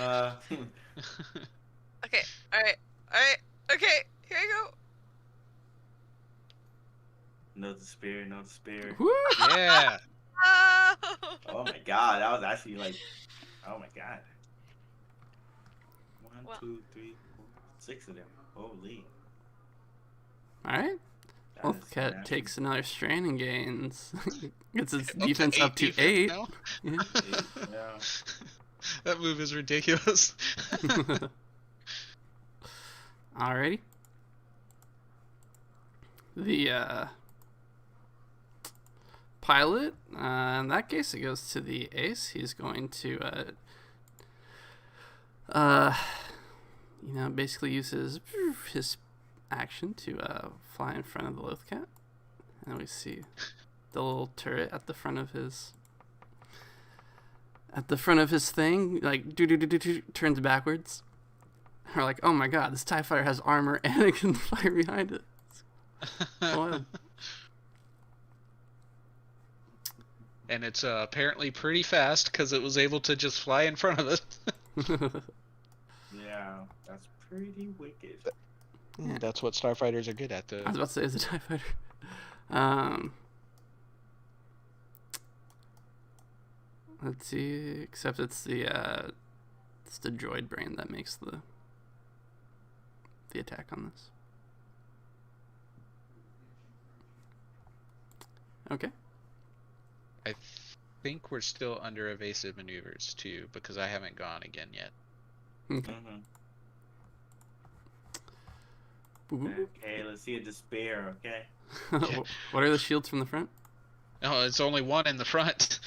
Okay, alright. Okay, here you go. No despair, no despair. Woo! Yeah. Oh! Oh my god, that was actually like, oh my god. 1, Well- 2, 3, 4, 6 of them. Holy. All right. That is Wolfcat nasty. takes another strain and gains. Gets its Up to defense up to 8. defense now? Yeah. Yeah. That move is ridiculous. Alrighty. The pilot, in that case, it goes to the ace. He's going to, basically use his action to fly in front of the Lothcat. And we see the little turret at the front of his thing, like turns backwards. We're like, oh my god, this TIE fighter has armor and it can fire behind it. Wow. And it's apparently pretty fast because it was able to just fly in front of us. Yeah, that's pretty wicked. Yeah. That's what starfighters are good at, though. I was about to say, it's a TIE fighter. Let's see, except it's the droid brain that makes the attack on this. Okay. I think we're still under evasive maneuvers, too, because I haven't gone again yet. Okay. Okay, let's see a despair, okay? What are the shields from the front? Oh, it's only one in the front.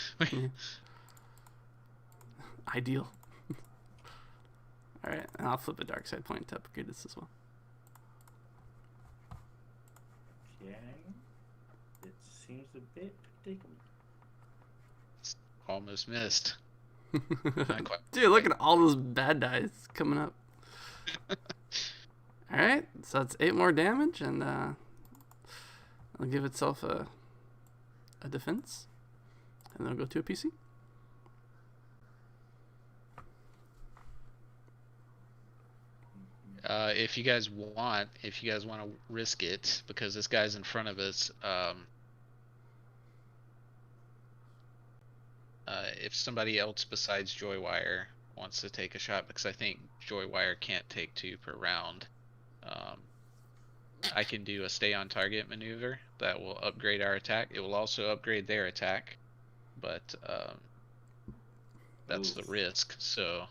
Ideal. Alright, and I'll flip a dark side point to upgrade this as well. Okay. It seems a bit predicament. Almost missed. Not quite. Dude, look at all those bad dice coming up. Alright, so that's 8 more damage, and it'll give itself a defense, and then it'll go to a PC. If you guys want to risk it, because this guy's in front of us, if somebody else besides Joywire wants to take a shot, because I think Joywire can't take 2 per round, I can do a stay on target maneuver that will upgrade our attack. It will also upgrade their attack, but that's the risk. So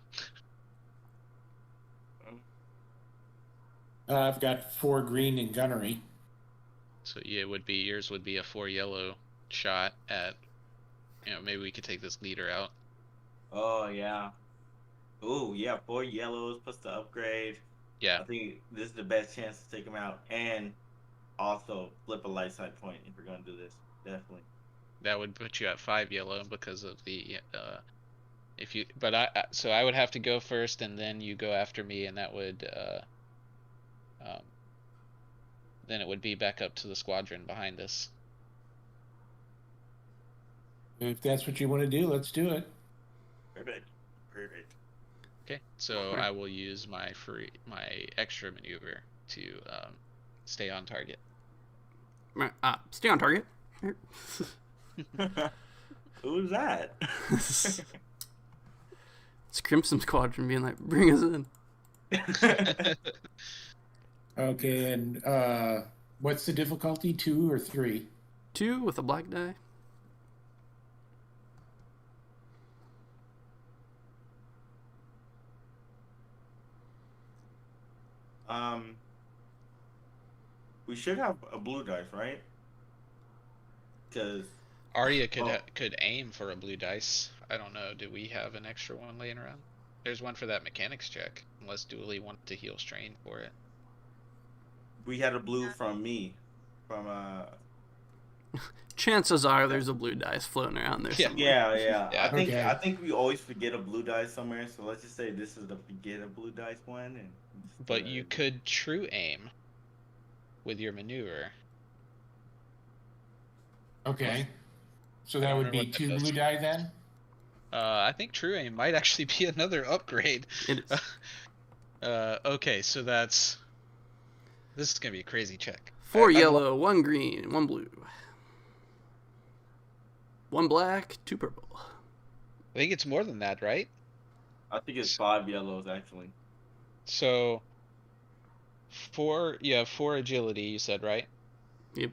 I've got 4 green in gunnery. So yeah, yours would be a 4 yellow shot at, maybe we could take this leader out. Oh yeah. Ooh yeah, 4 yellows plus the upgrade. Yeah, I think this is the best chance to take him out, and also flip a light side point if we're gonna do this. Definitely. that would put you at 5 yellow because of the if you. But so I would have to go first, and then you go after me, and that would um, then it would be back up to the squadron behind us. If that's what you want to do, let's do it. Perfect. Perfect. Okay, so I will use my extra maneuver to stay on target. Stay on target. Who's that? It's Crimson Squadron being like, bring us in. Okay, and what's the difficulty? 2 or 3? 2 with a black die. We should have a blue dice, right? Because Arya could aim for a blue dice. I don't know. Do we have an extra one laying around? There's one for that mechanics check, unless Dooley wanted to heal strain for it. we had a blue from me, from Chances are there's a blue dice floating around there somewhere. Yeah. Yeah. I think we always forget a blue dice somewhere. So let's just say this is the forget a blue dice one, and But you could true aim with your maneuver. Okay. So that would be 2 blue die then? I think true aim might actually be another upgrade. It is. Okay, so this is gonna be a crazy check. 4 yellow, 1 green, 1 blue. 1 black, 2 purple. I think it's more than that, right? I think it's 5 yellows actually. So you have 4 agility, you said, right? Yep.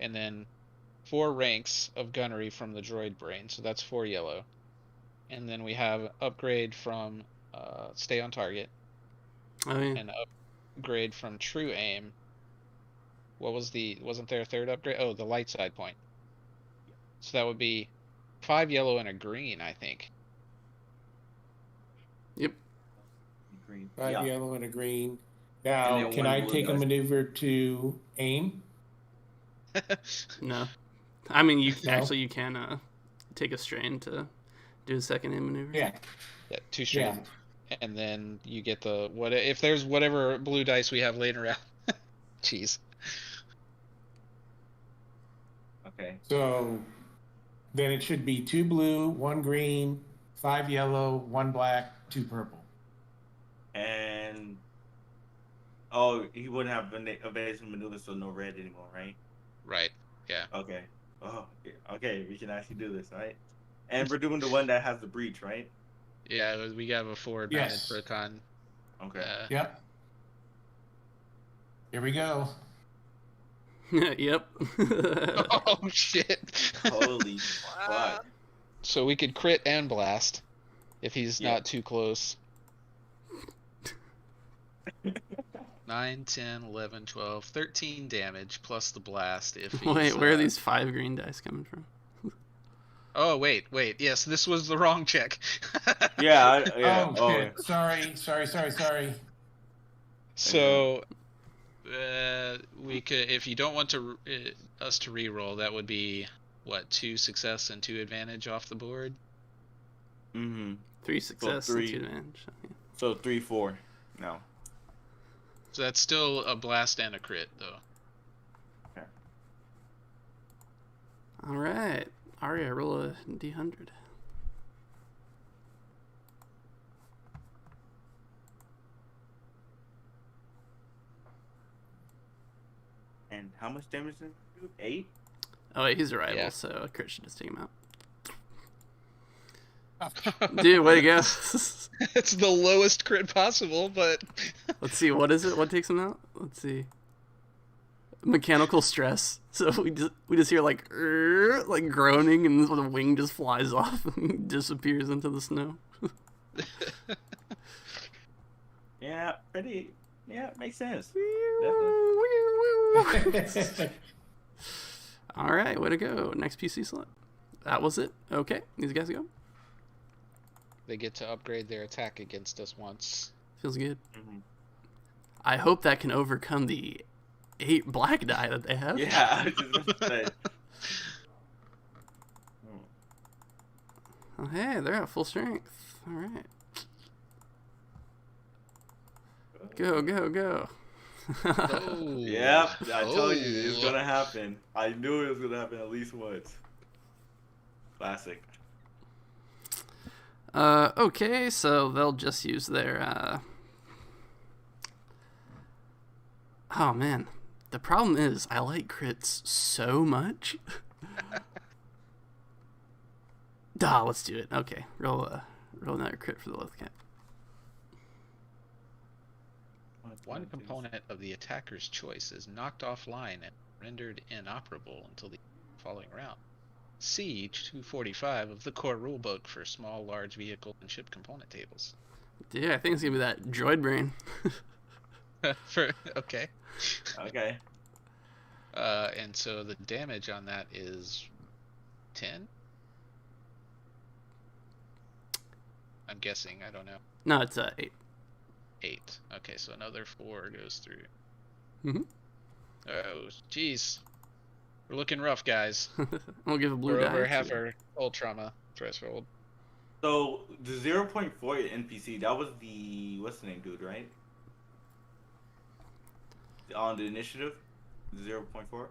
And then 4 ranks of gunnery from the droid brain, so that's 4 yellow. And then we have upgrade from stay on target. Oh yeah. And upgrade from true aim. Wasn't there a third upgrade? Oh, the light side point. So that would be 5 yellow and a green, I think. Yep. Green. 5 yellow and a green. Now, then can 1 I blue take a dice. maneuver to aim? No. I mean, you No? you can take a strain to do a second aim maneuver. Yeah. Yeah, 2 straight. Yeah. And then you get the if there's whatever blue dice we have laying around. Jeez. Okay. So then it should be 2 blue, 1 green, 5 yellow, 1 black, 2 purple. And he wouldn't have evasive maneuver, so no red anymore, right? Right. Yeah. Okay. Oh, okay. We can actually do this, right? And we're doing the one that has the breach, right? Yeah, we have a forward Yes. mounted proton. Okay. Yep. Here we go. Yep. Oh shit. Holy Wow. fuck. So we could crit and blast if he's Yeah. not too close. 9, 10, 11, 12, 13 damage plus the blast if he's... Wait, where are these 5 green dice coming from? Oh, wait. Yes, this was the wrong check. Yeah. Oh, shit. Sorry. So, we could... If you don't want to us to reroll, that would be, what, 2 success and 2 advantage off the board? Mm-hmm. 3 success three. and 2 advantage. So 3, 4. No. So that's still a blast and a crit, though. Okay. All right. Arya, roll a D100. And how much damage did it do? 8? Oh, wait, he's a rival, Yeah. so a crit should just take him out. Dude, way to go. It's the lowest crit possible, but... Let's see, what is it? What takes him out? Let's see. Mechanical stress. So we just hear like groaning, and the wing just flies off and disappears into the snow. Yeah, pretty. Yeah, makes sense. All right, way to go. Next PC slot. That was it. Okay, these guys go. They get to upgrade their attack against us once. Feels good. Mhm. I hope that can overcome the 8 black die that they have. Yeah, I was just gonna say. Oh, hey, they're at full strength. All right. Go, go, go. Oh. Yep, I told you it's Oh. gonna happen. I knew it was gonna happen at least once. Classic. Okay, so they'll just use their, Oh, man. The problem is, I like crits so much. Let's do it. Okay, roll another crit for the Loth Cat. One component of the attacker's choice is knocked offline and rendered inoperable until the following round. See 245 of the core rulebook for small, large vehicle and ship component tables. Yeah, I think it's gonna be that droid brain. Okay. Okay. And so the damage on that is 10? I'm guessing, I don't know. No, it's 8. 8. Okay, so another 4 goes through. Mm-hmm. Oh, jeez. We're looking rough, guys. We'll give a blue We're die. over half to- our old trauma threshold. So the 0.4 NPC, that was the what's the name dude, right? On the initiative, 0.4.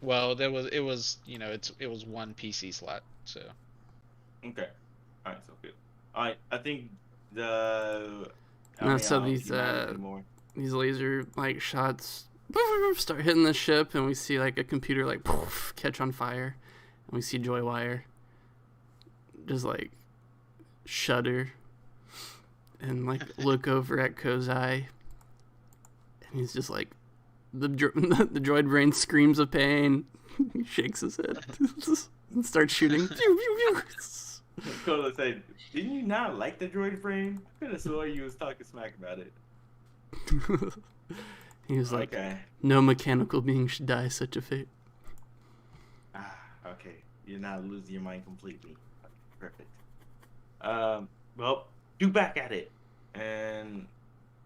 Well, it was it was one PC slot, so Okay. All right, so good. All right, I think the. No, so I don't these, see mine anymore. These laser like shots start hitting the ship, and we see like a computer like catch on fire, and we see Joywire just like shudder and like look over at Kozai, and he's just like the droid brain screams of pain. He shakes his head and starts shooting. Cola said, "Didn't you not like the droid brain? I could have swore you was talking smack about it." He was like, Okay. "No mechanical being should die such a fate." Okay. You're not losing your mind completely. Perfect. Well, do back at it. And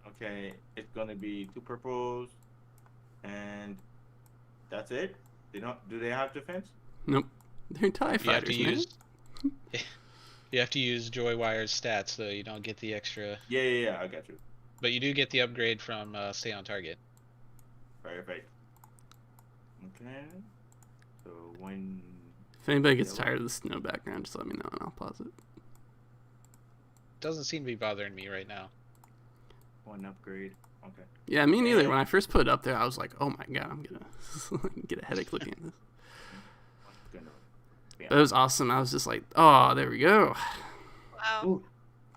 okay, it's gonna be 2 purples, and that's it. Do they have defense? Nope, they're TIE you have fighters, to man. use you have to use Joywire's stats, though. You don't get the extra, Yeah, I got you. but you do get the upgrade from Stay on Target. Perfect. Okay. So when If anybody gets Yeah, tired of the snow background, just let me know and I'll pause it. Doesn't seem to be bothering me right now. one upgrade. Okay. Yeah, me neither. Yeah. When I first put it up there, I was like, "Oh my god, I'm gonna get a headache looking at this." Yeah. But it was awesome. I was just like, "Oh, there we go." Wow. Ooh,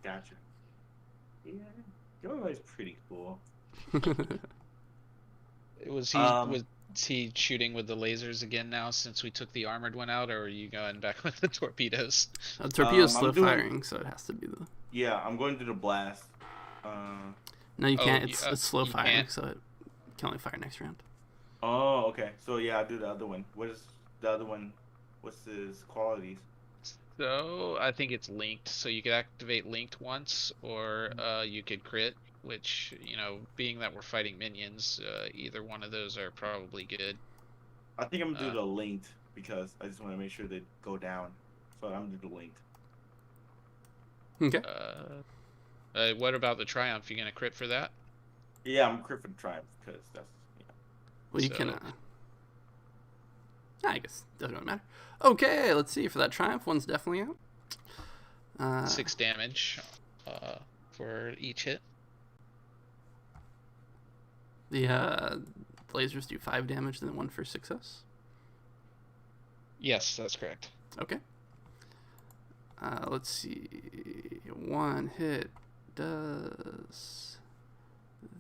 gotcha. Yeah, Joyride's pretty cool. Was he shooting with the lasers again now since we took the armored one out, or are you going back with the torpedoes? Torpedo's I'm slow doing- firing, so it has to be the. Yeah, I'm going to the blast. No, you Oh, can't. It's slow you firing, can't? so it can only fire next round. Oh, okay. So yeah, I'll do the other one. What is the other one? What's his qualities? So I think it's linked, so you could activate linked once, or you could crit, which, being that we're fighting minions, either one of those are probably good. I think I'm gonna do the linked because I just want to make sure they go down. So I'm gonna do the linked. Okay. What about the Triumph? You gonna crit for that? Yeah, I'm crit for the triumph because that's. Yeah. Well, you So- can. I guess doesn't really matter. Okay, let's see. For that triumph, one's definitely out. 6 damage for each hit. The lasers do 5 damage, then 1 for success. Yes, that's correct. Okay. Let's see. 1 hit does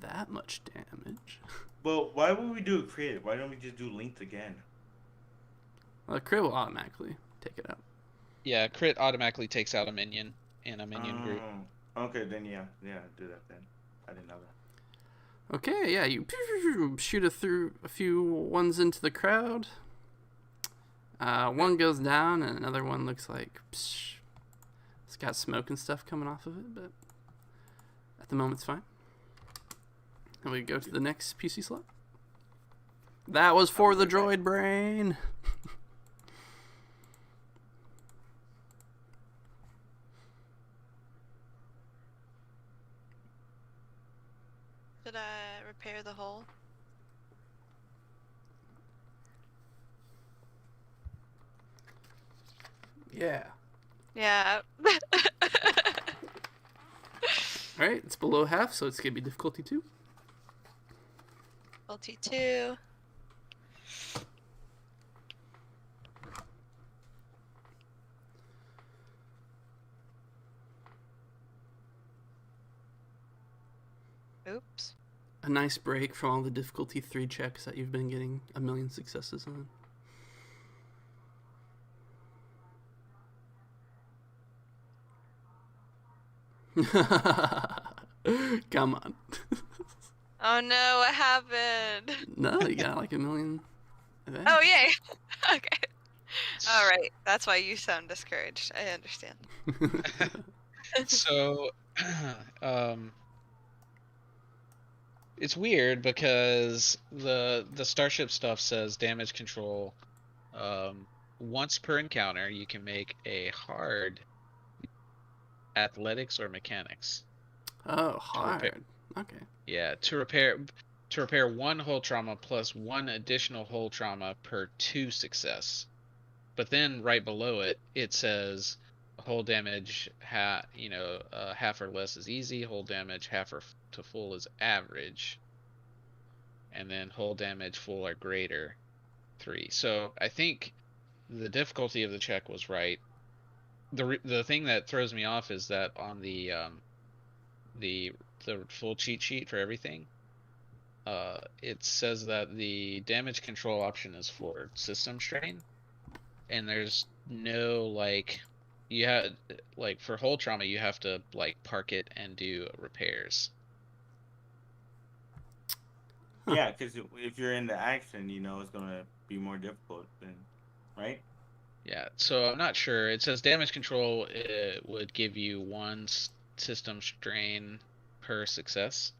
that much damage. Well, why would we do a crit? Why don't we just do linked again? Well, the crit will automatically take it out. Yeah, crit automatically takes out a minion in a minion group. Okay, then yeah, do that then. I didn't know that. Okay, yeah, you shoot it through a few ones into the crowd. One goes down, and another one looks like it's It's got smoke and stuff coming off of it, but at the moment it's fine. And we go to the next PC slot. That was for the droid brain. Should I repair the hole? Yeah. Yeah. Alright, it's below half, so it's going to be difficulty 2. Difficulty 2. Oops. A nice break from all the difficulty 3 checks that you've been getting a million successes on. Come on. Oh no, what happened? No, you got like a million. Oh, yay. Okay. Alright, that's why you sound discouraged. I understand. So, it's weird because the starship stuff says damage control. Once per encounter, you can make a hard athletics or mechanics. Oh, hard. Okay. Yeah, to repair 1 hull trauma plus 1 additional hull trauma per 2 success. But then right below it, it says hull damage half or less is easy, hull damage half or to full is average, and then hull damage full or greater 3. So I think the difficulty of the check was right. The thing that throws me off is that on the full cheat sheet for everything, it says that the damage control option is for system strain, and there's no for hull trauma you have to park it and do repairs. Yeah, because if you're in the action, it's gonna be more difficult, then, right? Yeah, so I'm not sure. It says damage control would give you 1 system strain per success.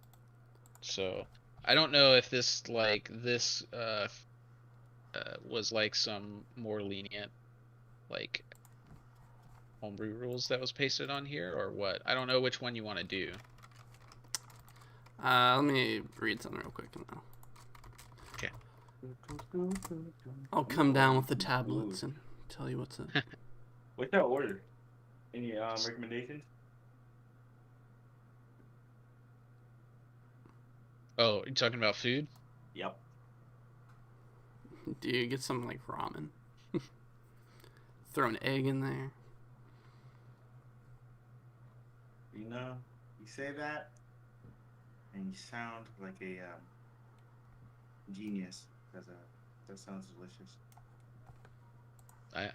So I don't know if this was some more lenient homebrew rules that was pasted on here or what. I don't know which one you want to do. Let me read something real quick now. Okay. I'll come down with the tablets and tell you what's in. What's that order? Any recommendations? Oh, you're talking about food? Yep. Do you get some ramen? Throw an egg in there. You say that, and you sound like a genius. Because that sounds delicious.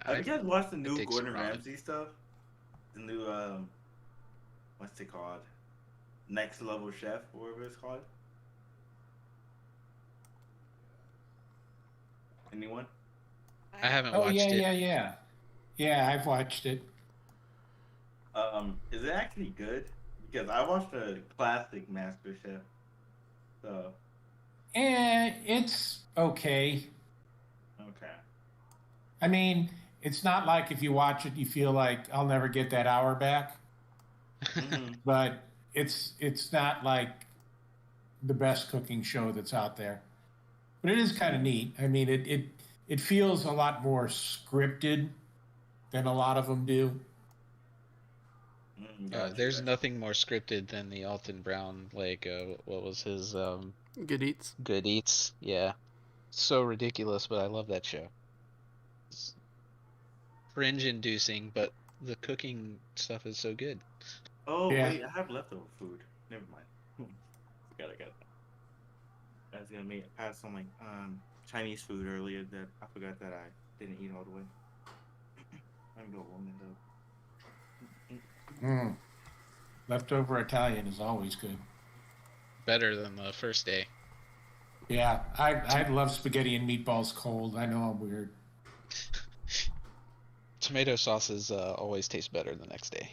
Have you guys watched the new Gordon Ramsay stuff? The new what's it called? Next Level Chef, or whatever it's called. Anyone? I haven't watched it. Yeah, I've watched it. Is it actually good? Because I watched a classic MasterChef. So. It's okay. Okay. I mean, it's not like if you watch it, you feel like I'll never get that hour back. Mm-hmm. But it's not like the best cooking show that's out there. But it is kind of neat. I mean, it feels a lot more scripted than a lot of them do. There's nothing more scripted than the Alton Brown, what was his Good Eats. Good Eats? Yeah. So ridiculous, but I love that show. It's cringe-inducing, but the cooking stuff is so good. Oh, Yeah. wait, I have leftover food. Never mind. Got it. I was gonna have some Chinese food earlier that I forgot that I didn't eat all the way. I'm gonna warm it up. Leftover Italian is always good. Better than the first day. Yeah, I love spaghetti and meatballs cold. I know I'm weird. Tomato sauces always taste better the next day.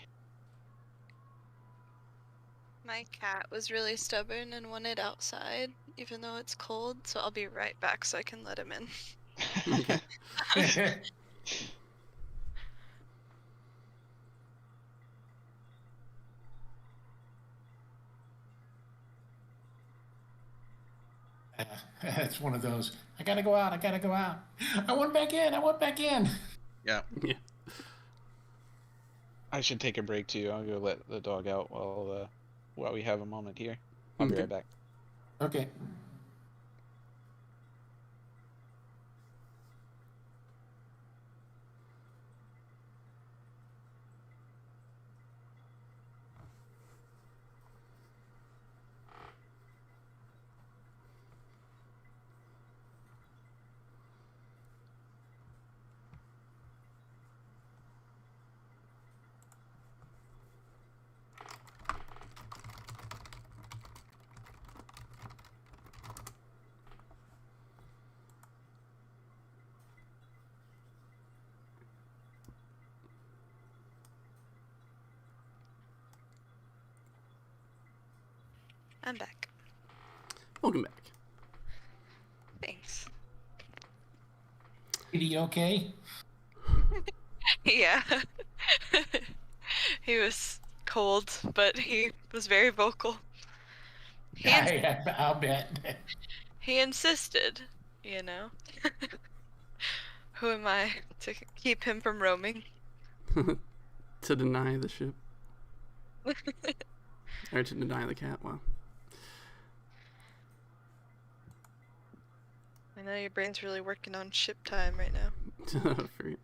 My cat was really stubborn and wanted outside, even though it's cold, so I'll be right back so I can let him in. Okay. That's one of those. I gotta go out. I gotta go out. I want back in. I want back in. Yeah. Yeah. I should take a break too. I'll go let the dog out while we have a moment here. I'll be Okay. right back. Okay. I'm back. Welcome back. Thanks. Is he okay? Yeah. He was cold, but he was very vocal. I'll bet. He insisted, you know. Who am I to keep him from roaming? To deny the ship. Or to deny the cat. Wow. I know your brain's really working on ship time right now. For,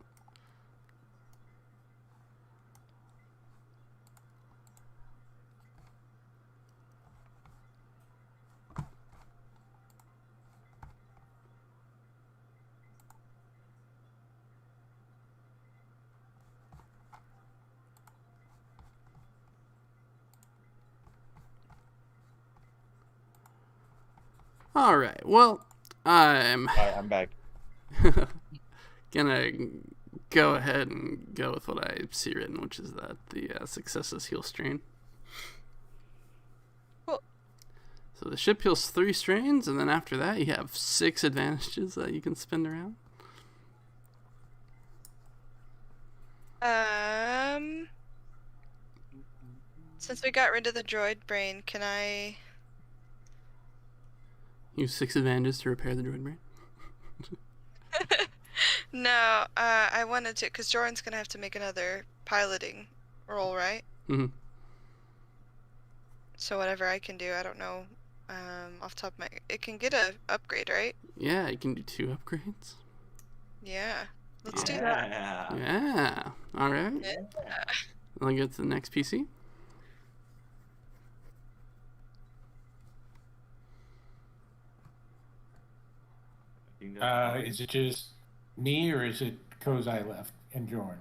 all right. Well, I'm Alright, I'm back. gonna go ahead and go with what I see written, which is that the successes heal strain. Cool. So the ship heals 3 strains, and then after that you have 6 advantages that you can spin around. Since we got rid of the droid brain, can I... Use 6 advantages to repair the droid brain. No, I wanted to, because Jordan's gonna have to make another piloting roll, right? Mm-hmm. So whatever I can do, I don't know, off the top of my... It can get a upgrade, right? Yeah, you can do 2 upgrades. Yeah. Let's do that. Yeah. Yeah. All right. Yeah. I'll get to the next PC. Is it just me or is it Kozai left and Jorn?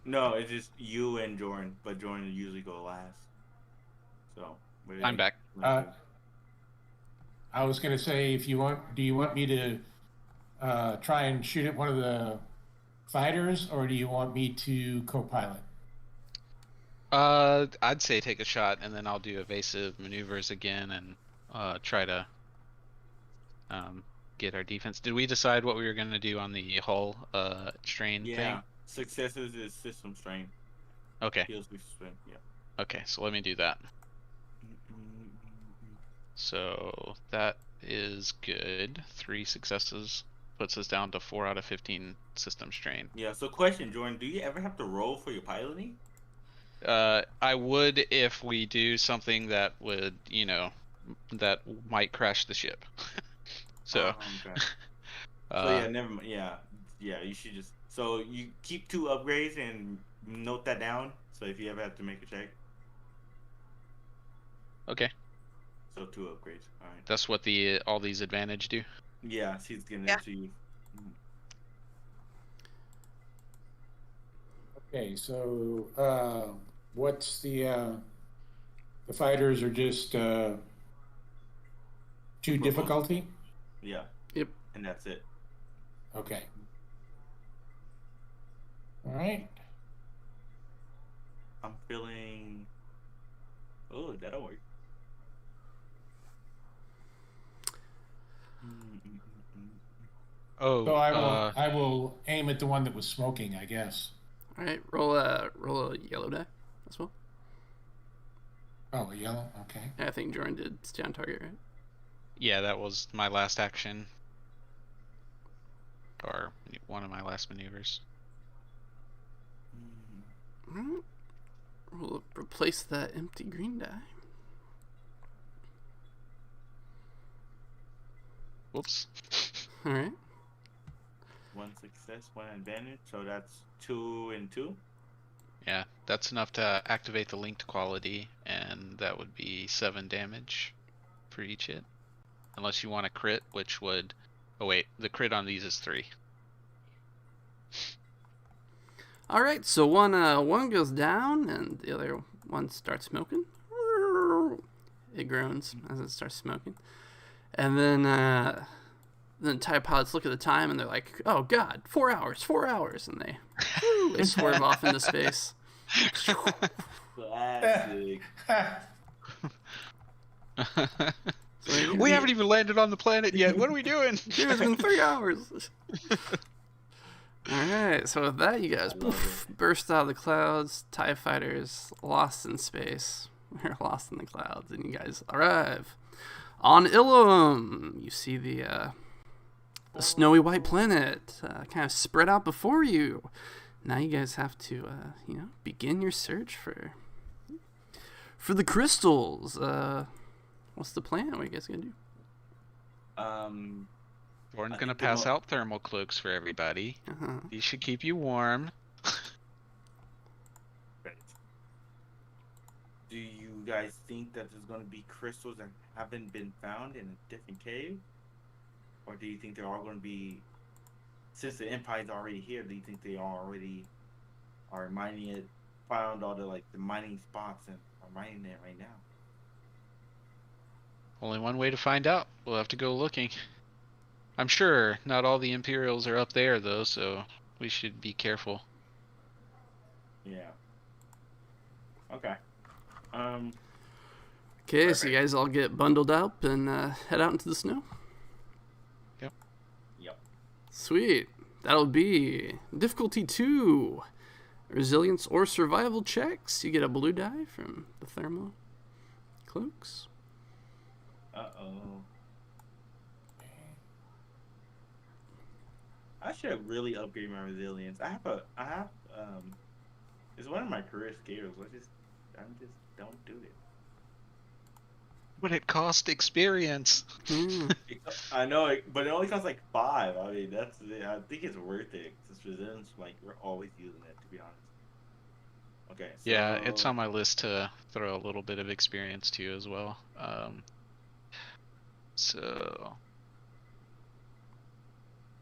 No, it's just you and Jordan, but Jordan usually go last. So I'm back. I was gonna say, do you want me to try and shoot at one of the fighters, or do you want me to co-pilot? I'd say take a shot, and then I'll do evasive maneuvers again, and try to get our defense. Did we decide what we were gonna do on the hull strain yeah, thing? successes is system strain. Okay. Heals system strain. Yeah. Okay, so let me do that. So that is good. 3 successes puts us down to 4 out of 15 system strain. Yeah. So question, Jordan, do you ever have to roll for your piloting? I would if we do something that would, that might crash the ship. So, Okay. So yeah, never mind. Yeah, you should just. So you keep 2 upgrades and note that down. So if you ever have to make a check. Okay. So 2 upgrades. All right. That's what all these advantage do. Yeah, she's getting Yeah. it to you. Okay, so what's the fighters are just 2 difficulty? Yeah. Yep. And that's it. Okay. All right. I'm feeling. Oh, that'll work. Oh, So I will aim at the one that was smoking, I guess. All right, roll a yellow die as well. Oh, a yellow. Okay. I think Jordan did stay on target, right? yeah, that was my last action. Or one of my last maneuvers. All right. We'll replace that empty green die. Whoops. All right. 1 success, 1 advantage, so that's 2 and 2. Yeah, that's enough to activate the linked quality, and that would be 7 damage for each hit. Unless you want a crit, which would... Oh wait, the crit on these is 3. All right, so one goes down, and the other one starts smoking. It groans as it starts smoking, and then TIE pilots look at the time and they're like, "Oh God, 4 hours, 4 hours!" And they swerve off into space. Classic. So We haven't even landed on the planet yet. What are we doing? It's been 3 hours. All right, so with that, you guys burst out of the clouds. TIE fighters lost in space. We're lost in the clouds, and you guys arrive on Ilum. You see the snowy white planet kind of spread out before you. Now you guys have to, begin your search for the crystals. What's the plan? What are you guys gonna do? Jordan's I gonna think the pass mo- out thermal cloaks for everybody. Uh-huh. These should keep you warm. Right. Do you guys think that there's going to be crystals that haven't been found in a different cave? Or do you think they're all going to be, since the Empire's already here, do you think they already are mining it, found all the mining spots and are mining it right now? Only one way to find out. We'll have to go looking. I'm sure not all the Imperials are up there, though, so we should be careful. Yeah. Okay. Okay, so you guys all get bundled up and head out into the snow. Yep. Sweet. That'll be difficulty 2. Resilience or survival checks. You get a blue die from the thermal cloaks. Uh-oh. I should really upgrade my resilience. It's one of my career skills. I just don't do it. But it cost experience. I know it, but it only costs 5. I mean, I think it's worth it. This resilience, we're always using it, to be honest. Okay. So... Yeah, it's on my list to throw a little bit of experience to you as well. So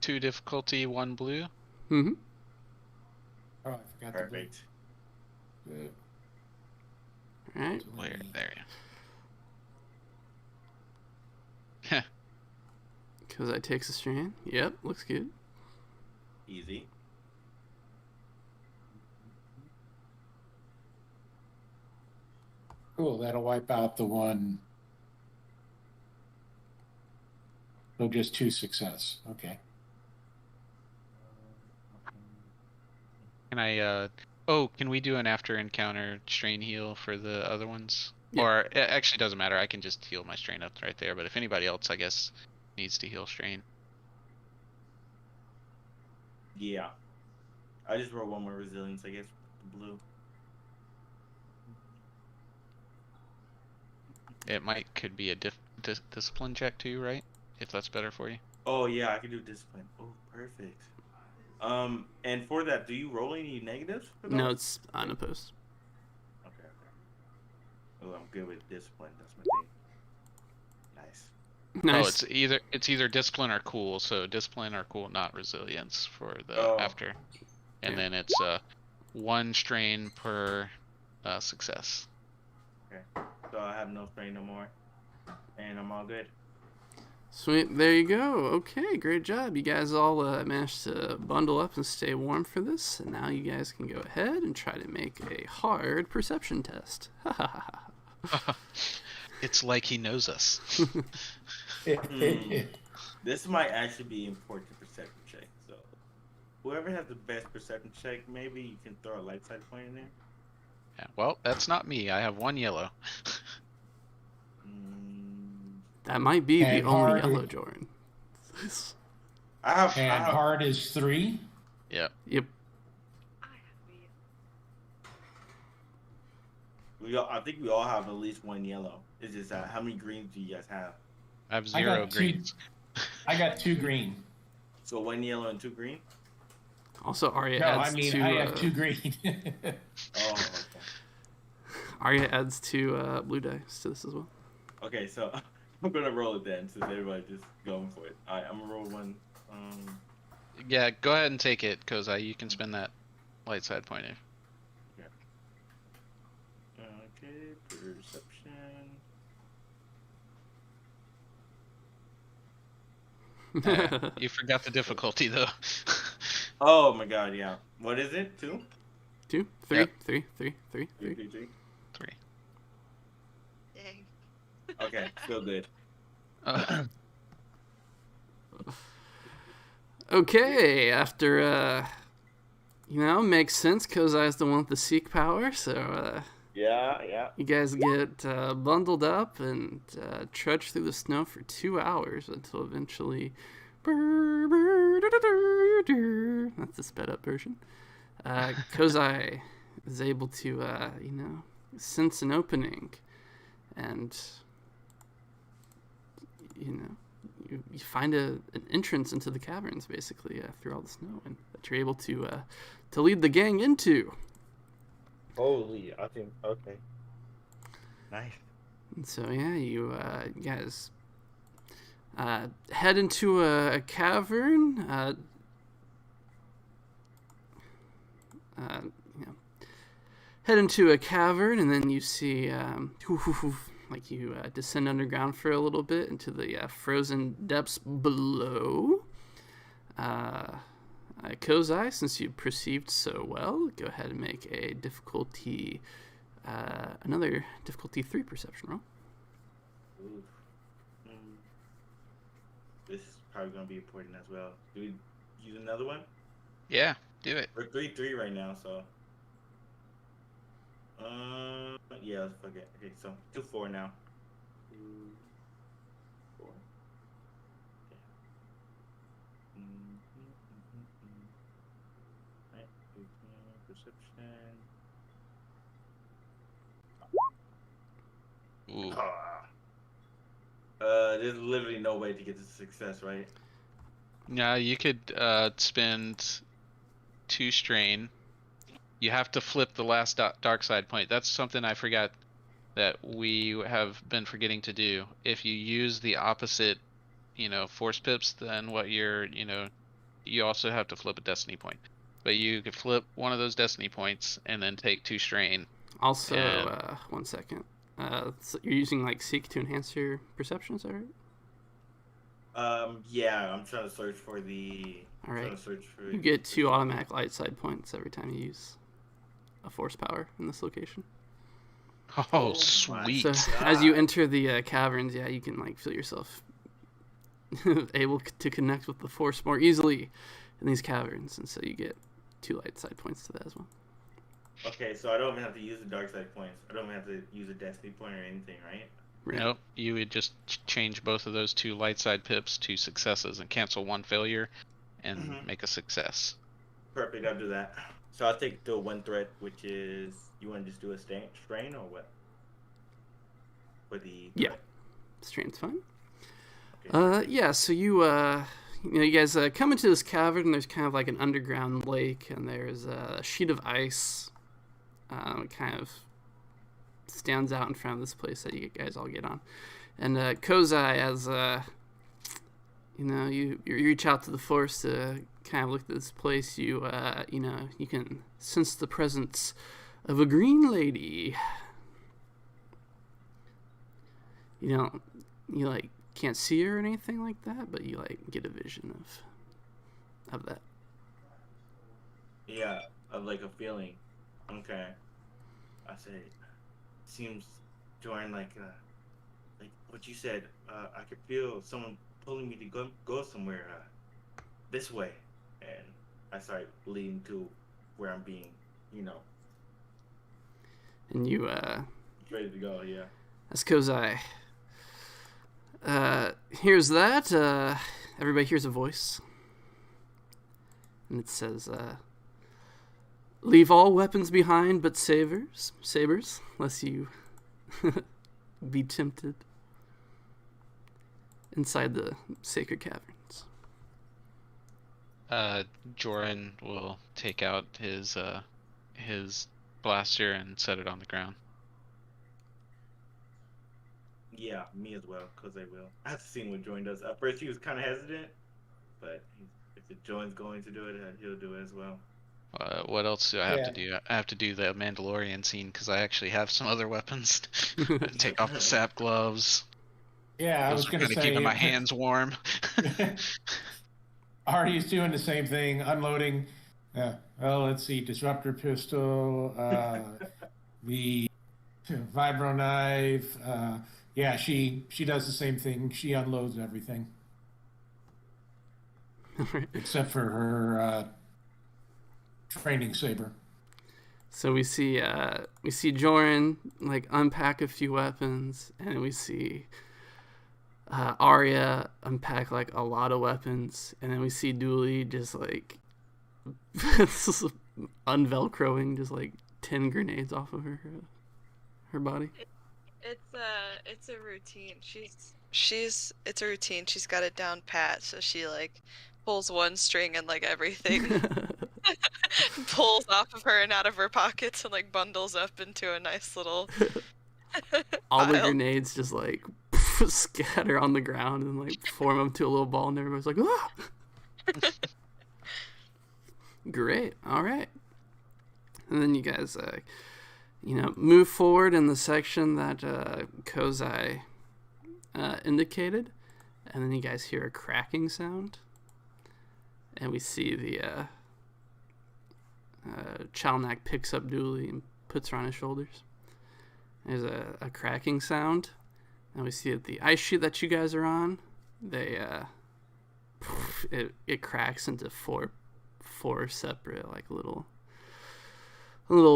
2 difficulty, 1 blue. Mm-hmm. Oh, I forgot Perfect. the blue. All right. Where? There. Because I takes a strain. Yep, looks good. Easy. Cool, that'll wipe out the one. So just 2 success. Okay. Can I, can we do an after encounter strain heal for the other ones? Yeah. Or, it actually doesn't matter, I can just heal my strain up right there, but if anybody else, I guess, needs to heal strain. Yeah. I just rolled 1 more resilience, I guess, with the blue. It could be a discipline check too, right? If that's better for you. Oh, yeah, I can do discipline. Oh, perfect. And for that, do you roll any negatives for those? No, it's unopposed. Okay. Oh, I'm good with discipline. That's my thing. Nice. Nice. Oh, it's either discipline or cool. So discipline or cool, not resilience for the after. And then it's 1 strain per success. Okay. So I have no strain no more. And I'm all good. Sweet, there you go. Okay, great job. You guys all managed to bundle up and stay warm for this. And now you guys can go ahead and try to make a hard perception test. It's like he knows us. This might actually be important perception check. So whoever has the best perception check, maybe you can throw a light side point in there. Yeah, well, that's not me. I have 1 yellow. That might be the And only hard yellow, is- Jordan. And hard is 3. Yeah. Yep. I think we all have at least 1 yellow. It's just that how many greens do you guys have? I have I 0 got 2. greens. I got 2 green. So 1 yellow and 2 green. Also, Arya No, adds I mean two. I have 2 green. Oh, okay. Arya adds 2 blue dice to this as well. Okay, so I'm gonna roll it then, since everybody's just going for it. All right, I'm gonna roll one. Yeah, go ahead and take it, Kozai. You can spend that light side point. Okay, perception. You forgot the difficulty, though. Oh my god, yeah. What is it? 2? 2, 3, Yep. 3, 3, 3, 3, 3. 3, 3. 3. Dang. Okay, still good. Okay, after makes sense. Kozai's the one with the seek power, so Yeah. you guys get bundled up and trudge through the snow for 2 hours until eventually. That's the sped up version. Kozai is able to, sense an opening, and you find an entrance into the caverns, basically, through all the snow, and that you're able to lead the gang into. Holy, I think, okay. Nice. And so, yeah, you guys head into a cavern. Head into a cavern, and then you see, like you descend underground for a little bit into the frozen depths below. Kozai, since you perceived so well, go ahead and make a difficulty, another difficulty 3 perception roll. Ooh. This is probably gonna be important as well. Do we use another one? Yeah, do it. We're 3-3 right now, so. Yeah, let's fuck it. Okay, so 2-4 now. 2, 4. Okay. Right, perception. Ooh. There's literally no way to get to success, right? Yeah, you could spend 2 strain. You have to flip the last dark side point. That's something I forgot that we have been forgetting to do. If you use the opposite, force pips, then what you also have to flip a destiny point. But you could flip one of those destiny points and then take 2 strain. Also, And- 1 second. So you're using like seek to enhance your perception, is that right? Yeah, I'm trying to search for the. All right. Trying to search for You get 2 automatic light side points every time you use a force power in this location. Oh, Oh my sweet. So as you enter the caverns, yeah, you can like feel yourself able to connect with the force more easily in these caverns, and so you get 2 light side points to that as well. Okay, so I don't even have to use the dark side points. I don't even have to use a destiny point or anything, right? Right. Nope, you would just change both of those 2 light side pips to successes and cancel 1 failure and make a success. Perfect, I'll do that. So I'll take the 1 threat, which is, you want to just do a strain or what? For the Yeah. threat? Strain's fine. Okay. Yeah, so you guys come into this cavern, and there's kind of like an underground lake, and there's a sheet of ice kind of stands out in front of this place that you guys all get on. And Kozai, as you reach out to the force to kind of look at this place, you can sense the presence of a green lady. You can't see her or anything like that, but you like get a vision of that. Yeah, of like a feeling. Okay. I say, seems during like what you said, I could feel someone pulling me to go somewhere this way, and I start leading to where I'm being, And you, ready to go. Yeah. as Kozai hears that, everybody hears a voice. And it says, leave all weapons behind but sabers, lest you be tempted inside the sacred caverns. Joran will take out his blaster and set it on the ground. Yeah, me as well, because I will. I have to see what Join does. At first, he was kind of hesitant, but if the Join's going to do it, he'll do it as well. What else do I have to do? I have to do the Mandalorian scene because I actually have some other weapons. Take off the sap gloves. Yeah, I was going to say, keeping my hands warm. Artie's doing the same thing, unloading. Well, let's see, disruptor pistol, the vibro knife. Yeah, she does the same thing. She unloads everything, except for her training saber. So we see Joran like unpack a few weapons, and we see Arya unpack like a lot of weapons, and then we see Dooley just like unvelcroing just like 10 grenades off of her body. It's a routine. It's a routine. She's got it down pat, so she like pulls one string and like everything pulls off of her and out of her pockets and like bundles up into a nice little all the pile. grenades just like scatter on the ground and like form up to a little ball, and everybody's like, ah! Great. All right. And then you guys move forward in the section that Kozai indicated, and then you guys hear a cracking sound, and we see the Chalnak picks up Dooley and puts her on his shoulders. There's a cracking sound, and we see that the ice sheet that you guys are on, it cracks into four separate like little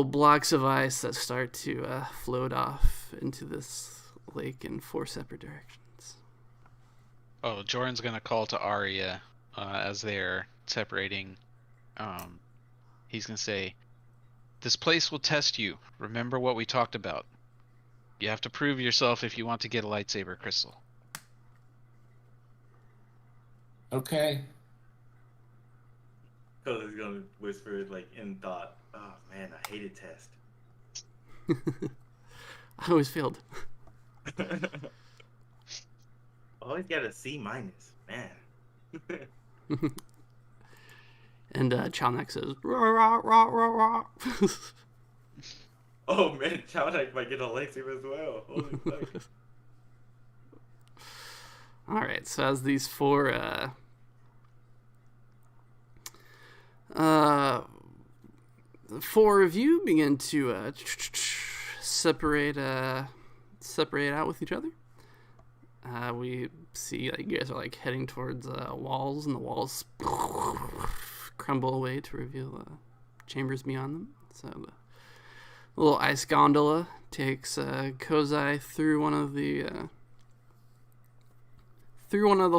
blocks of ice that start to float off into this lake in 4 separate directions. Oh, Joran's gonna call to Arya as they're separating. He's gonna say, "This place will test you. Remember what we talked about. You have to prove yourself if you want to get a lightsaber crystal." Okay. Colin's gonna whisper it like in thought. Oh man, I hated test. I always failed. Always got a C-, man. And Chalnak says, rah, rah, rah, rah, rah. Oh man, Chowdak might get a lightsaber as well. Holy fuck. All right, so as these four of you begin to separate out with each other, we see like you guys are like heading towards walls, and the walls crumble away to reveal chambers beyond them. So the little ice gondola takes Kozai through one of the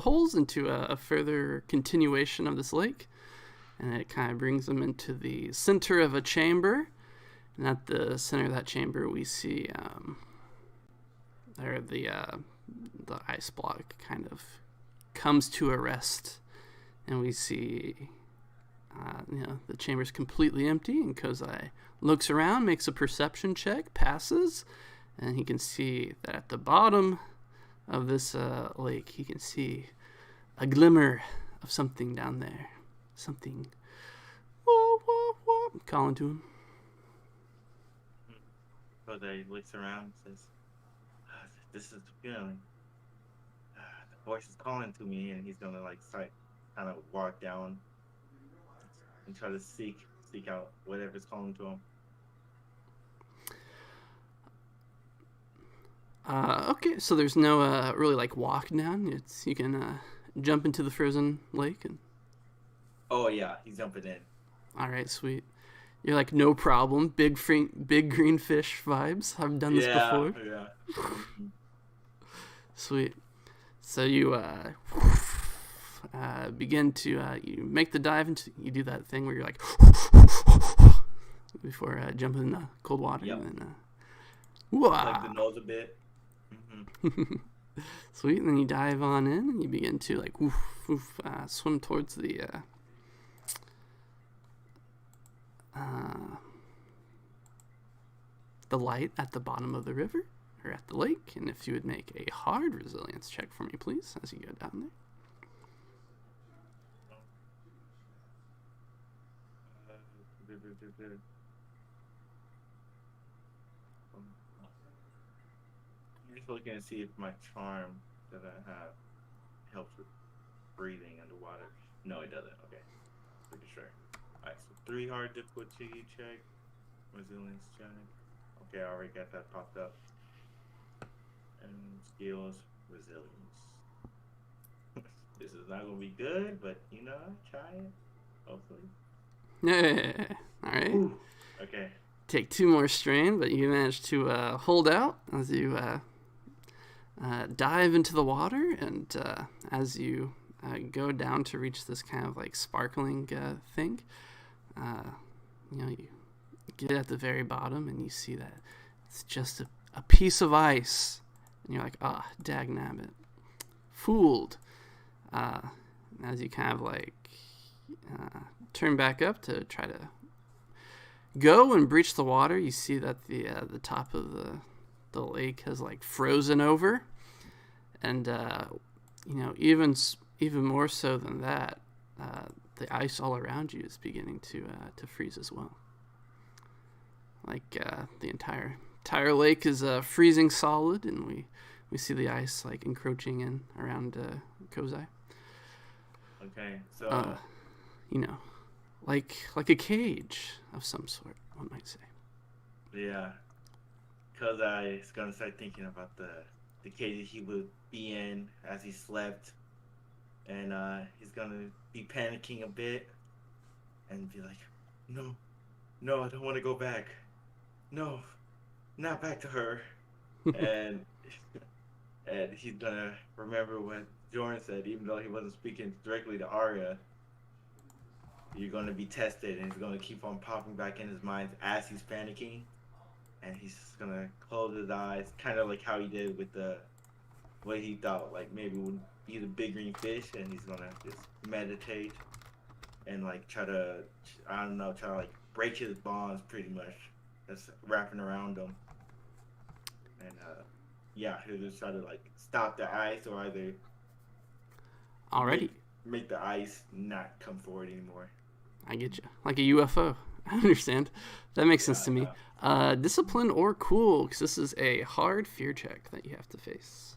holes into a further continuation of this lake, and it kind of brings them into the center of a chamber. And at the center of that chamber, we see the ice block kind of comes to a rest, and we see the chamber's completely empty, and Kozai looks around, makes a perception check, passes, and he can see that at the bottom of this lake, he can see a glimmer of something down there. Something whoa, whoa, whoa, calling to him. Jose looks around and says, "This is the feeling. The voice is calling to me," and he's gonna like kind of walk down and try to seek out whatever's calling to him. Okay, so there's no really like walk down. You can jump into the frozen lake? And Oh yeah, he's jumping in. all right, sweet. You're like, no problem. Big green fish vibes. I've done this before. Yeah. Sweet. So you begin to you make the dive into. You do that thing where you're like before jumping in the cold water. Yep. And then, Like the nose a bit. Sweet. And then you dive on in and you begin to like swim towards the light at the bottom of the river or at the lake. And if you would make a hard resilience check for me, please, as you go down there. I'm just looking to see if my charm that I have helps with breathing underwater. No, it doesn't. Okay, pretty sure. Alright, so 3 hard difficulty check, resilience check. Okay, I already got that popped up. And skills, resilience. This is not gonna be good, but you know, try it. Hopefully. Yeah. All right. Ooh. Okay. Take 2 more strain, but you manage to hold out as you dive into the water, and as you go down to reach this kind of like sparkling thing, you get at the very bottom and you see that it's just a piece of ice, and you're like, dag nabbit, fooled. As you kind of like turn back up to try to go and breach the water, you see that the top of the lake has like frozen over, and even more so than that, the ice all around you is beginning to freeze as well. Like the entire lake is freezing solid, and we see the ice like encroaching in around Kozai. Okay, so like a cage of some sort, one might say. yeah, because I was gonna start thinking about the cage he would be in as he slept, and he's gonna be panicking a bit, and be like, no, I don't want to go back, no, not back to her, and he's gonna remember what Jordan said, even though he wasn't speaking directly to Arya. You're going to be tested, and it's going to keep on popping back in his mind as he's panicking, and he's just going to close his eyes, kind of like how he did with what he thought like maybe would be the big green fish, and he's going to just meditate and like try to like break his bonds pretty much that's wrapping around him, and he'll just try to like stop the ice or either Alrighty. make the ice not come forward anymore. I get you. Like a UFO. I understand. That makes sense to me. Discipline or cool, because this is a hard fear check that you have to face.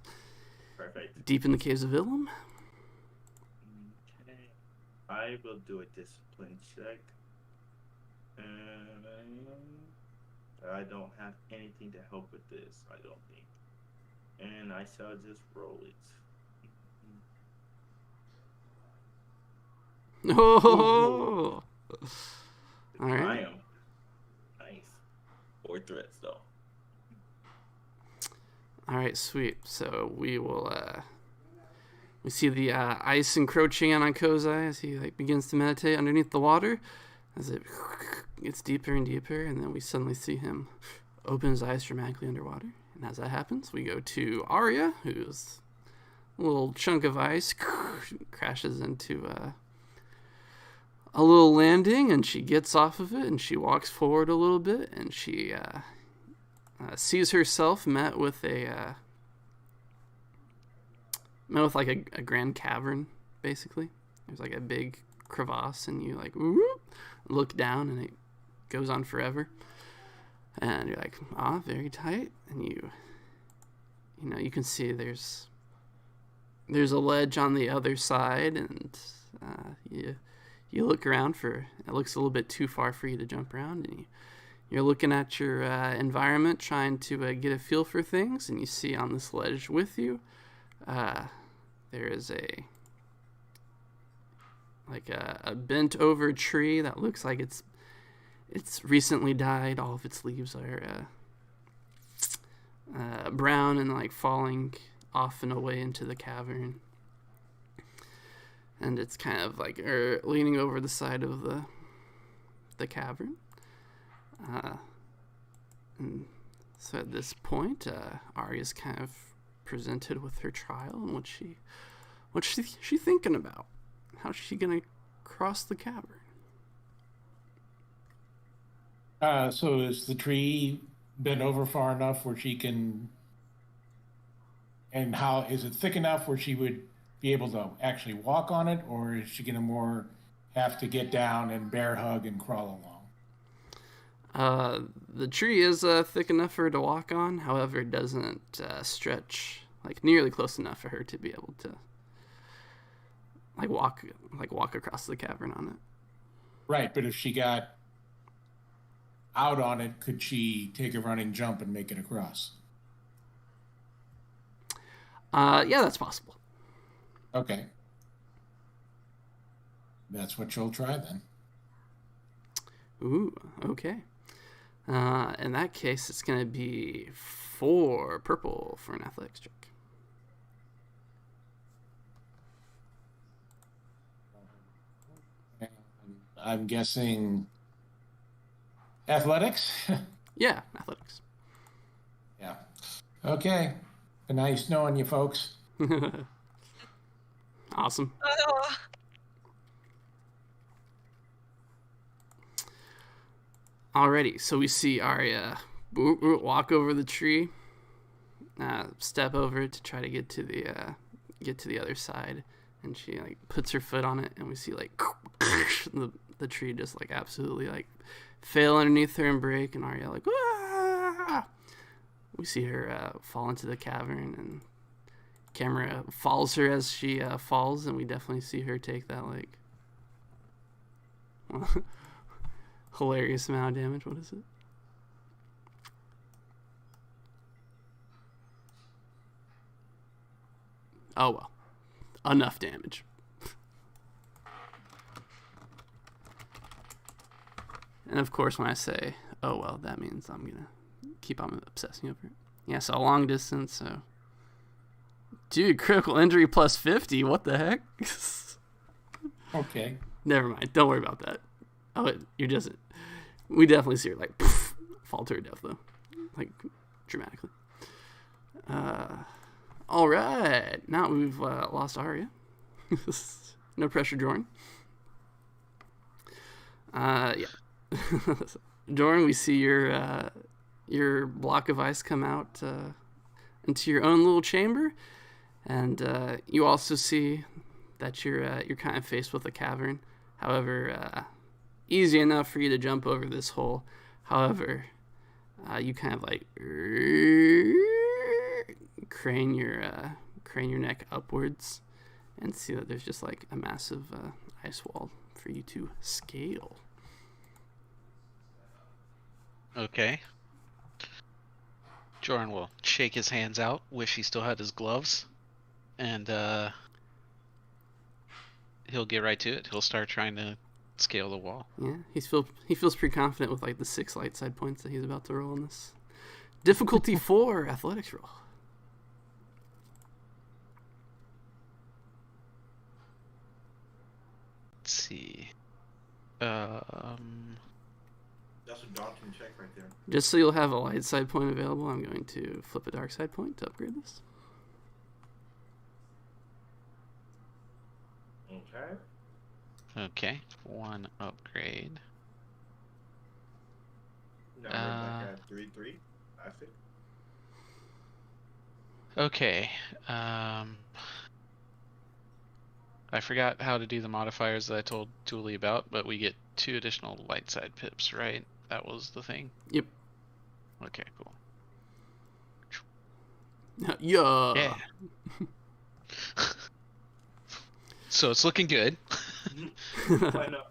Perfect. Deep in the caves of Ilum. Okay. I will do a discipline check. I don't have anything to help with this, I don't think. And I shall just roll it. Oh! All right. I am. Nice. 4 threats, though. All right, sweet. So we will. We see the ice encroaching in on Kozai as he like begins to meditate underneath the water, as it gets deeper and deeper, and then we suddenly see him open his eyes dramatically underwater. And as that happens, we go to Arya, who's a little chunk of ice crashes into a little landing, and she gets off of it, and she walks forward a little bit, and she sees herself met with like a grand cavern, basically. There's like a big crevasse, and you like look down, and it goes on forever. And you're like, very tight. And you can see there's a ledge on the other side, and you look around it looks a little bit too far for you to jump around, and you're looking at your environment, trying to get a feel for things, and you see on this ledge with you, there is a like a bent over tree that looks like it's recently died. All of its leaves are brown and like falling off and away into the cavern. And it's kind of like leaning over the side of the cavern. And so at this point, Arya's kind of presented with her trial and what's she thinking about? How's she gonna cross the cavern? So is the tree bent over far enough where she can, and how is it thick enough where she would be able to actually walk on it, or is she gonna more have to get down and bear hug and crawl along? The tree is thick enough for her to walk on. However, it doesn't stretch like nearly close enough for her to be able to walk across the cavern on it. Right, but if she got out on it, could she take a running jump and make it across? Yeah, that's possible. Okay. That's what you'll try then. Ooh, okay. In that case, it's going to be 4 purple for an athletics check. And I'm guessing athletics? Yeah, athletics. Yeah. Okay. Been nice knowing you folks. Awesome. Oh, Alrighty, so we see Arya walk over the tree, step over it to try to get to the other side, and she like puts her foot on it, and we see like the tree just like absolutely like fail underneath her and break, and Arya like ah! We see her fall into the cavern, and camera follows her as she falls, and we definitely see her take that like hilarious amount of damage. What is it? Oh well, enough damage. And of course, when I say "oh well," that means I'm gonna keep on obsessing over it. Yeah, so long distance. So, dude, critical injury plus 50. What the heck? Okay. Never mind. Don't worry about that. Oh, you're just. We definitely see her like poof, fall to her death though, like dramatically. All right, now we've lost Arya. No pressure, Jordan. Yeah. Jordan, we see your block of ice come out into your own little chamber, and you also see that you're kind of faced with a cavern. However, easy enough for you to jump over this hole. However, you kind of like crane your neck upwards and see that there's just like a massive ice wall for you to scale. Okay. Jordan will shake his hands out, wish he still had his gloves, and he'll get right to it. He'll start trying to scale the wall. Yeah, he feels pretty confident with like the 6 light side points that he's about to roll in this. Difficulty 4 athletics roll. Let's see. That's a daunting check right there. Just so you'll have a light side point available, I'm going to flip a dark side point to upgrade this. Okay. Okay, 1 upgrade. Now we're back at 3-3. That's it. Okay. I forgot how to do the modifiers that I told Thule about, but we get 2 additional light side pips, right? That was the thing? Yep. Okay, cool. Yeah. Yeah. So it's looking good.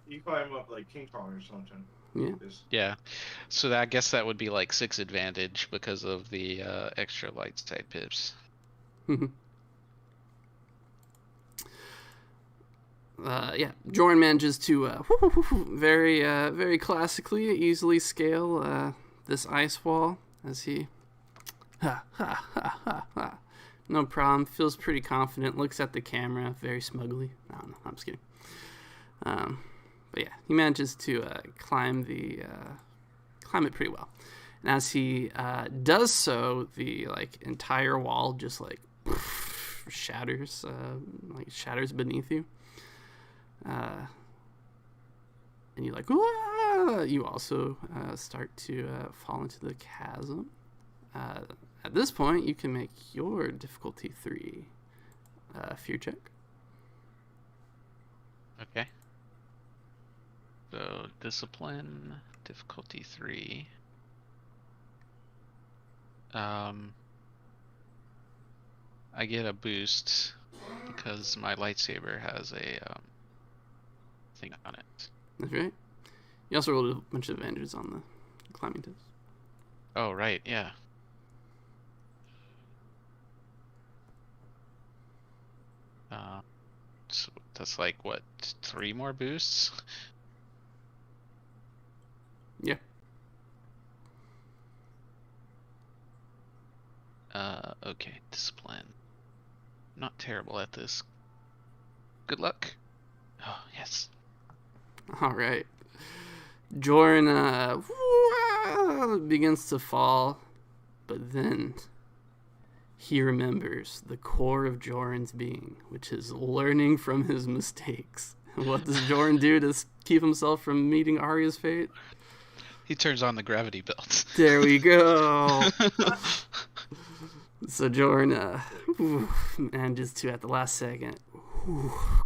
You climb up like King Kong or something. Yeah. Yeah. So I guess that would be like 6 advantage because of the extra light side pips. Jorn manages to very classically, easily scale this ice wall as he no problem, feels pretty confident, looks at the camera very smugly. No, I'm just kidding. But yeah, he manages to climb it pretty well. And as he does so, the entire wall just shatters beneath you. And you're like, "Wah!" You also start to fall into the chasm. At this point, you can make your difficulty 3 fear check. Okay. So discipline, difficulty 3. I get a boost because my lightsaber has a thing on it. That's right. You also rolled a bunch of advantages on the climbing test. Oh right, yeah. So that's like what, 3 more boosts? Yeah. Okay, discipline. Not terrible at this. Good luck. Oh, yes. All right. Jorn begins to fall, but then he remembers the core of Jorn's being, which is learning from his mistakes. What does Jorn do to keep himself from meeting Arya's fate? He turns on the gravity belt. There we go. So Jorn manages to, at the last second,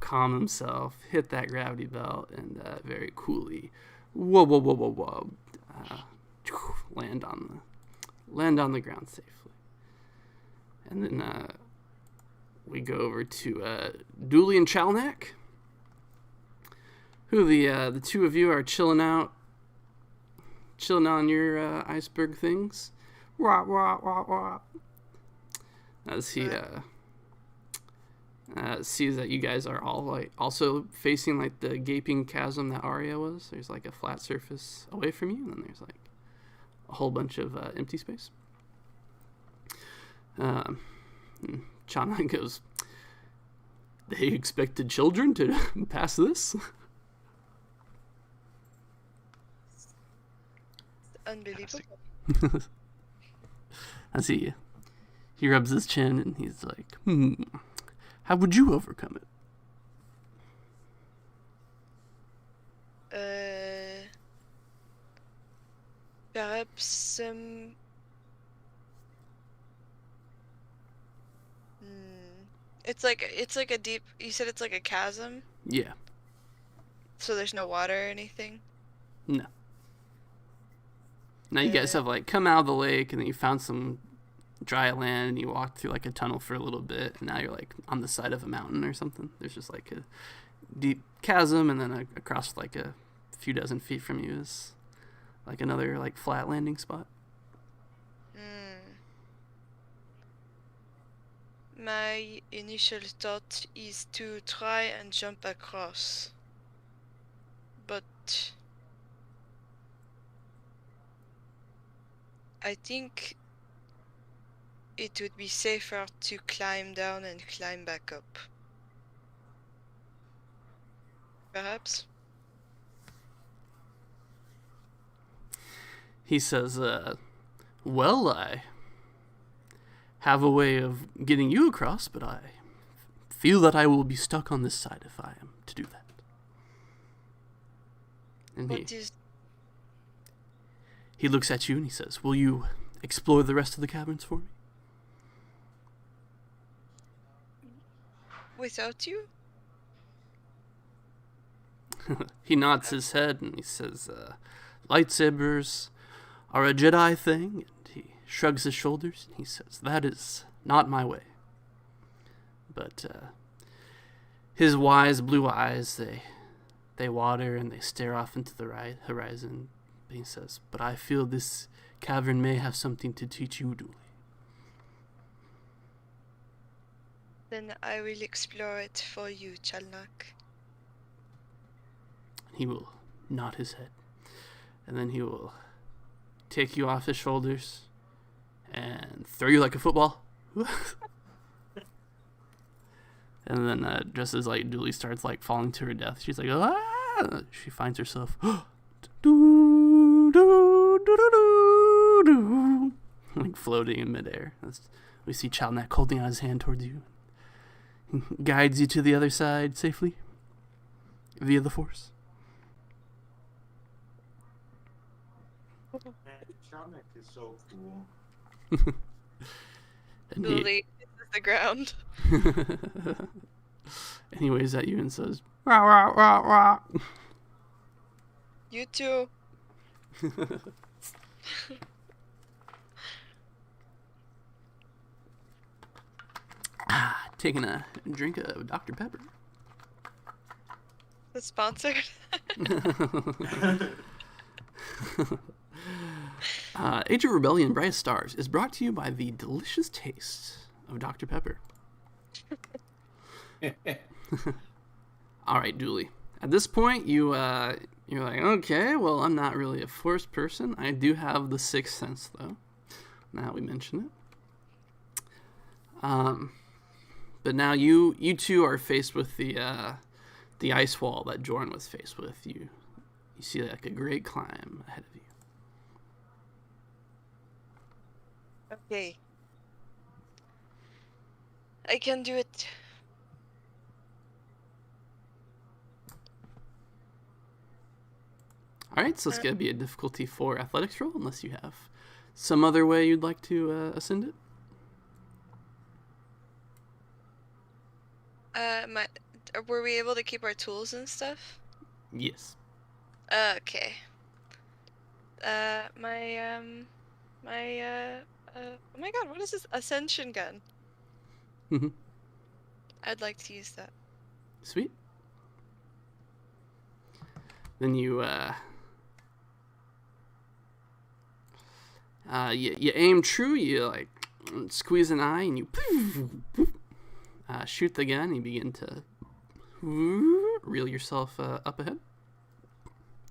calm himself, hit that gravity belt, and very coolly, whoa, land on the ground safely. And then we go over to Dooley and Chalnak, who the two of you are chilling on your iceberg things. Wah, wah, wah, wah. As he sees that you guys are all also facing the gaping chasm that Arya was. There's a flat surface away from you, and then there's a whole bunch of empty space. Chana goes, "They expected children to pass this?" Unbelievable. As he rubs his chin and he's like, how would you overcome it? Perhaps it's like a deep. You said it's like a chasm. Yeah. So there's no water or anything. No. Now you guys have come out of the lake, and then you found some dry land, and you walked through a tunnel for a little bit, and now you're on the side of a mountain or something. There's just a deep chasm, and then across a few dozen feet from you is another flat landing spot. My initial thought is to try and jump across, but I think it would be safer to climb down and climb back up. Perhaps? He says, well, I have a way of getting you across, but I feel that I will be stuck on this side if I am to do that. And he looks at you and he says, will you explore the rest of the caverns for me? Without you? He nods his head and he says, lightsabers are a Jedi thing. And he shrugs his shoulders and he says, that is not my way. But his wise blue eyes, they water and they stare off into the horizon. And he says, but I feel this cavern may have something to teach you, Dooley. Then I will explore it for you, Chalnak. He will nod his head. And then he will take you off his shoulders and throw you like a football. And then just as like Dooley starts like falling to her death, she's like, ah! She finds herself like floating in midair. We see Chalnak holding out his hand towards you. He guides you to the other side safely via the Force. Man, Chalnak is so cool. And Dooley kisses the ground. and he waves at you and says, rah, rah, rah, rah. You too. Taking a drink of Dr. Pepper. That's sponsored. Age of Rebellion Brightest Stars is brought to you by the delicious taste of Dr. Pepper. All right, Dooley. At this point, you're like, okay, well, I'm not really a Force person. I do have the Sixth Sense, though. Now we mention it. But now you two are faced with the ice wall that Jorn was faced with. You see like a great climb ahead of you. Okay. I can do it. All right, so it's going to be a difficulty 4 athletics roll, unless you have some other way you'd like to ascend it. Were we able to keep our tools and stuff? Yes. Okay. Oh my god, what is this? Ascension gun. Mm-hmm. I'd like to use that. Sweet. Then you aim true. You like squeeze an eye and you shoot the gun. You begin to reel yourself up ahead,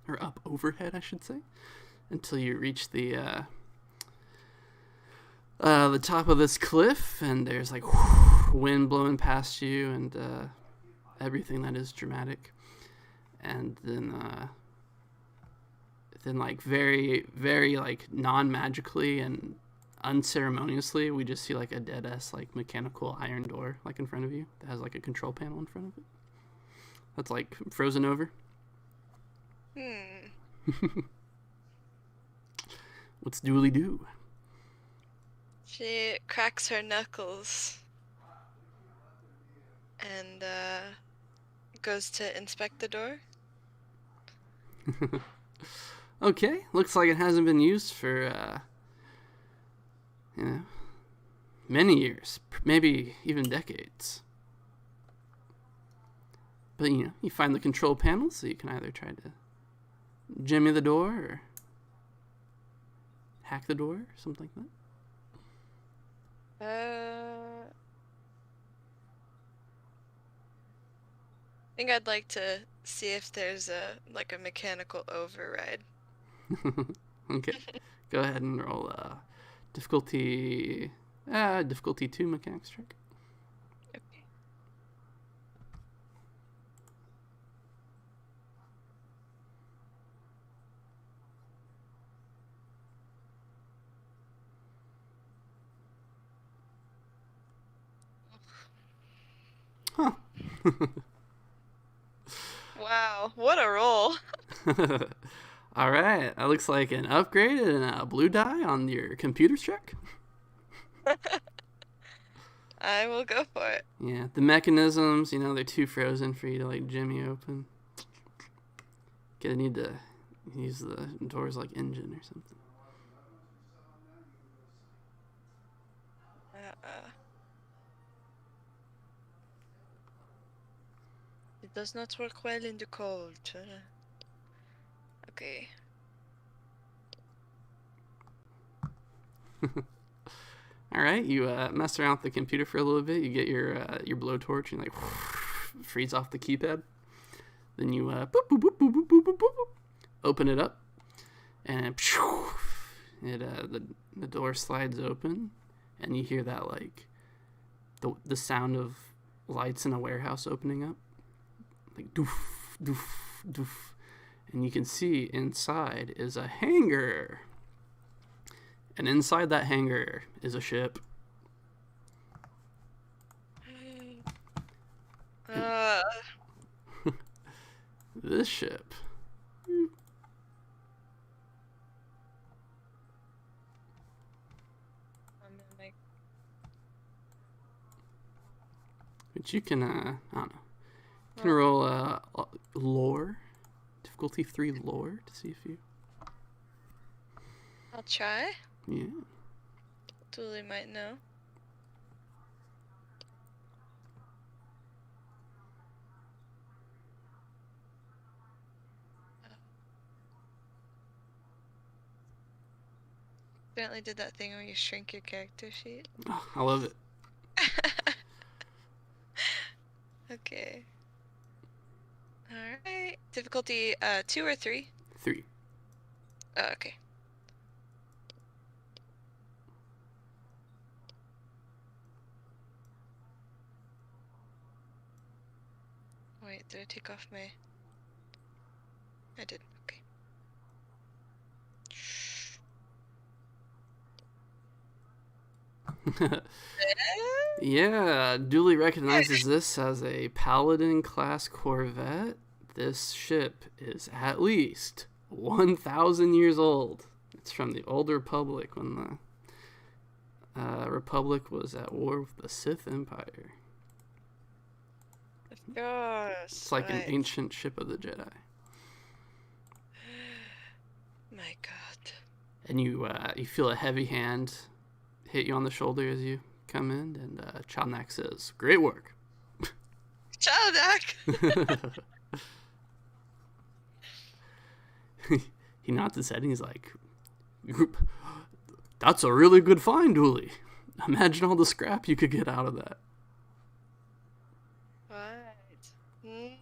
or up overhead, I should say, until you reach the top of this cliff, and there's like wind blowing past you and everything that is dramatic. And then like very, very like non-magically and unceremoniously, we just see like a dead-ass like mechanical iron door like in front of you that has like a control panel in front of it. That's like frozen over. What's Dooley do? She cracks her knuckles and goes to inspect the door. Okay, looks like it hasn't been used for many years, maybe even decades. But you find the control panel, so you can either try to jimmy the door or hack the door or something like that. I think I'd like to see if there's a mechanical override. Okay, go ahead and roll difficulty 2 mechanics check. Okay. Huh. Wow, what a roll. All right, that looks like an upgrade and a blue die on your computer check. I will go for it. Yeah, the mechanisms, they're too frozen for you to like jimmy open. Gonna need to use the door's like engine or something. It does not work well in the cold. Okay. All right, you mess around with the computer for a little bit. You get your blowtorch and like freeze off the keypad. Then you boop, boop, boop, boop, boop, boop, boop, boop, open it up, and the door slides open, and you hear that like the sound of lights in a warehouse opening up, like doof doof doof, and you can see inside is a hangar, and inside that hangar is a ship. This ship which you can I don't know, you can roll lore, difficulty 3 lore, to see if you I'll try. yeah. Dooley might know. Apparently did that thing where you shrink your character sheet. Oh, I love it. Okay. Alright. Difficulty 2 or 3? 3. Oh, okay. Wait, did I take off my... I did, okay. Yeah, duly recognizes this as a Paladin class corvette. This ship is at least 1,000 years old. It's from the Old Republic, when the Republic was at war with the Sith Empire. Of course. It's like an ancient ship of the Jedi. My God. And you feel a heavy hand hit you on the shoulder as you come in, and Chalnak says, "Great work." Chalnak! He nods his head and he's like, "That's a really good find, Dooley. Imagine all the scrap you could get out of that." Right. I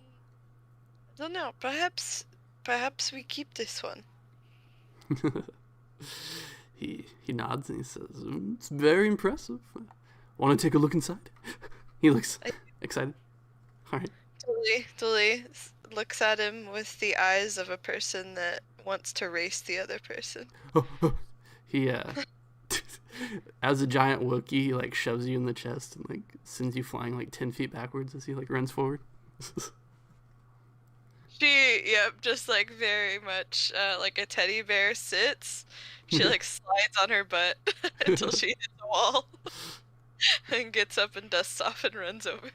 don't know. Perhaps we keep this one. He nods and he says, "It's very impressive. Want to take a look inside?" He looks excited. All right. Dooley looks at him with the eyes of a person that wants to race the other person. He as a giant Wookiee, he like shoves you in the chest and like sends you flying like 10 feet backwards as he like runs forward. Just like very much like a teddy bear sits. She like slides on her butt until she hits the wall and gets up and dusts off and runs over.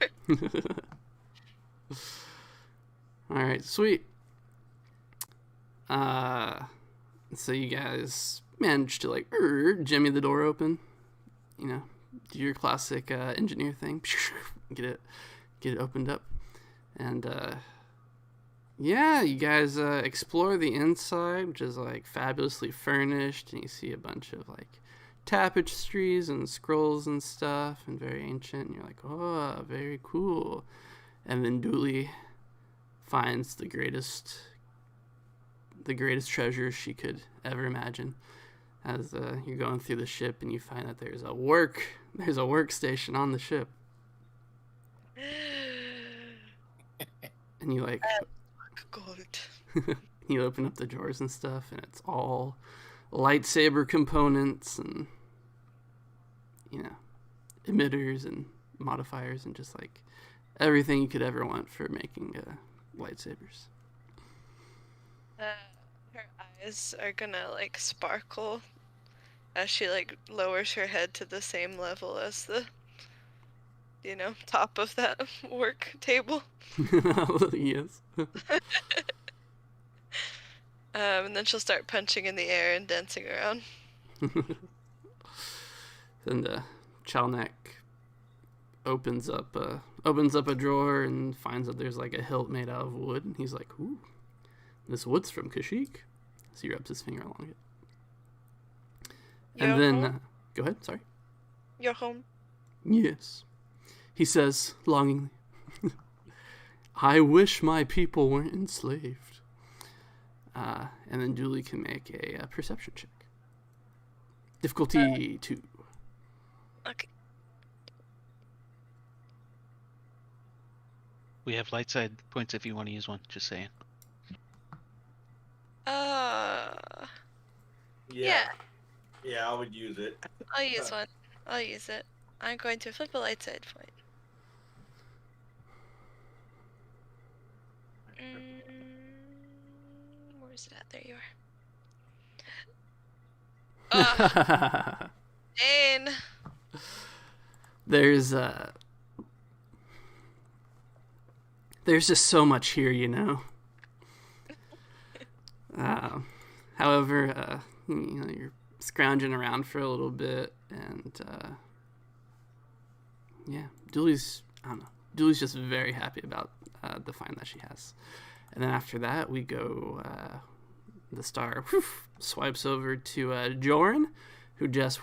All right, sweet. So you guys managed to like jimmy the door open, you know, do your classic engineer thing, get it opened up, and yeah, you guys explore the inside, which is like fabulously furnished, and you see a bunch of like tapestries and scrolls and stuff, and very ancient, and you're like, oh, very cool. And then Dooley finds the greatest treasure she could ever imagine, as you're going through the ship, and you find that there's a workstation on the ship, and you like Gold. you open up the drawers and stuff, and it's all lightsaber components and, you know, emitters and modifiers and just like everything you could ever want for making lightsabers. Her eyes are gonna like sparkle as she like lowers her head to the same level as the, you know, top of that work table. Yes. And then she'll start punching in the air and dancing around. Then Chalnak opens up a drawer and finds that there's like a hilt made out of wood, and he's like, "Ooh, this wood's from Kashyyyk." So he rubs his finger along it. And then go ahead, sorry. You're home. Yes, he says longingly. I wish my people weren't enslaved. And then Julie can make a perception check. Difficulty 2. Okay. We have light side points if you want to use one. Just saying. Yeah. Yeah, I would use it. I'll use one. I'll use it. I'm going to flip a light side point. Where's it at? There you are. Dane. There's just so much here, you know. However, you're scrounging around for a little bit, and yeah, Julie's just very happy about the find that she has. And then after that, we go. The star swipes over to Joran, who just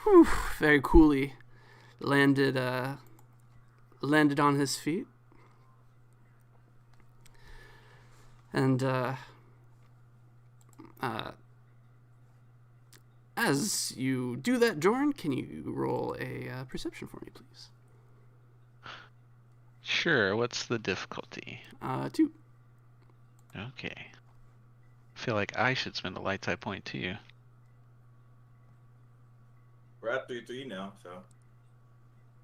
very coolly landed on his feet. And as you do that, Joran, can you roll a perception for me, please? Sure. What's the difficulty? 2. Okay. I feel like I should spend a light side point too. We're at 3-3 now, so.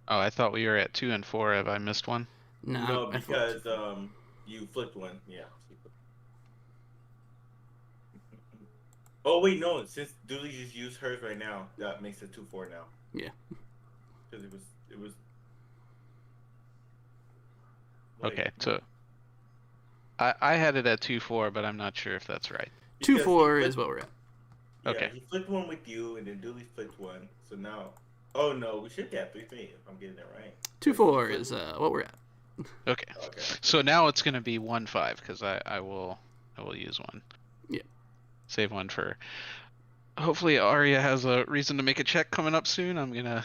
Oh, I thought we were at 2 and 4. Have I missed one? No, I because you flipped one. Yeah. Oh wait, no. Since Dooley just used hers right now, that makes it 2-4 now. Yeah. Because it was. Okay, so I had it at 2-4, but I'm not sure if that's right. 2-4 is what we're at. Yeah, Okay. he flipped one with you, and then Dooley flipped one. So now, oh no, we should get 3-3 if I'm getting it right. 2-4 is what we're at. Okay. Okay. So now it's gonna be 1-5 because I will use one. Yeah. Save one for. Hopefully Arya has a reason to make a check coming up soon. I'm gonna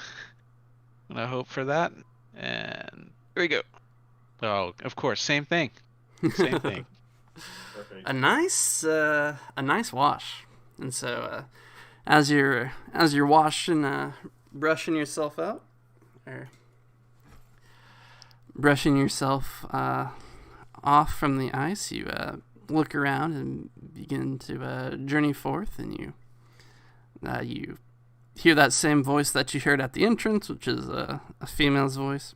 hope for that. And here we go. Oh, of course, same thing. Same thing. Perfect. A nice wash. And so as you're washing, brushing yourself out, or brushing yourself off from the ice, you look around and begin to journey forth, and you hear that same voice that you heard at the entrance, which is a female's voice.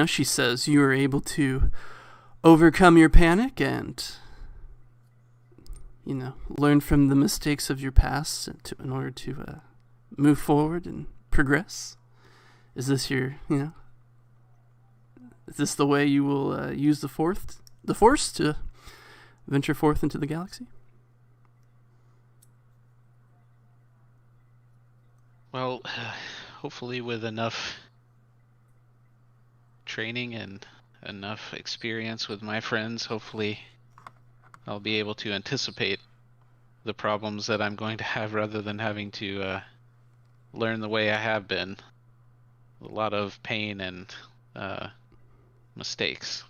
She says you are able to overcome your panic and, learn from the mistakes of your past in order to move forward and progress. Is this is this the way you will use the Force to venture forth into the galaxy? Well, hopefully with enough training and enough experience with my friends, hopefully I'll be able to anticipate the problems that I'm going to have rather than having to learn the way I have been. A lot of pain and mistakes.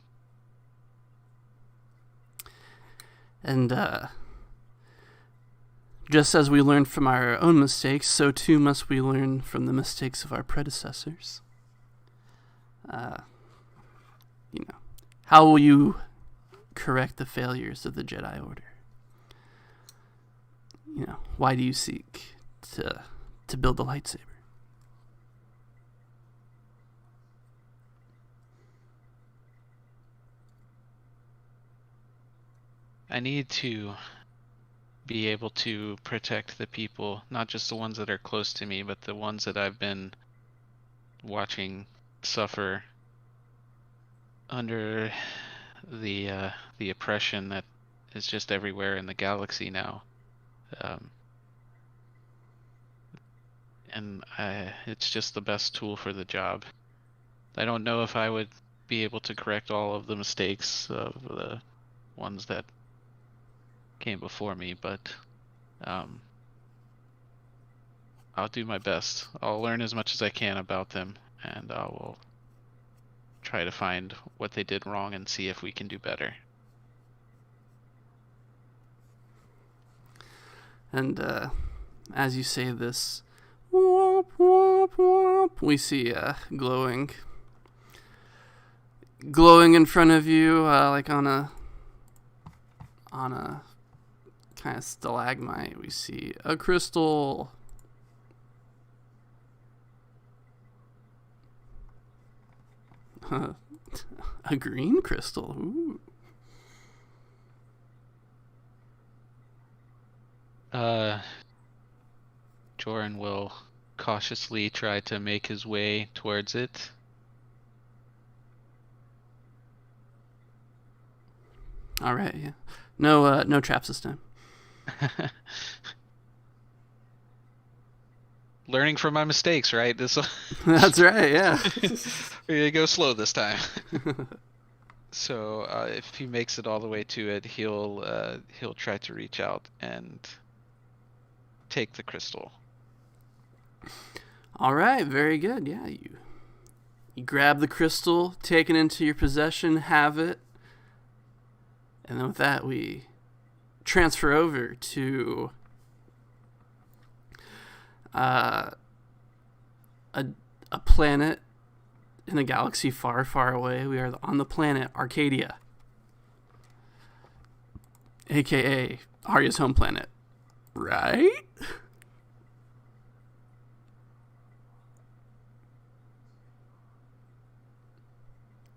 And just as we learn from our own mistakes, so too must we learn from the mistakes of our predecessors. How will you correct the failures of the Jedi Order? Why do you seek to build the lightsaber? I need to be able to protect the people, not just the ones that are close to me, but the ones that I've been watching suffer under the oppression that is just everywhere in the galaxy now. And it's just the best tool for the job. I don't know if I would be able to correct all of the mistakes of the ones that came before me, but I'll do my best. I'll learn as much as I can about them, and I will try to find what they did wrong and see if we can do better. And as you say this, whoop, whoop, whoop, we see glowing in front of you, like on a kind of stalagmite. We see a crystal. A green crystal. Ooh. Joran will cautiously try to make his way towards it. All right, yeah. No traps this time. Learning from my mistakes, right? That's right, yeah. We're gonna go slow this time. So if he makes it all the way to it, he'll try to reach out and take the crystal. All right, very good. Yeah, you grab the crystal, take it into your possession, have it, and then with that we transfer over to a planet in a galaxy far, far away. We are on the planet Arcadia, aka Arya's home planet. Right?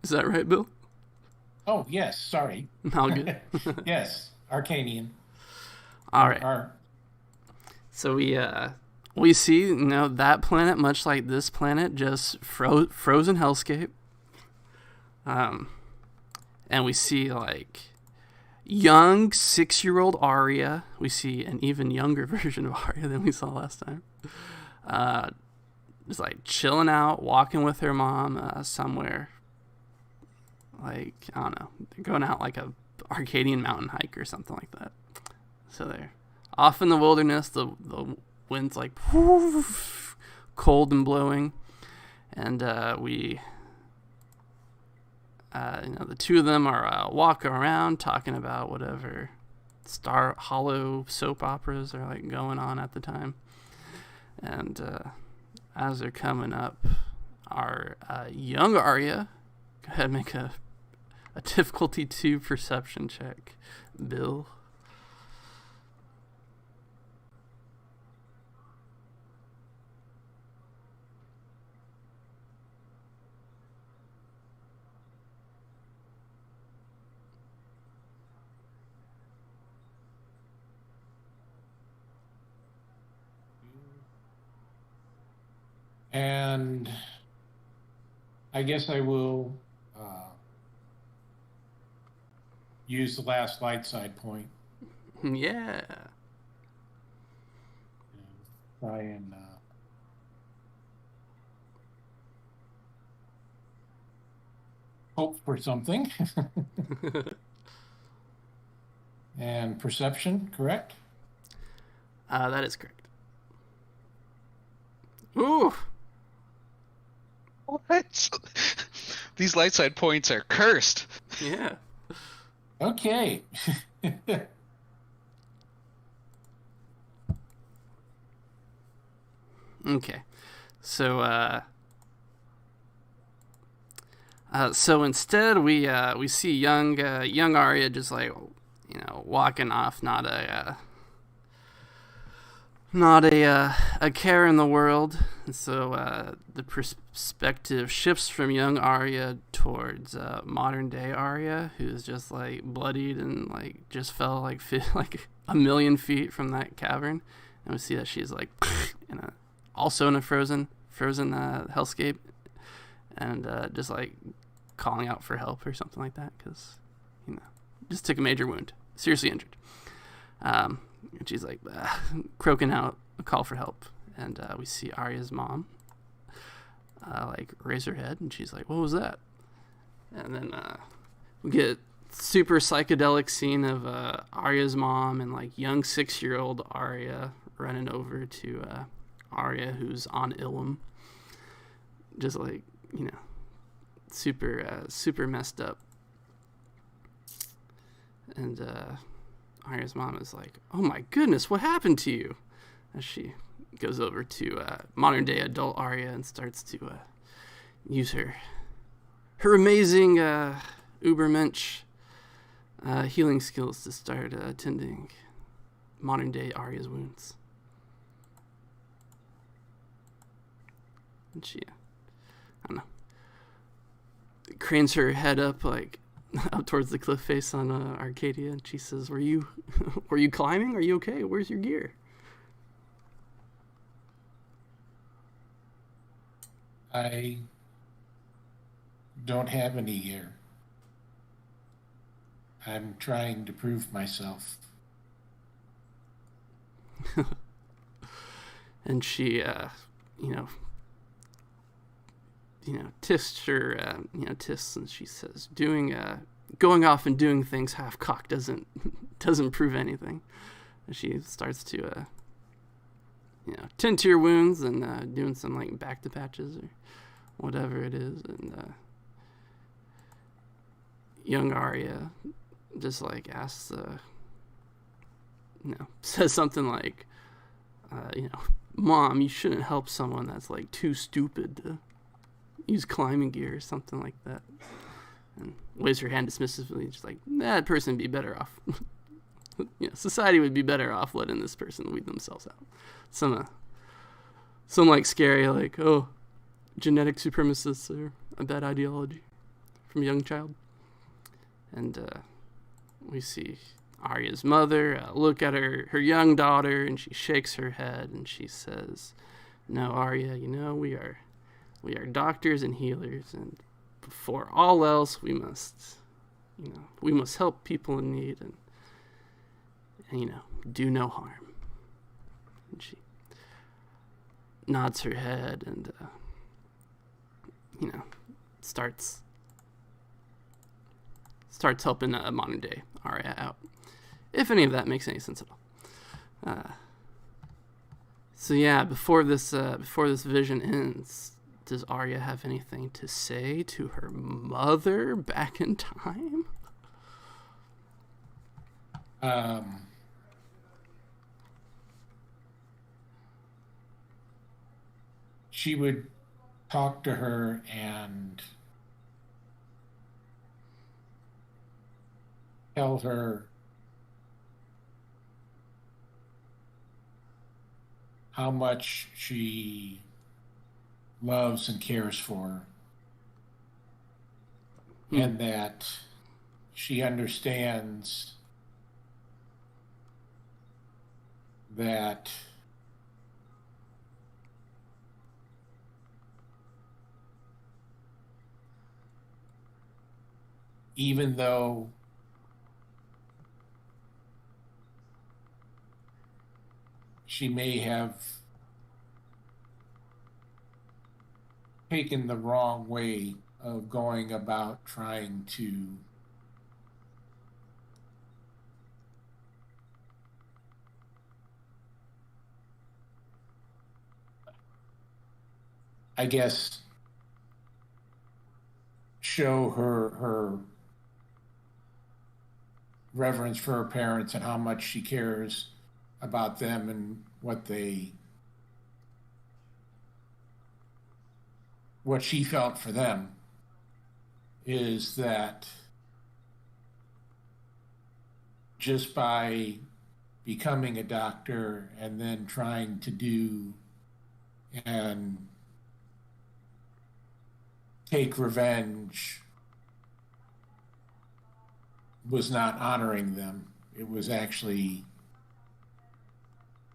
Is that right, Bill? Oh, yes, sorry. All good. Yes, Arcanian. All right. So we see, that planet, much like this planet, just frozen hellscape. And we see like young 6-year-old Arya. We see an even younger version of Arya than we saw last time. Just like chilling out, walking with her mom somewhere. Like, I don't know, they're going out like a Arcadian mountain hike or something like that. So they're off in the wilderness. The wind's like whoosh, cold and blowing, and the two of them are walking around talking about whatever hollow soap operas are like going on at the time. And as they're coming up, our young Arya, go ahead and make a difficulty 2 perception check, Bill. And I guess I will use the last light side point. Yeah. Try and hope for something. And perception, correct? That is correct. Ooh. What? These light side points are cursed. Yeah. Okay. Okay. So so instead we see young Arya just like walking off, not a care in the world. And so the perspective shifts from young Arya towards modern day Arya, who's just like bloodied and like just fell like like a million feet from that cavern. And we see that she's like also in a frozen hellscape, and just like calling out for help or something like that, because just took a major wound, seriously injured. And she's like croaking out a call for help, and we see Arya's mom like raise her head, and she's like, "What was that?" And then we get super psychedelic scene of Arya's mom and like young 6-year-old Arya running over to Arya, who's on Ilum, just like, you know, super messed up. And Arya's mom is like, "Oh my goodness, what happened to you?" As she goes over to modern day adult Arya and starts to use her amazing Ubermensch healing skills to start tending modern day Arya's wounds. And she, I don't know, cranes her head up like up towards the cliff face on Arcadia, and she says, were you climbing? Are you okay? Where's your gear?" I don't have any gear. I'm trying to prove myself. And she, tisks her, tisks, and she says, going off and doing things half-cocked doesn't prove anything. And she starts to, tend to your wounds and doing some like back to patches or whatever it is. And young Arya just like asks, says something like, "Mom, you shouldn't help someone that's like too stupid to use climbing gear," or something like that. And waves her hand dismissively, just like, that person would be better off. Society would be better off letting this person weed themselves out. Some like scary, like, oh, genetic supremacists are a bad ideology from a young child. And we see Arya's mother look at her young daughter, and she shakes her head and she says, "No, Arya, we are doctors and healers, and before all else, we must help people in need and do no harm." And she nods her head and starts helping a modern day Arya out, if any of that makes any sense at all. So yeah, before this vision ends, does Arya have anything to say to her mother back in time? She would talk to her and tell her how much she loves and cares for her, and that she understands that even though she may have taken the wrong way of going about trying to show her reverence for her parents and how much she cares about them and what she felt for them, is that just by becoming a doctor and then trying to do and take revenge was not honoring them. It was actually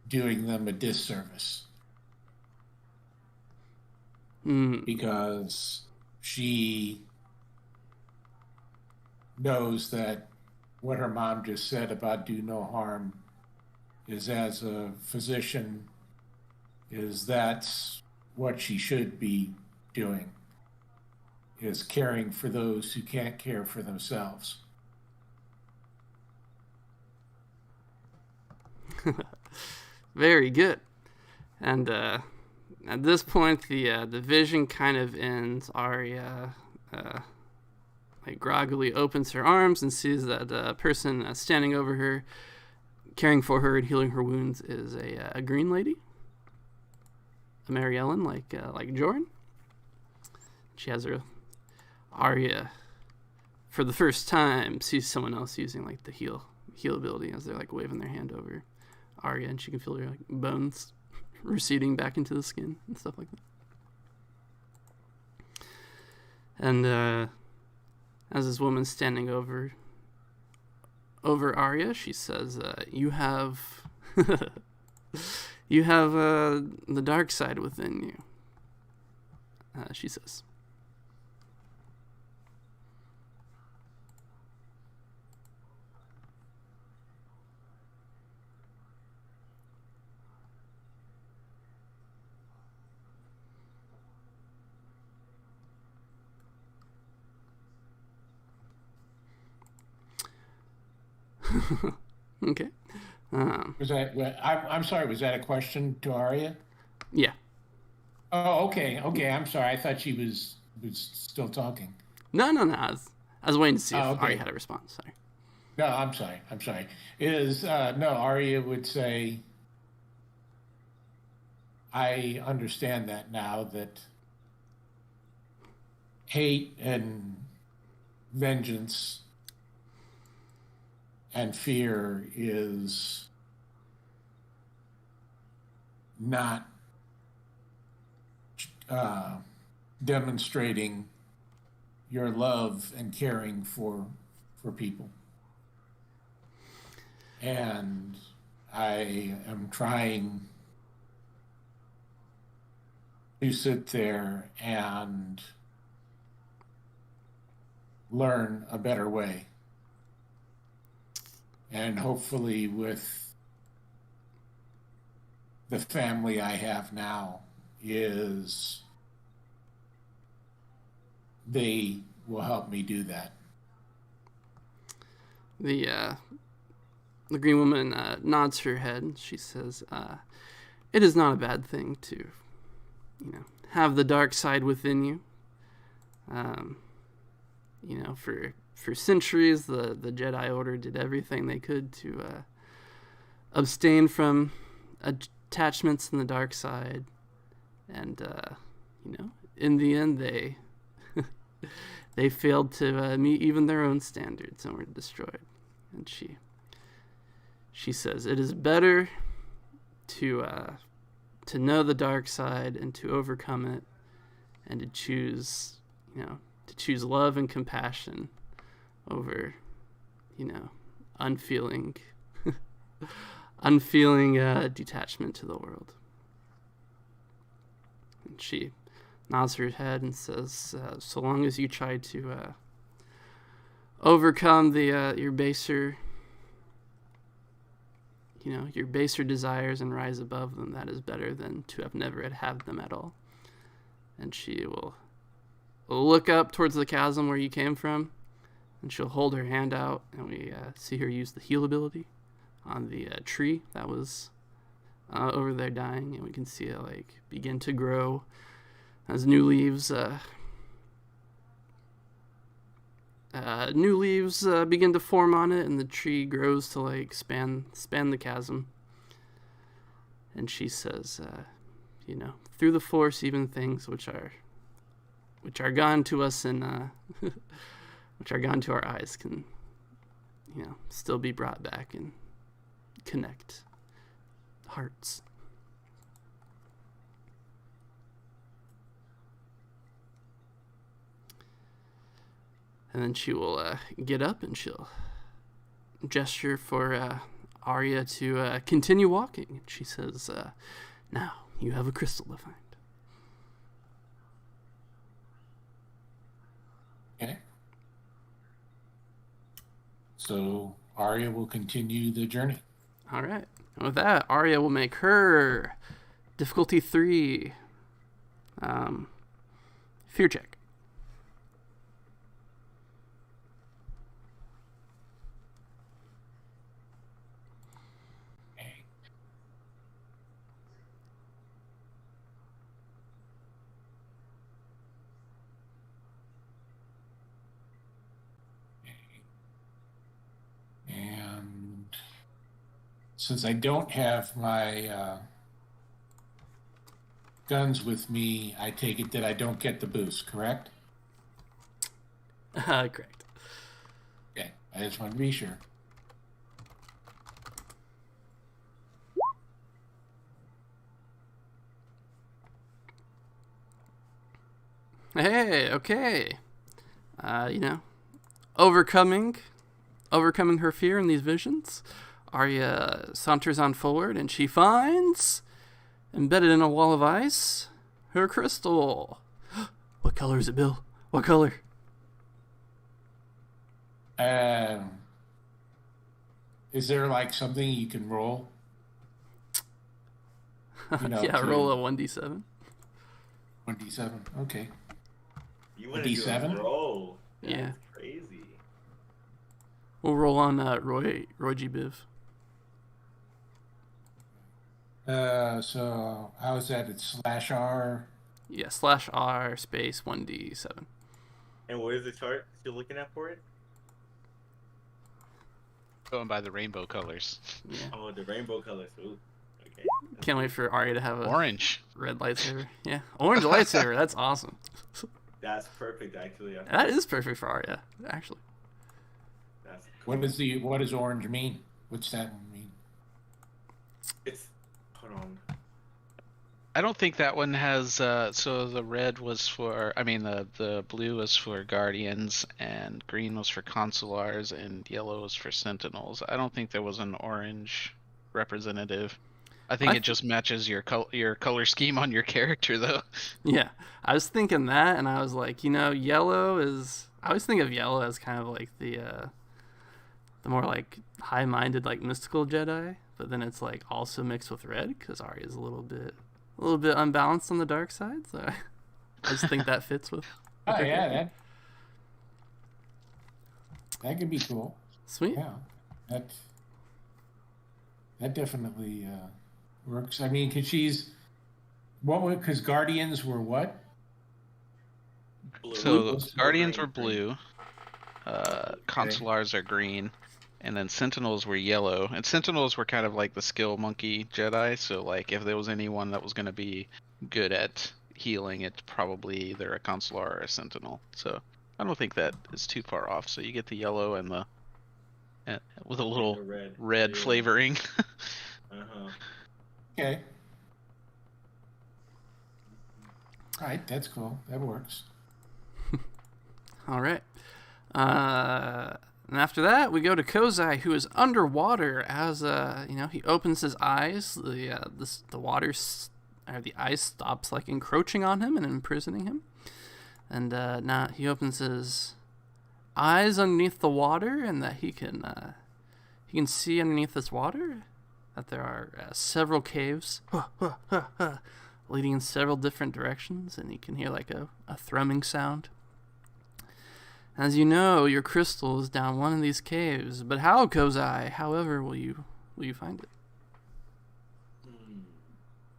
doing them a disservice. Because she knows that what her mom just said about do no harm is, as a physician, that's what she should be doing, is caring for those who can't care for themselves. Very good. And at this point, the vision kind of ends. Arya like groggily opens her arms and sees that a person standing over her, caring for her and healing her wounds, is a green lady, a Mary Ellen, like Jordan. She has her Arya, for the first time, sees someone else using like the heal ability as they're like waving their hand over Arya, and she can feel her like bones receding back into the skin and stuff like that. And as this woman's standing over Arya, she says, "You have you have the dark side within you." She says. Okay. Was that? I'm sorry. Was that a question to Arya? Yeah. Oh, okay. Okay. I'm sorry. I thought she was still talking. No. I was waiting to see if okay. Arya had a response. Sorry. No, I'm sorry. No, Arya would say, I understand that now, that hate and vengeance and fear is not demonstrating your love and caring for people. And I am trying to sit there and learn a better way. And hopefully with the family I have now, is they will help me do that. The green woman nods her head. She says, "It is not a bad thing to, have the dark side within you. For centuries, the Jedi Order did everything they could to abstain from attachments in the dark side, and in the end, they they failed to meet even their own standards and were destroyed." And she says, "It is better to know the dark side and to overcome it, and to choose love and compassion over, unfeeling detachment to the world." And she nods her head and says, "So long as you try to overcome your baser desires and rise above them, that is better than to have never had them at all." And she will look up towards the chasm where you came from, and she'll hold her hand out, and we see her use the heal ability on the tree that was over there dying, and we can see it begin to grow as new leaves begin to form on it, and the tree grows to span the chasm. And she says, "Through the Force, even things which are gone to us and which are gone to our eyes can, still be brought back and connect hearts." And then she will get up and she'll gesture for Arya to continue walking. She says, "Now you have a crystal to find." Okay. So Arya will continue the journey. All right. And with that, Arya will make her difficulty 3 fear check. since I don't have my guns with me, I take it that I don't get the boost, correct? Correct. Okay, I just wanted to be sure. Hey, okay. Overcoming her fear in these visions, Arya saunters on forward and she finds, embedded in a wall of ice, her crystal. What color is it, Bill? What color? Is there like something you can roll? Yeah, roll a 1d7. 1d7. Okay. You want to do a D7? roll? Yeah. That's crazy. We'll roll on Roy G. Biv. So how is that? It's /R. Yeah, /R space 1d7. And what is the chart you're looking at for it? Going by the rainbow colors. Yeah. Oh, the rainbow colors. Ooh. Okay. Can't wait for Arya to have a Orange. red lightsaber. Yeah, orange lightsaber. That's awesome. That's perfect, actually. That is perfect for Arya, actually. That's What does orange mean? What's that mean? It's. Hold on. I don't think that one has. So the red was for. I mean, the blue was for Guardians, and green was for Consulars, and yellow was for Sentinels. I don't think there was an orange representative. I think it just matches your color scheme on your character, though. Yeah, I was thinking that, and I was like, yellow is. I always think of yellow as kind of like the more like high-minded, like mystical Jedi, but then it's like also mixed with red because Arya is a little bit unbalanced on the dark side. So I just think that fits with. Oh yeah, that could be cool. Sweet. Yeah, that definitely works. I mean, because Guardians were what? Blue. So Guardians Green. were blue, Consulars are green, and then Sentinels were yellow. And Sentinels were kind of like the skill monkey Jedi. So like if there was anyone that was going to be good at healing, it's probably either a Consular or a Sentinel. So I don't think that is too far off. So you get the yellow and with a little The red Yeah. flavoring. Uh-huh. Okay. All right, that's cool. That works. All right. And after that, we go to Kozai, who is underwater as he opens his eyes. The ice stops like encroaching on him and imprisoning him, and now he opens his eyes underneath the water, and that he can see underneath this water that there are several caves leading in several different directions, and you can hear like a thrumming sound. As you know, your crystal is down one of these caves, but how, Kozai? However, will you find it?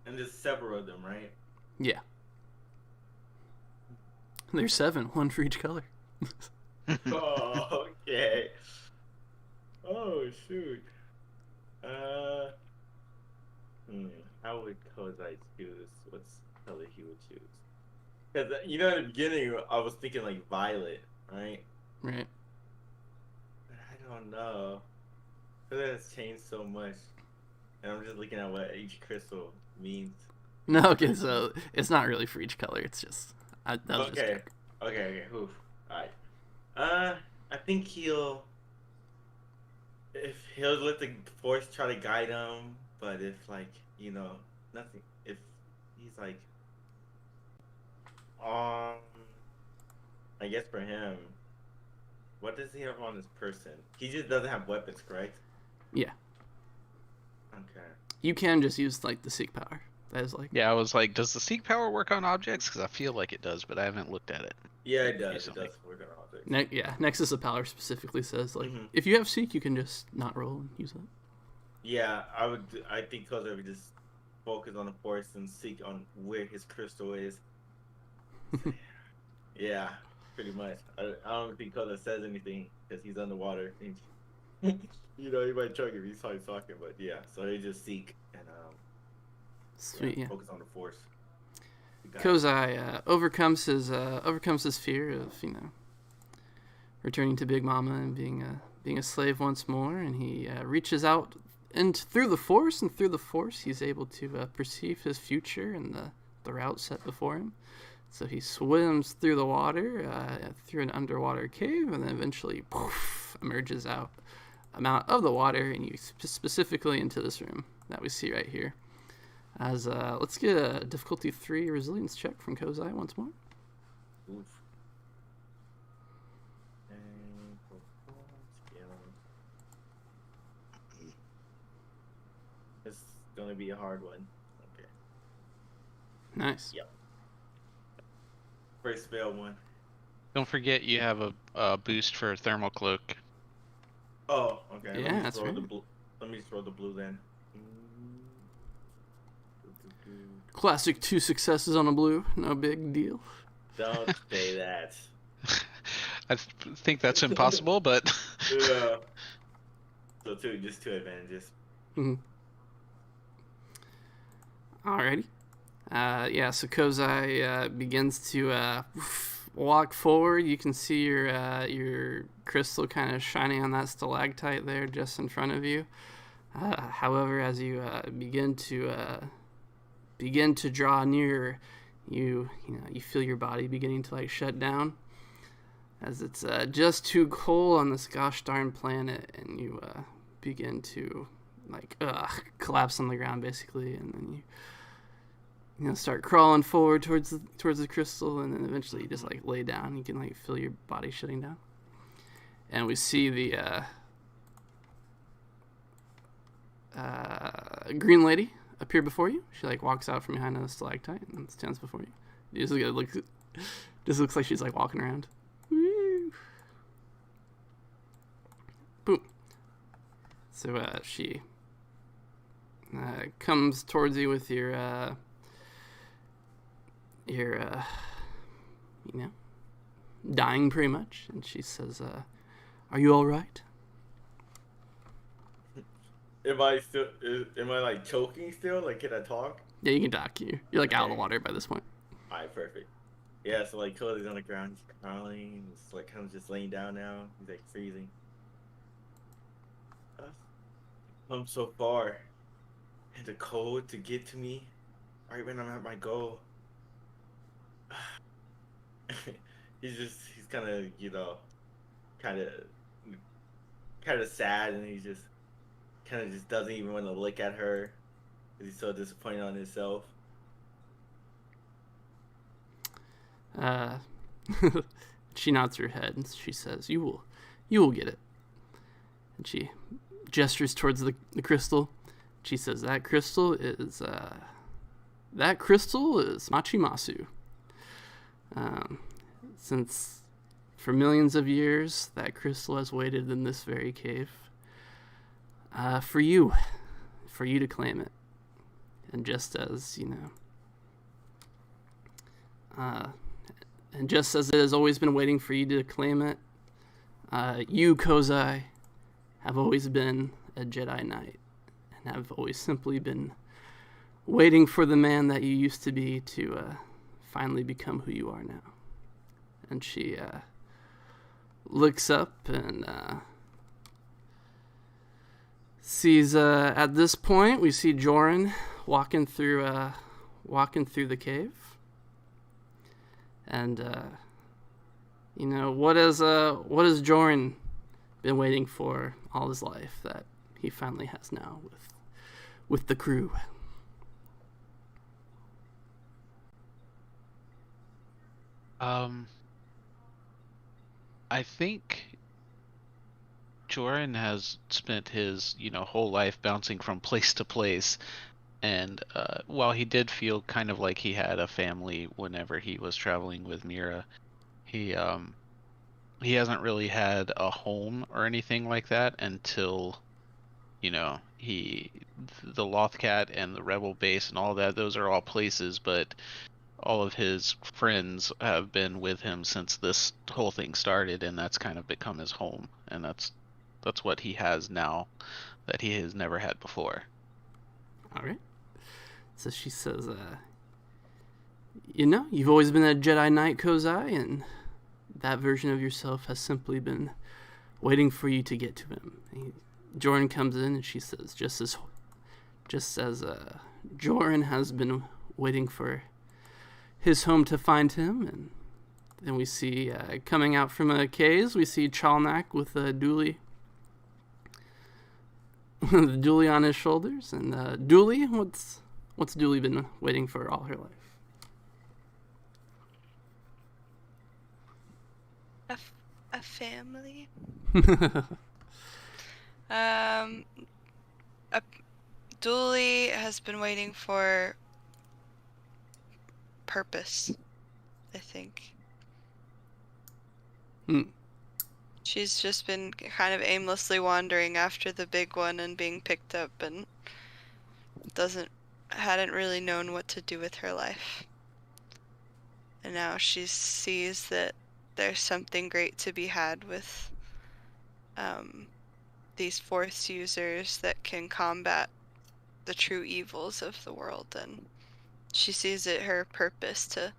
And there's several of them, right? Yeah. There's 7, one for each color. Oh, okay. Oh, shoot. How would Kozai choose? What color he would choose? Because, in the beginning, I was thinking, like, violet, right? Right. But I don't know. Because it has changed so much. And I'm just looking at what each crystal means. No, okay, so it's not really for each color. It's just... that was just Okay. Okay. Oof. Alright. I think he'll let the force try to guide him, but if nothing, if he's like, I guess for him, what does he have on his person? He just doesn't have weapons, correct? Yeah. Okay. You can just use, like, the Seek power. That is, like... Yeah, I was like, does the Seek power work on objects? Because I feel like it does, but I haven't looked at it. Yeah, it does. Recently. It does work on objects. Yeah, Nexus of Power specifically says, like, Mhm. if you have Seek, you can just not roll and use it. Yeah, I think Koza would just focus on the force and seek on where his crystal is. Yeah, pretty much. I don't think Koza says anything because he's underwater. You know, he might choke if he's talking, but yeah. So they just seek and Sweet, yeah. focus on the force. Kozai overcomes his fear of returning to Big Mama and being a slave once more, and he reaches out and through the force, he's able to perceive his future and the route set before him. So he swims through the water, through an underwater cave, and then eventually emerges out of the water, and you specifically into this room that we see right here. As let's get a difficulty 3 resilience check from Kozai once more. Oof. It's gonna be a hard one. Okay. Nice. Yep. First fail one. Don't forget you have a boost for thermal cloak. Oh, okay. Yeah, that's right. Let me throw the blue then. Classic 2 successes on a blue. No big deal. Don't say that. I think that's impossible, but Yeah. So just 2 advantages. Mm-hmm. Alrighty. So Kozai begins to walk forward. You can see your crystal kind of shining on that stalactite there just in front of you. However, as you begin to draw nearer, you feel your body beginning to shut down, as it's just too cold on this gosh darn planet, and you begin to collapse on the ground basically, and then you start crawling forward towards the crystal, and then eventually you just lay down. You can feel your body shutting down, and we see the green lady appear before you. She walks out from behind a stalactite and stands before you. Just looks like she's walking around. Woo. Boom. So she comes towards you with your dying pretty much, and she says, "Are you all right?" Am I choking still? Can I talk? Yeah, you can talk. You're out of the water by this point. Alright, perfect. Yeah, so Cody's on the ground, he's crawling, he's kind of just laying down now. He's freezing. I'm so far, and the cold to get to me, right when I'm at my goal. he's kind of kind of sad, and he just kind of just doesn't even want to look at her because he's so disappointed on himself. She nods her head and she says, "You will get it." And she gestures towards the crystal. She says, "That crystal is Machimasu. Since for millions of years, that crystal has waited in this very cave for you to claim it. And just as and just as it has always been waiting for you to claim it, you, Kozai, have always been a Jedi Knight, and have always simply been waiting for the man that you used to be to finally become who you are now." And she looks up and sees, at this point, we see Joran walking through the cave. And what has Joran been waiting for all his life that he finally has now with the crew? I think Joran has spent his whole life bouncing from place to place, and while he did feel kind of like he had a family whenever he was traveling with Mira, he hasn't really had a home or anything like that until the Lothcat and the Rebel base and all that. Those are all places, but all of his friends have been with him since this whole thing started, and that's kind of become his home, and that's That's what he has now that he has never had before. All right. So she says, you've always been a Jedi Knight, Kozai, and that version of yourself has simply been waiting for you to get to him. Joran comes in and she says, just as Joran has been waiting for his home to find him. And then we see coming out from a cave, we see Chalnak with a dually on his shoulders. And Dooley, what's Dooley been waiting for all her life? A family. Dooley has been waiting for purpose, I think. She's just been kind of aimlessly wandering after the big one and being picked up, and hadn't really known what to do with her life. And now she sees that there's something great to be had with these Force users that can combat the true evils of the world, and she sees it her purpose to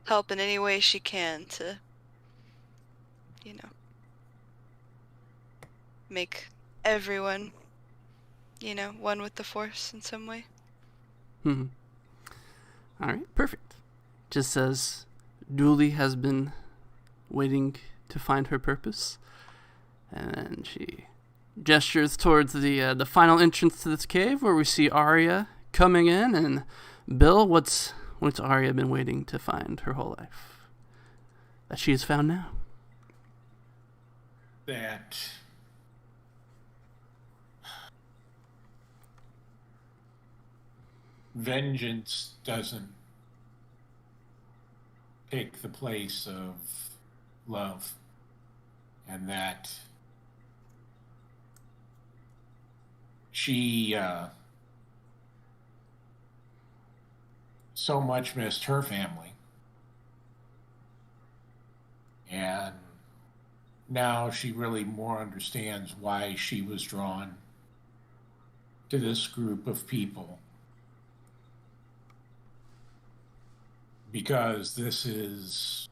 help in any way she can to, make everyone, one with the Force in some way. All right, perfect. Just says Dooley has been waiting to find her purpose, and she gestures towards the final entrance to this cave, where we see Arya coming in. And Bill, what's Arya been waiting to find her whole life that she has found now? That vengeance doesn't take the place of love, and that she so much missed her family, and now she really more understands why she was drawn to this group of people, because this is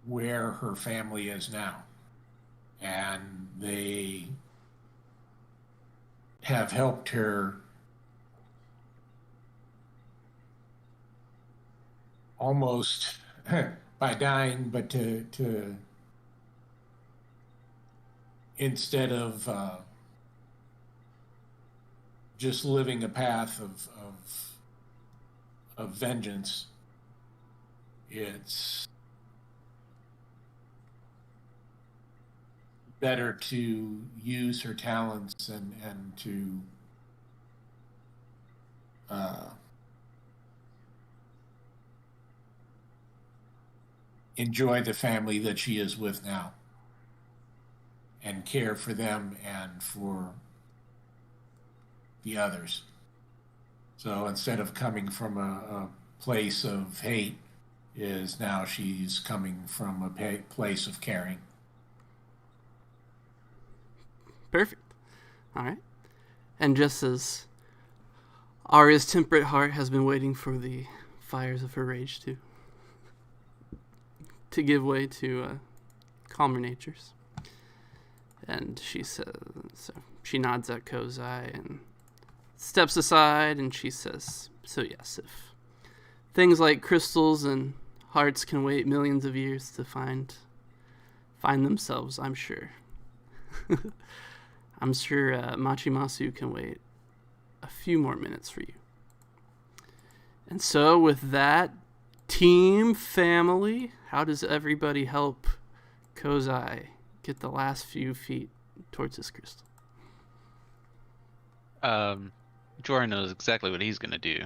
where her family is now, and they have helped her almost by dying, but to instead of just living a path of vengeance, it's better to use her talents and to enjoy the family that she is with now and care for them and for the others. So instead of coming from a place of hate, is now she's coming from a place of caring. Perfect. All right. And just as Arya's temperate heart has been waiting for the fires of her rage to give way to calmer natures. And she says, so she nods at Kozai and steps aside, and she says, so yes, if things like crystals and hearts can wait millions of years to find themselves, I'm sure. I'm sure Machimasu can wait a few more minutes for you. And so with that, team, family, how does everybody help Kozai get the last few feet towards this crystal? Jorah knows exactly what he's going to do.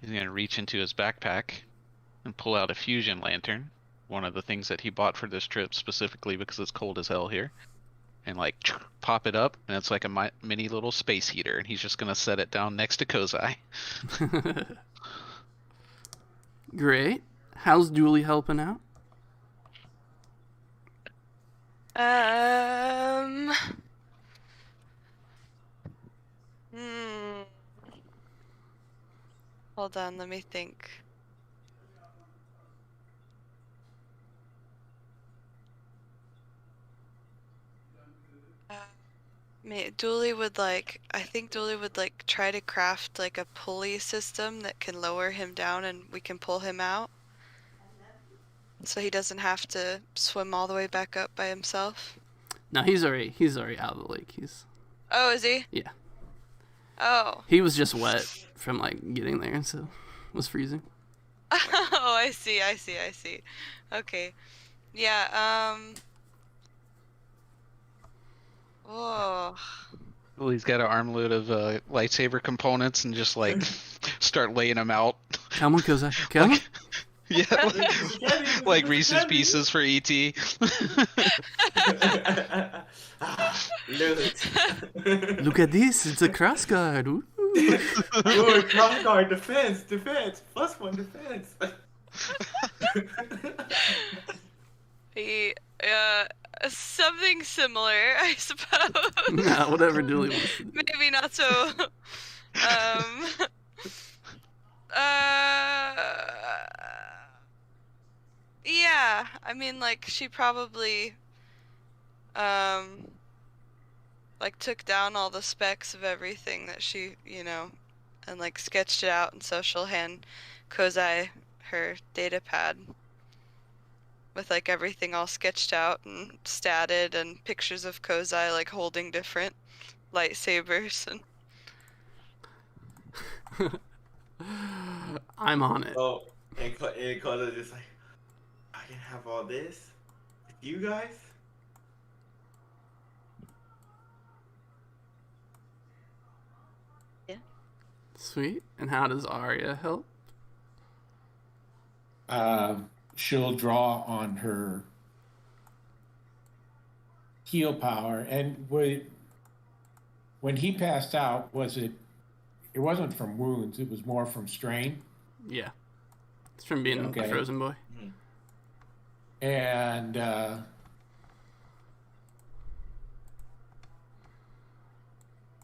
He's going to reach into his backpack and pull out a fusion lantern, one of the things that he bought for this trip specifically because it's cold as hell here, and pop it up, and it's like a mini little space heater, and he's just going to set it down next to Kozai. Great. How's Dooley helping out? Um. Hmm. Hold on, let me think. I think Dooley would like try to craft like a pulley system that can lower him down and we can pull him out. So he doesn't have to swim all the way back up by himself. No, he's already out of the lake. Oh, is he? Yeah. Oh. He was just wet from like getting there, so was freezing. Oh, I see. Okay. Yeah, oh. Well, he's got an armload of lightsaber components and just like start laying them out. Come on, Kozai. Come on. Yeah, like Reese's Pieces for ET. Look at this. It's a cross guard. Ooh. Ooh, cross guard, defense. +1 defense. Something similar, I suppose. Nah, whatever Dooley wants to do. Maybe not so. Yeah, I mean, like, she probably, like, took down all the specs of everything that she, and, like, sketched it out, and so she'll hand Kozai her data pad with, like, everything all sketched out and statted, and pictures of Kozai, like, holding different lightsabers, and... I'm on it. Oh, and Kozai's just like, I can have all this with you guys? Yeah. Sweet. And how does Arya help? She'll draw on her heal power. And when he passed out, it wasn't from wounds, it was more from strain. Yeah. It's from being a frozen boy. And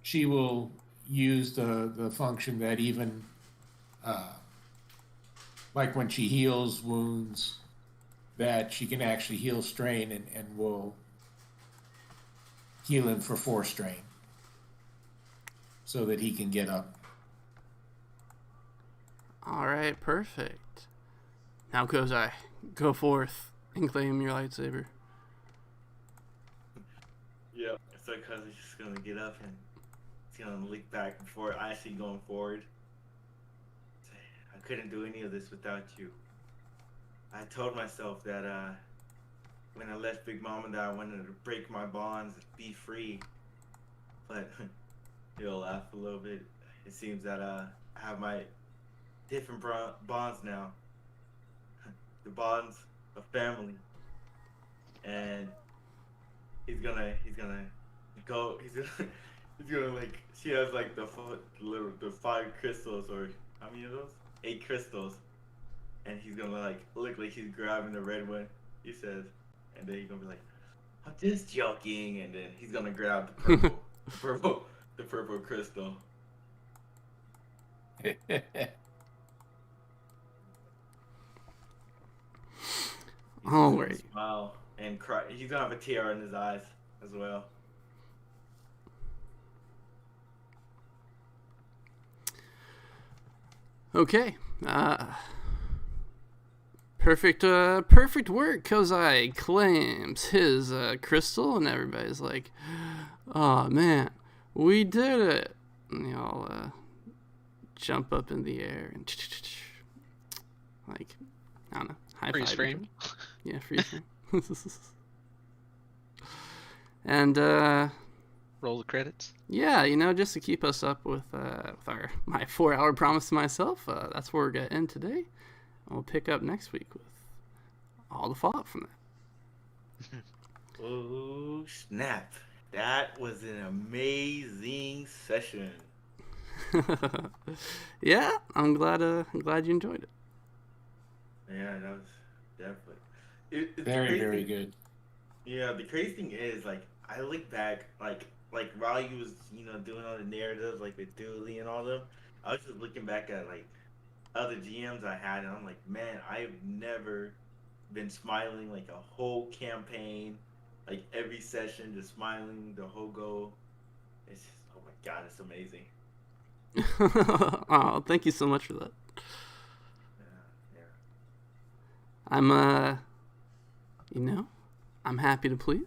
she will use the function that even like when she heals wounds, that she can actually heal strain and will heal him for 4 strain so that he can get up. All right, perfect. Now, Kozai, go forth and claim your lightsaber. Yeah, so Kozai's just gonna get up and he's gonna leap back and forth, actually going forward. Say, I couldn't do any of this without you. I told myself that when I left Big Mama that I wanted to break my bonds, be free. But he'll laugh a little bit. It seems that I have my different bonds now. The bonds of family. And he's gonna like, she has like the 5 crystals, or how many of those? 8 crystals. And he's gonna like look like he's grabbing the red one, he says, and then he's gonna be like, I'm just joking, and then he's gonna grab the purple the purple crystal. All right. Smile and cry. He's gonna have a tear in his eyes as well. Okay. Perfect work. Kozai claims his crystal, and everybody's like, "Oh man, we did it!" And they all jump up in the air and like, I don't know, high Freeze five. frame. Yeah, freeze frame. And Roll the credits. yeah, just to keep us up with my 4-hour promise to myself, that's where we're gonna end today. And we'll pick up next week with all the fallout from that. Oh snap! That was an amazing session. Yeah, I'm glad you enjoyed it. Yeah, that was definitely. It's Very, crazy. very good. Yeah, the crazy thing is, like, I look back, like while he was, doing all the narratives, like with Dooley and all them, I was just looking back at like other GMs I had, and I'm like, man, I've never been smiling like a whole campaign, like every session, just smiling the whole go. It's just, oh my god, it's amazing. Oh, thank you so much for that. Yeah. I'm I'm happy to please.